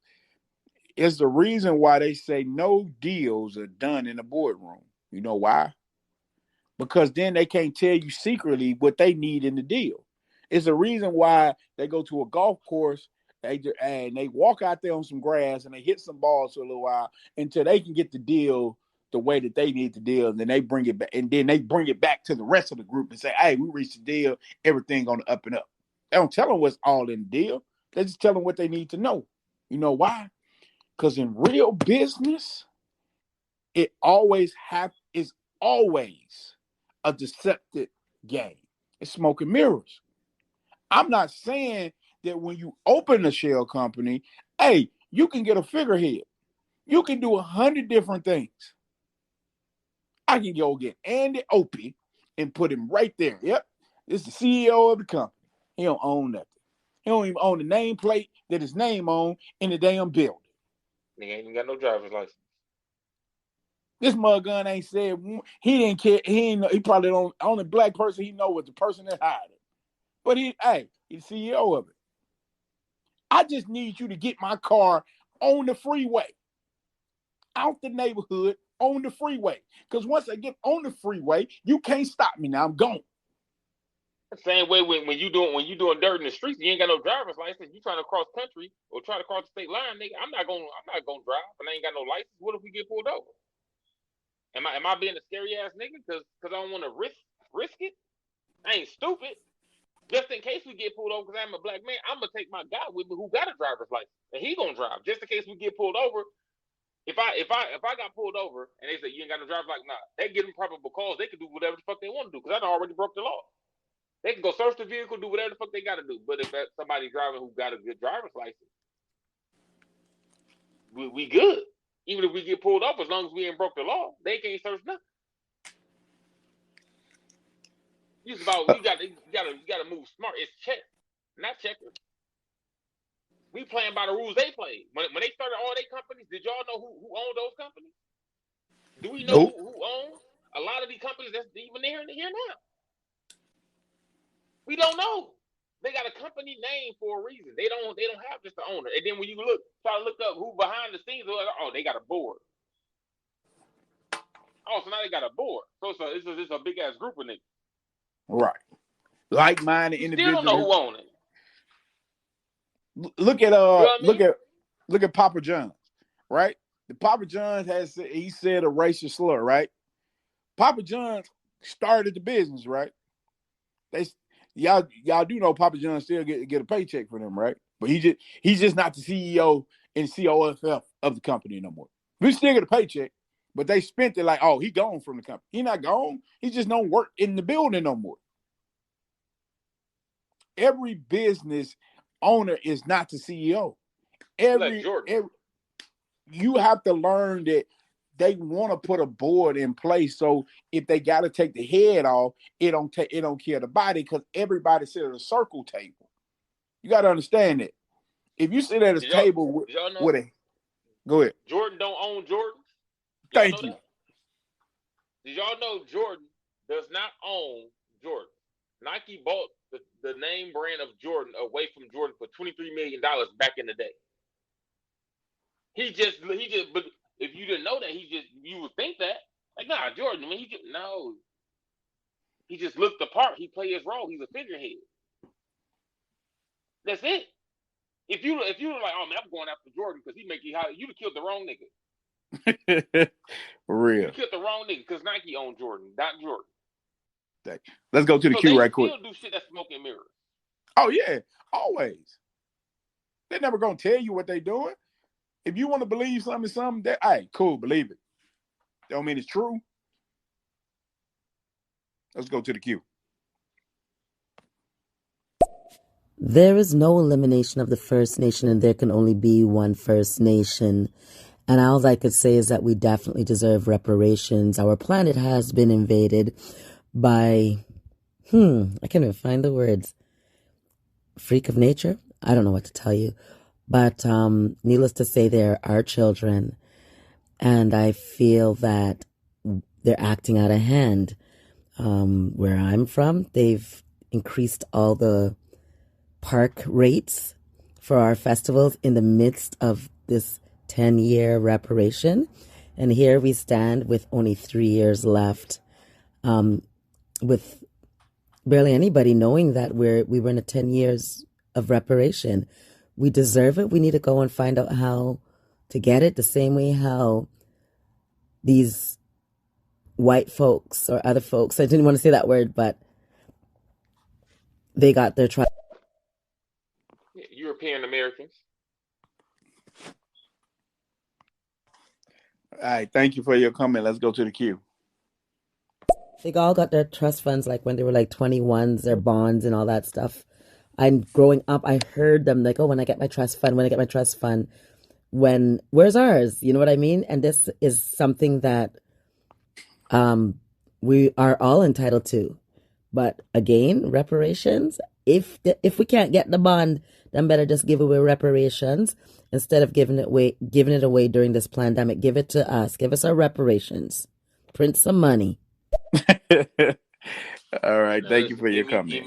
the reason why they say no deals are done in the boardroom. You know why? Because then they can't tell you secretly what they need in the deal. It's the reason why they go to a golf course and they walk out there on some grass and they hit some balls for a little while until they can get the deal the way that they need the deal. And then they bring it back, and then they bring it back to the rest of the group and say, hey, we reached the deal. Everything on the up and up. They don't tell them what's all in the deal. They just tell them what they need to know. You know why? Because in real business, it is always a deceptive game. It's smoke and mirrors. I'm not saying that when you open a shell company, hey, you can get a figurehead. You can do 100 different things. I can go get Andy Opie and put him right there. Yep, this is the CEO of the company. He don't own nothing. He don't even own the nameplate that his name on in the damn building. Nigga ain't even got no driver's license. This mug gun ain't said he didn't care. He probably don't. Only black person he know was the person that hired him. But he's the CEO of it. I just need you to get my car on the freeway, out the neighborhood, on the freeway. Because once I get on the freeway, you can't stop me. Now I'm gone. The same way when you doing dirt in the streets, you ain't got no driver's license. You trying to cross country or try to cross the state line, nigga. I'm not gonna drive, and I ain't got no license. What if we get pulled over? Am I being a scary ass nigga because I don't want to risk it? I ain't stupid. Just in case we get pulled over, because I'm a black man, I'm gonna take my guy with me who got a driver's license, and he gonna drive. Just in case we get pulled over. If I got pulled over and they say you ain't got no driver's license, nah, they give them probable cause. They can do whatever the fuck they want to do because I done already broke the law. They can go search the vehicle, do whatever the fuck they got to do. But if that's somebody driving who got a good driver's license, we good. Even if we get pulled off, as long as we ain't broke the law, they can't search nothing. You gotta move smart. It's check, not checker. We playing by the rules they play. When they started all their companies, did y'all know who owned those companies? Do we know who owns a lot of these companies that's even here now? We don't know. They got a company name for a reason. They don't have just the owner. And then when you try to look up who behind the scenes, oh, they got a board. Oh, so now they got a board. So it's a big ass group of niggas. Right. Like-minded individuals. Still don't know who owns it. Look at look at Papa John's, right? The Papa John's he said a racist slur, right? Papa John's started the business, right? Y'all do know Papa John's still get a paycheck for them, right? But he's just not the CEO and COFF of the company no more. We still get a paycheck, but they spent it like, oh, he gone from the company. He not gone. He just don't work in the building no more. Every business owner is not the CEO. You have to learn that they want to put a board in place, so if they got to take the head off, it don't kill the body, because everybody sit at a circle table. You got to understand that. If you sit at a table with a, go ahead. Jordan don't own Jordan. Thank you. Did y'all know Jordan does not own Jordan? Nike bought the name brand of Jordan away from Jordan for $23 million back in the day. He just, but if you didn't know that, you would think that. Like, nah, Jordan, I mean, he just looked the part. He played his role. He's a figurehead. That's it. If you were like, oh man, I'm going after Jordan because he make you high, you'd have killed the wrong nigga. For real. You killed the wrong nigga because Nike owned Jordan, not Jordan. Let's go to the queue right quick. They still do shit that's smoke and mirrors. Oh yeah, always. They're never gonna tell you what they're doing. If you want to believe something, that hey, cool, believe it. Don't mean it's true. Let's go to the queue. There is no elimination of the First Nation, and there can only be one First Nation. And all I could say is that we definitely deserve reparations. Our planet has been invaded by, I can't even find the words. Freak of nature? I don't know what to tell you. But needless to say, there are children. And I feel that they're acting out of hand. Where I'm from, they've increased all the park rates for our festivals in the midst of this 10-year reparation. And here we stand with only 3 years left, with barely anybody knowing that we were in a 10 years of reparation. We deserve it. We need to go and find out how to get it, the same way how these white folks or other folks, I didn't want to say that word, but they got their European Americans. All right, thank you for your comment. Let's go to the queue. They all got their trust funds like when they were like 21s, their bonds and all that stuff. And growing up, I heard them like, oh, when I get my trust fund, where's ours? You know what I mean? And this is something that we are all entitled to. But again, reparations, if we can't get the bond, then better just give away reparations instead of giving it away during this pandemic. Give it to us. Give us our reparations. Print some money. All right. Thank you for your comment.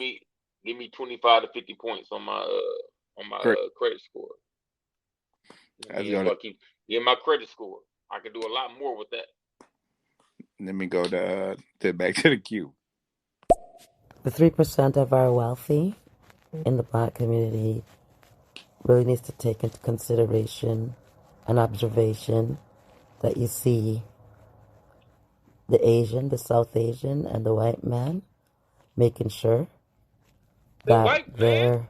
Give me 25 to 50 points on my on my Correct. credit score. I Let's mean, go that's why to. I keep getting my credit score. I can do a lot more with that. Let me go to back to the queue. The 3% of our wealthy in the black community really needs to take into consideration an observation that you see the Asian, the South Asian, and the white man making sure that their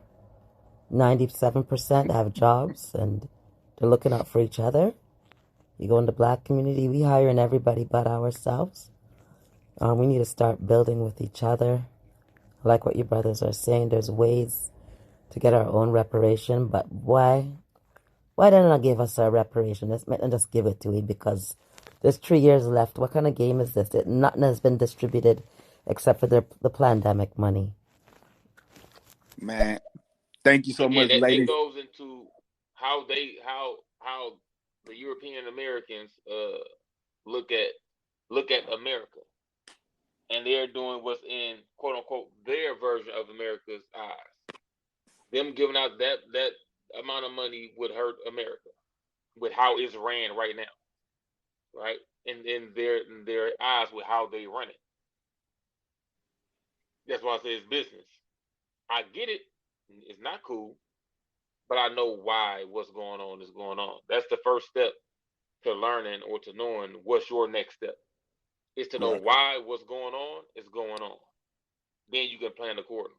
97% have jobs and they're looking out for each other. You go in the black community, we hiring everybody but ourselves. We need to start building with each other. I like what your brothers are saying. There's ways to get our own reparation, but why don't I give us our reparation? Let's make them just give it to me because there's 3 years left. What kind of game is this? Nothing has been distributed except for the pandemic money. Man, thank you so Again, much, that ladies. goes into how the European Americans look at America, and they're doing what's in quote unquote their version of America's eyes. Them giving out that amount of money would hurt America with how it's ran right now, right? And in their eyes with how they run it. That's why I say it's business. I get it. It's not cool, but I know why what's going on is going on. That's the first step to learning or to knowing what's your next step. Is to know why what's going on is going on. Then you can plan accordingly.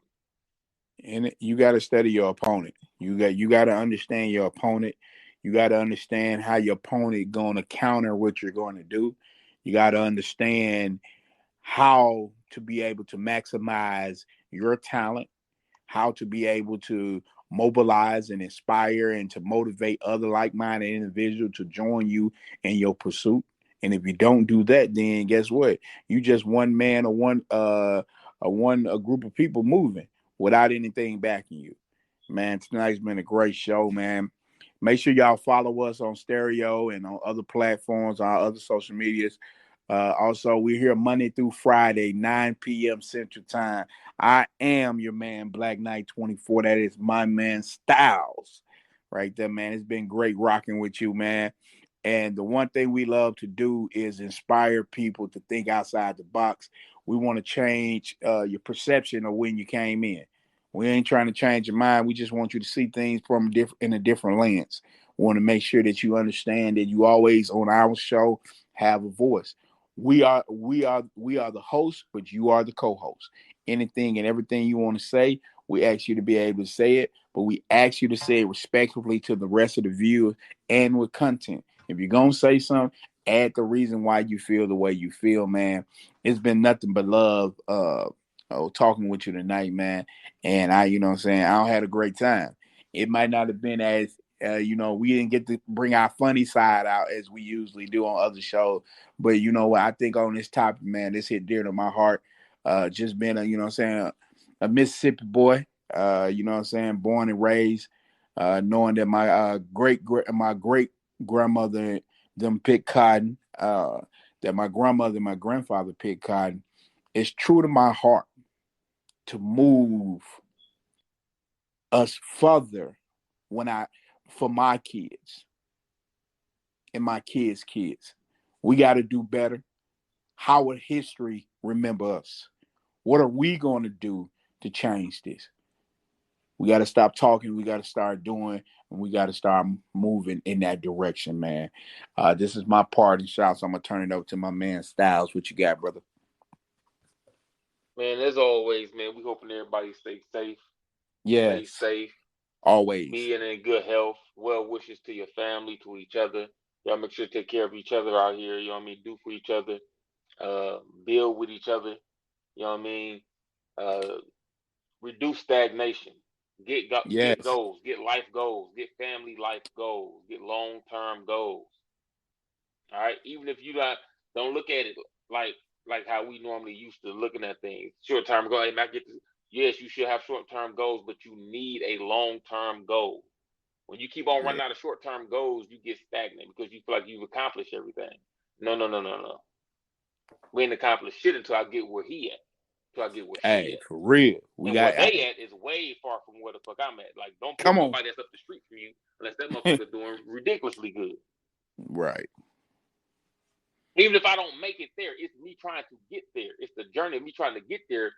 And you got to study your opponent. You got to understand your opponent. You got to understand how your opponent going to counter what you're going to do. You got to understand how to be able to maximize your talent, how to be able to mobilize and inspire and to motivate other like-minded individuals to join you in your pursuit. And if you don't do that, then guess what? You just one man or a group of people moving without anything backing you. Man, tonight's been a great show, man. Make sure y'all follow us on Stereo and on other platforms, our other social medias. Also, we're here Monday through Friday, 9 p.m. Central Time. I am your man, Black Knight 24. That is my man, Styles. Right there, man. It's been great rocking with you, man. And the one thing we love to do is inspire people to think outside the box. We want to change your perception of when you came in. We ain't trying to change your mind. We just want you to see things from in a different lens. We want to make sure that you understand that you always on our show have a voice. We are the host, but you are the co-host. Anything and everything you want to say, we ask you to be able to say it, but we ask you to say it respectfully to the rest of the viewers and with content. If you're gonna say something, add the reason why you feel the way you feel, man. It's been nothing but love talking with you tonight, man. And you know what I'm saying, I had a great time. It might not have been as we didn't get to bring our funny side out as we usually do on other shows. But you know what? I think on this topic, man, this hit dear to my heart. Just being a Mississippi boy, you know what I'm saying, born and raised, knowing that my great grandmother them picked cotton, that my grandmother and my grandfather picked cotton. It's true to my heart to move us further for my kids and my kids' kids. We got to do better. How would history remember us? What are we going to do to change this? We got to stop talking. We got to start doing, and we got to start moving in that direction, man. This is my parting shot, so I'm going to turn it over to my man, Styles. What you got, brother? Man, as always, man, we hoping everybody stay safe. Yes. Stay safe. Always. Being in good health. Well wishes to your family, to each other. Y'all make sure to take care of each other out here. You know what I mean? Do for each other. Build with each other. You know what I mean? Reduce stagnation. Get goals. Get life goals. Get family life goals. Get long-term goals. All right? Even if you don't look at it like how we normally used to looking at things. Short-term goal. Yes, you should have short-term goals, but you need a long-term goal. When you keep on running out of short-term goals, you get stagnant because you feel like you've accomplished everything. No. We ain't accomplished shit until I get where he at. till I get where she Hey, at. for real. And where they at is way far from where the fuck I'm at. Like, don't put nobody that's up the street from you unless that motherfucker doing ridiculously good. Right. Even if I don't make it there, it's me trying to get there. It's the journey of me trying to get there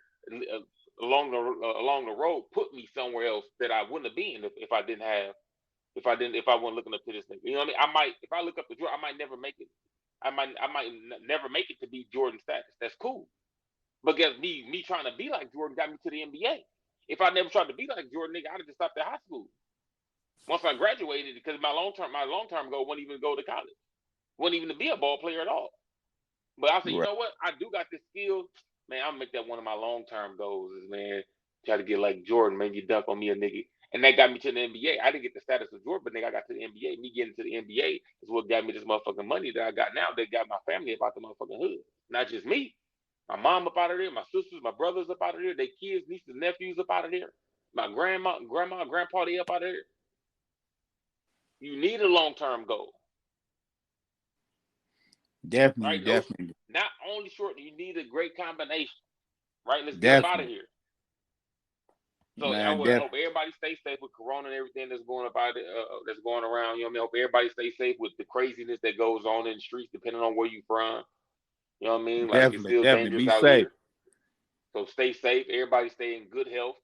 along the road. Put me somewhere else that I wouldn't have been if I wasn't looking up to this nigga. You know what I mean? If I look up to Jordan, I might never make it. I might never make it to be Jordan status. That's cool. But guess me trying to be like Jordan got me to the NBA. If I never tried to be like Jordan, nigga, I'd have just stopped at high school. Once I graduated, because my long term goal wasn't even to go to college. Wasn't even to be a ball player at all. But I said, you know what? I do got this skill. Man, I'll make that one of my long term goals is, man, try to get like Jordan, maybe dunk on me a nigga. And that got me to the NBA. I didn't get the status of Jordan, but nigga, I got to the NBA. Me getting to the NBA is what got me this motherfucking money that I got now. They got my family about the motherfucking hood. Not just me. My mom up out of there, my sisters, my brothers up out of there, their kids, nieces, nephews up out of there. My grandma, grandpa, they up out of there. You need a long term goal. Definitely, right? definitely. Not only short, you need a great combination. Right? Let's get up out of here. So Man, I hope everybody stays safe with Corona and everything that's going about it, that's going around. You know what I mean? I hope everybody stays safe with the craziness that goes on in the streets, depending on where you're from. You know what I mean? Like it's still dangerous out here. So stay safe. Everybody stay in good health.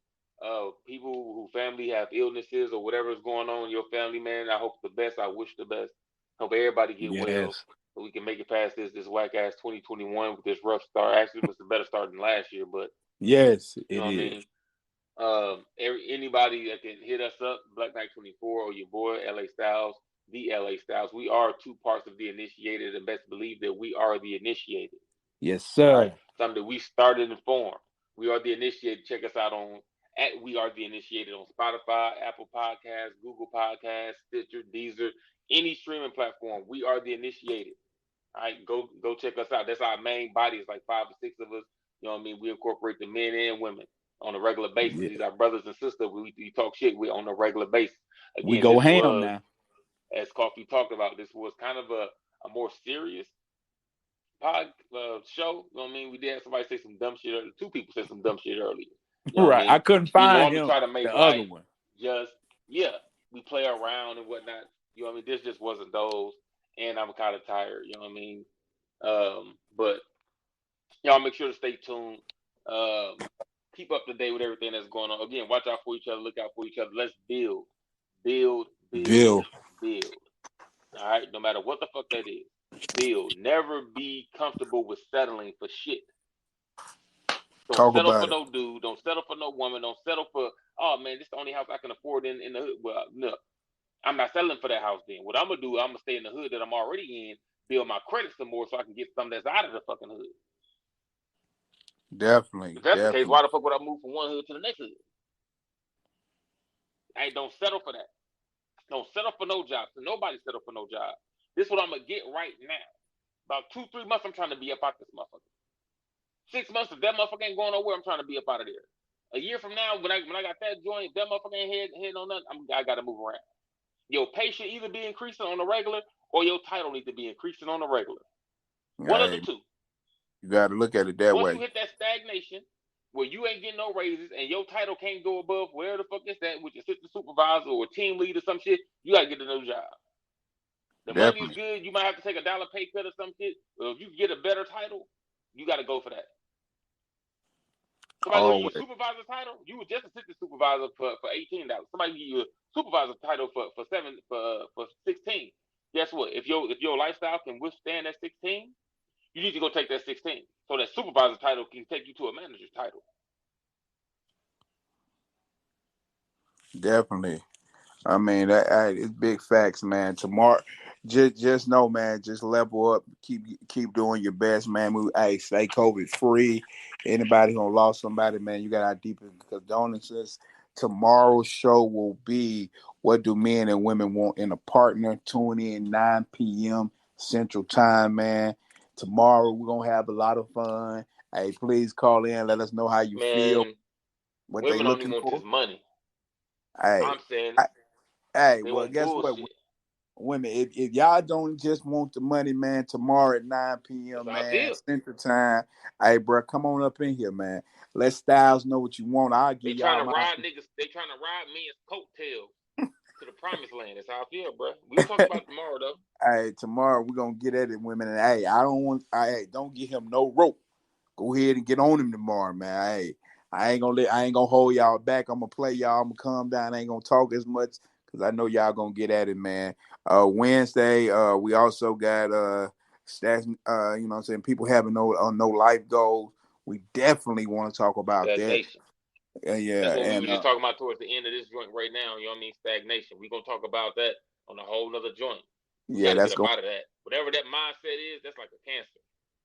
People who family have illnesses or whatever is going on in your family, man, I hope the best. I wish the best. Hope everybody get well so we can make it past this whack ass 2021 with this rough start. Actually, it was a better start than last year, but yes, you know what I mean? Anybody that can hit us up, Black Knight 24 or your boy LA Styles, the LA Styles. We are two parts of the initiated, and best believe that we are the initiated. Yes, sir. Right? Something that we started and formed. We are the initiated. Check us out on at We Are the Initiated on Spotify, Apple Podcasts, Google Podcasts, Stitcher, Deezer, any streaming platform. We Are the Initiated. All right, go check us out. That's our main body. It's like 5 or 6 of us. You know what I mean? We incorporate the men and women on a regular basis. Yeah. These are brothers and sisters. We talk shit. We on a regular basis. Again, we go ham now. As Coffee talked about, this was kind of a more serious show. You know what I mean? We did have somebody say some dumb shit earlier. 2 people said some dumb shit earlier. You know right. I mean? I couldn't find him. Try to make the other one. Just we play around and whatnot. You know what I mean? This just wasn't those. And I'm kind of tired. You know what I mean? But y'all make sure to stay tuned. Keep up to date with everything that's going on. Again, watch out for each other. Look out for each other. Let's build. All right? No matter what the fuck that is. Build. Never be comfortable with settling for shit. Don't settle for no dude. Don't settle for no woman. Don't settle for, oh man, this is the only house I can afford in the hood. Well, no. I'm not settling for that house then. What I'm going to do, I'm going to stay in the hood that I'm already in, build my credit some more so I can get something that's out of the fucking hood. Definitely. If that's the case, why the fuck would I move from one hood to the next hood? Hey, don't settle for that. Don't settle for no job. So nobody settle for no job. This is what I'm going to get right now. About 2-3 months, I'm trying to be up out this motherfucker. 6 months, if that motherfucker ain't going nowhere, I'm trying to be up out of there. A year from now, when I got that joint, if that motherfucker ain't heading on nothing, I got to move around. Your pay should either be increasing on the regular or your title needs to be increasing on the regular. One of the two. You got to look at it that way. Once you hit that stagnation where you ain't getting no raises and your title can't go above where the fuck is that with your assistant supervisor or team lead or some shit, you got to get a new job. The money's good. You might have to take $1 pay cut or some shit. But if you get a better title, you got to go for that. Somebody give you a supervisor title, you were just assistant supervisor for $18. Somebody give you a supervisor title for 16. Guess what? If your lifestyle can withstand that 16, you need to go take that 16. So that supervisor title can take you to a manager's title. Definitely. I mean, it's big facts, man. Tomorrow, just know, man. Just level up. Keep doing your best, man. Stay COVID free. Anybody who lost somebody, man, you got our deepest condolences. Tomorrow's show will be "What Do Men and Women Want in a Partner?" Tune in 9 p.m. Central Time, man. Tomorrow we're gonna have a lot of fun. Hey, please call in. Let us know how you feel. What women they looking only want for. this money. Hey, I'm saying. Hey, well, guess bullshit. what? women, if y'all don't just want the money, man, tomorrow at 9 p.m., man, Central Time, hey, bro, come on up in here, man. Let Styles know what you want. I'll give y'all my... They trying to ride men's coattails to the promised land. That's how I feel, bro. We'll talk about it tomorrow, though. Hey, tomorrow we're going to get at it, women. And, hey, don't give him no rope. Go ahead and get on him tomorrow, man. Hey, I ain't gonna hold y'all back. I'm gonna play y'all. I'm gonna calm down. I ain't gonna talk as much because I know y'all gonna get at it, man. Wednesday, we also got stats. You know what I'm saying? People having no life goals. We definitely want to talk about stagnation. That. Yeah, that's what and we were just talking about towards the end of this joint right now. You know what I mean? Stagnation. We're gonna talk about that on a whole nother joint. We gotta get up out of that. Whatever that mindset is, that's like a cancer.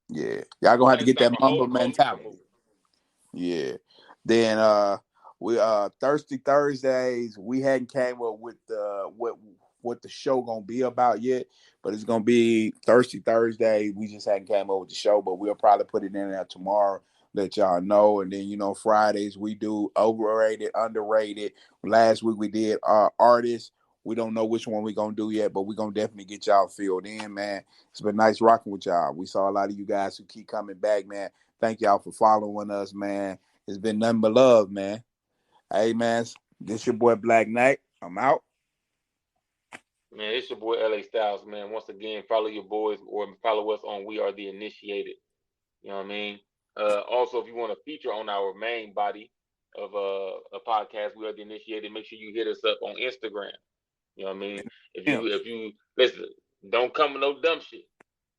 Yeah, y'all gonna have to get that Mamba mentality. Yeah. Then we Thirsty Thursdays, we hadn't came up with what the show gonna be about yet, but it's gonna be Thirsty Thursday. We just hadn't came up with the show, but we'll probably put it in there tomorrow, let y'all know. And then Fridays we do overrated, underrated. Last week we did artists. We don't know which one we're gonna do yet, but we're gonna definitely get y'all filled in, man. It's been nice rocking with y'all. We saw a lot of you guys who keep coming back, man. Thank y'all for following us, man. It's been nothing but love, man. Hey, man, this your boy Black Knight. I'm out. Man, it's your boy LA Styles, man. Once again, follow your boys or follow us on We Are The Initiated. You know what I mean? Also, if you want to feature on our main body of a podcast, We Are The Initiated, make sure you hit us up on Instagram. You know what I mean? If you listen, don't come with no dumb shit.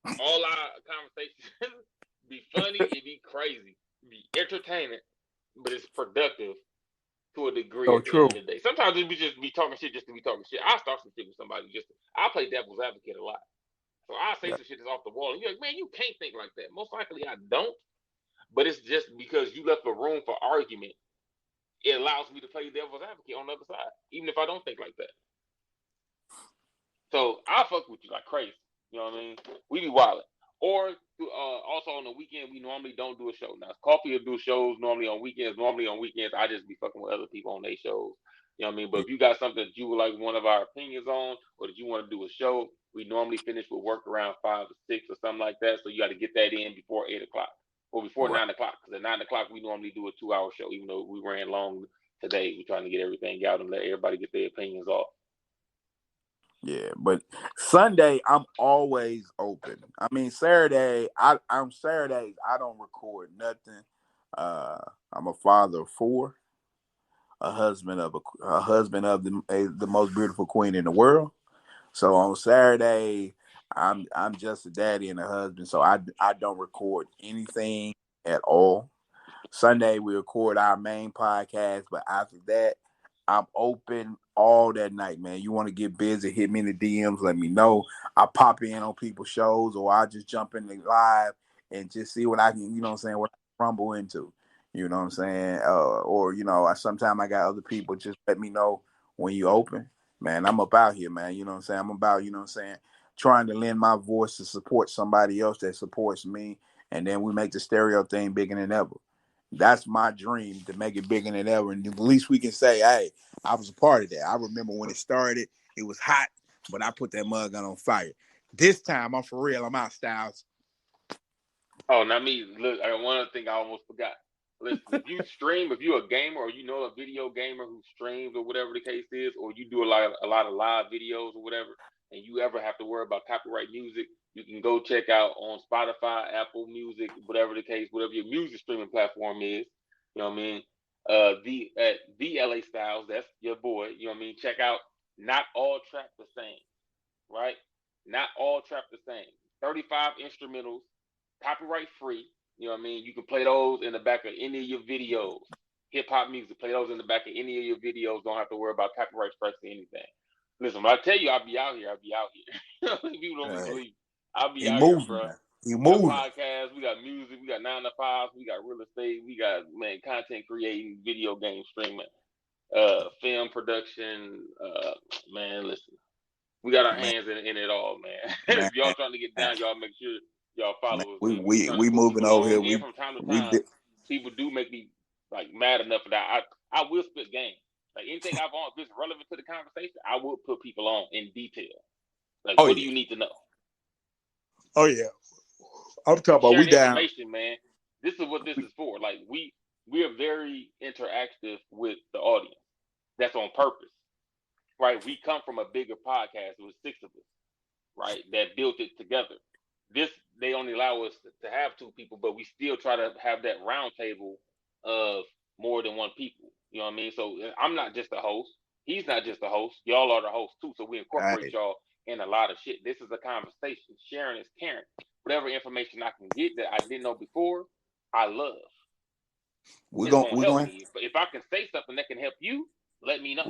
All our conversations be funny, it be crazy, be entertaining, but it's productive to a degree at the end of the day. Sometimes we just be talking shit just to be talking shit. I start some shit with somebody I play devil's advocate a lot. So I say some shit that's off the wall, and you're like, man, you can't think like that. Most likely I don't, but it's just because you left a room for argument. It allows me to play devil's advocate on the other side, even if I don't think like that. So I fuck with you like crazy. You know what I mean? We be wildin'. Or also on the weekend, we normally don't do a show. Now, Coffee will do shows normally on weekends. Normally on weekends, I just be fucking with other people on their shows. You know what I mean? But if you got something that you would like one of our opinions on, or that you want to do a show, we normally finish with work around 5 or 6 or something like that. So you got to get that in before 8 o'clock or before 9 o'clock. Because at 9 o'clock, we normally do a 2-hour show. Even though we ran long today, we're trying to get everything out and let everybody get their opinions off. Yeah, but Sunday I'm always open. I mean Saturdays I don't record nothing. I'm a father of 4, a husband of the most beautiful queen in the world. So on Saturday I'm just a daddy and a husband. So I don't record anything at all. Sunday we record our main podcast, but after that I'm open all that night, man. You want to get busy, hit me in the DMs, let me know. I pop in on people's shows, or I just jump in the live and just see what I can, what I rumble into. You know what I'm saying? Sometimes I got other people just let me know when you open. Man, I'm about here, man. You know what I'm saying? I'm about, trying to lend my voice to support somebody else that supports me. And then we make the stereo thing bigger than ever. That's my dream, to make it bigger than ever. And the least we can say, hey, I was a part of that. I remember when it started, it was hot, but I put that mug gun on fire. This time, I'm for real. I'm out, Styles. Oh, not me. Look, one other thing I almost forgot. Listen, if you stream, if you're a gamer or you know a video gamer who streams or whatever the case is, or you do a lot of live videos or whatever, and you ever have to worry about copyright music, you can go check out on Spotify, Apple Music, whatever the case, whatever your music streaming platform is. You know what I mean? The LA Styles, that's your boy. You know what I mean? Check out Not All Trap the Same, right? Not All Trap the Same. 35 instrumentals, copyright free. You know what I mean? You can play those in the back of any of your videos. Hip hop music, play those in the back of any of your videos. Don't have to worry about copyright strikes or anything. Listen, when I tell you I'll be out here, I'll be out here. People don't believe. I'll be out here, bro. We got podcasts, we got music, we got 9 to 5, we got real estate, we got content creating, video game streaming, film production. Man, listen, we got our hands in it all, man. If y'all trying to get down, y'all make sure y'all follow us. We moving over here. And from time to time, people do make me like mad enough that I will spit game. Like anything I've on, if it's relevant to the conversation, I will put people on in detail. Like, Oh what do yeah. you need to know? Oh yeah. I'm talking about we Sharing down. information, man. This is what this is for. Like, we are very interactive with the audience. That's on purpose, right? We come from a bigger podcast. It was 6 of us, right, that built it together. This, they only allow us to have 2 people, but we still try to have that round table of more than 1 people. You know what I mean? So I'm not just a host. He's not just a host. Y'all are the host too. So we incorporate Hey, y'all in a lot of shit. This is a conversation. Sharing is caring. Whatever information I can get that I didn't know before, I love. It's gonna we're help going me. But if I can say something that can help you, let me know.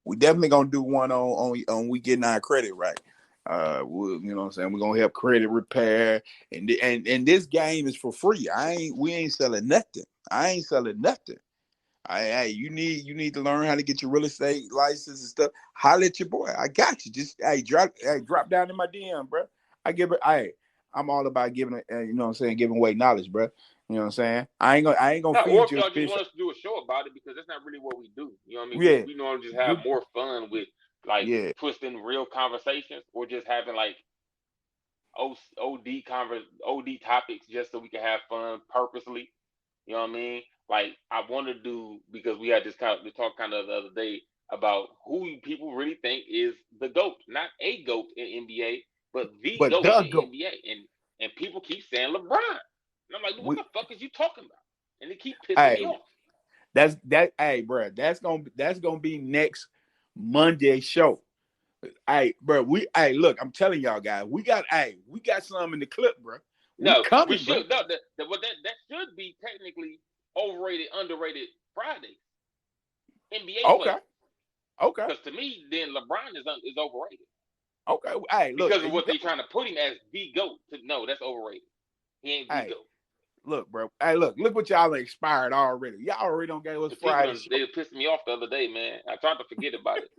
we definitely gonna do one on we getting our credit right. You know what I'm saying? We're gonna help credit repair, and this game is for free. We ain't selling nothing. I ain't selling nothing. You need to learn how to get your real estate license and stuff. Holler at your boy. I got you. Just drop down in my DM, bro. I give it. I'm all about giving it. You know what I'm saying? Giving away knowledge, bro. You know what I'm saying? I ain't gonna No, or feed if you a y'all just fish. want us to do a show about it, because that's not really what we do. You know what I mean? Yeah, We normally just have more fun with, like, yeah. twisting real conversations, or just having like OD topics, just so we can have fun purposely. You know what I mean? Like, I want to do, because we had this talk kind of the other day about who people really think is the GOAT, not a GOAT in NBA, but the But GOAT the in go. NBA, and people keep saying LeBron, and I'm like, what We, the fuck is you talking about? And they keep pissing me hey, off. Hey, bro. That's gonna be next Monday show. Hey, bro. Look. I'm telling y'all guys. We got some in the clip, bro. We No, we coming, bro. should. No, that should be technically overrated, underrated Friday NBA Okay. players. Okay. Because to me, then LeBron is overrated Okay. Hey, look. because There of you what go. they trying to put him as the GOAT. No, that's overrated. He ain't the Hey, GOAT. look, bro. Hey, look what y'all expired already. Y'all already don't gave us The people Friday show. they pissed me off the other day, man. I tried to forget about it.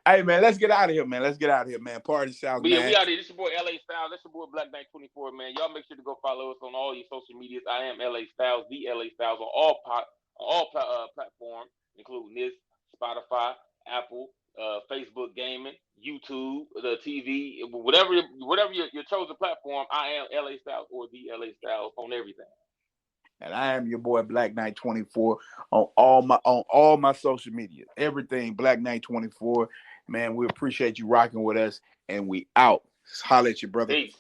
Hey, man, let's get out of here, man. Let's get out of here, man. Party South, But yeah, we man. out here. This your boy LA Styles. That's your boy Black Knight 24, man. Y'all make sure to go follow us on all your social medias. I am LA Styles, the LA Styles on all platforms, including this, Spotify, Apple, Facebook Gaming, YouTube, the TV, whatever your chosen platform. I am LA Styles, or the LA Styles, on everything. And I am your boy Black Knight 24 on all my social media. Everything Black Knight 24. Man, we appreciate you rocking with us, and we out. Holla at you, brother. Peace.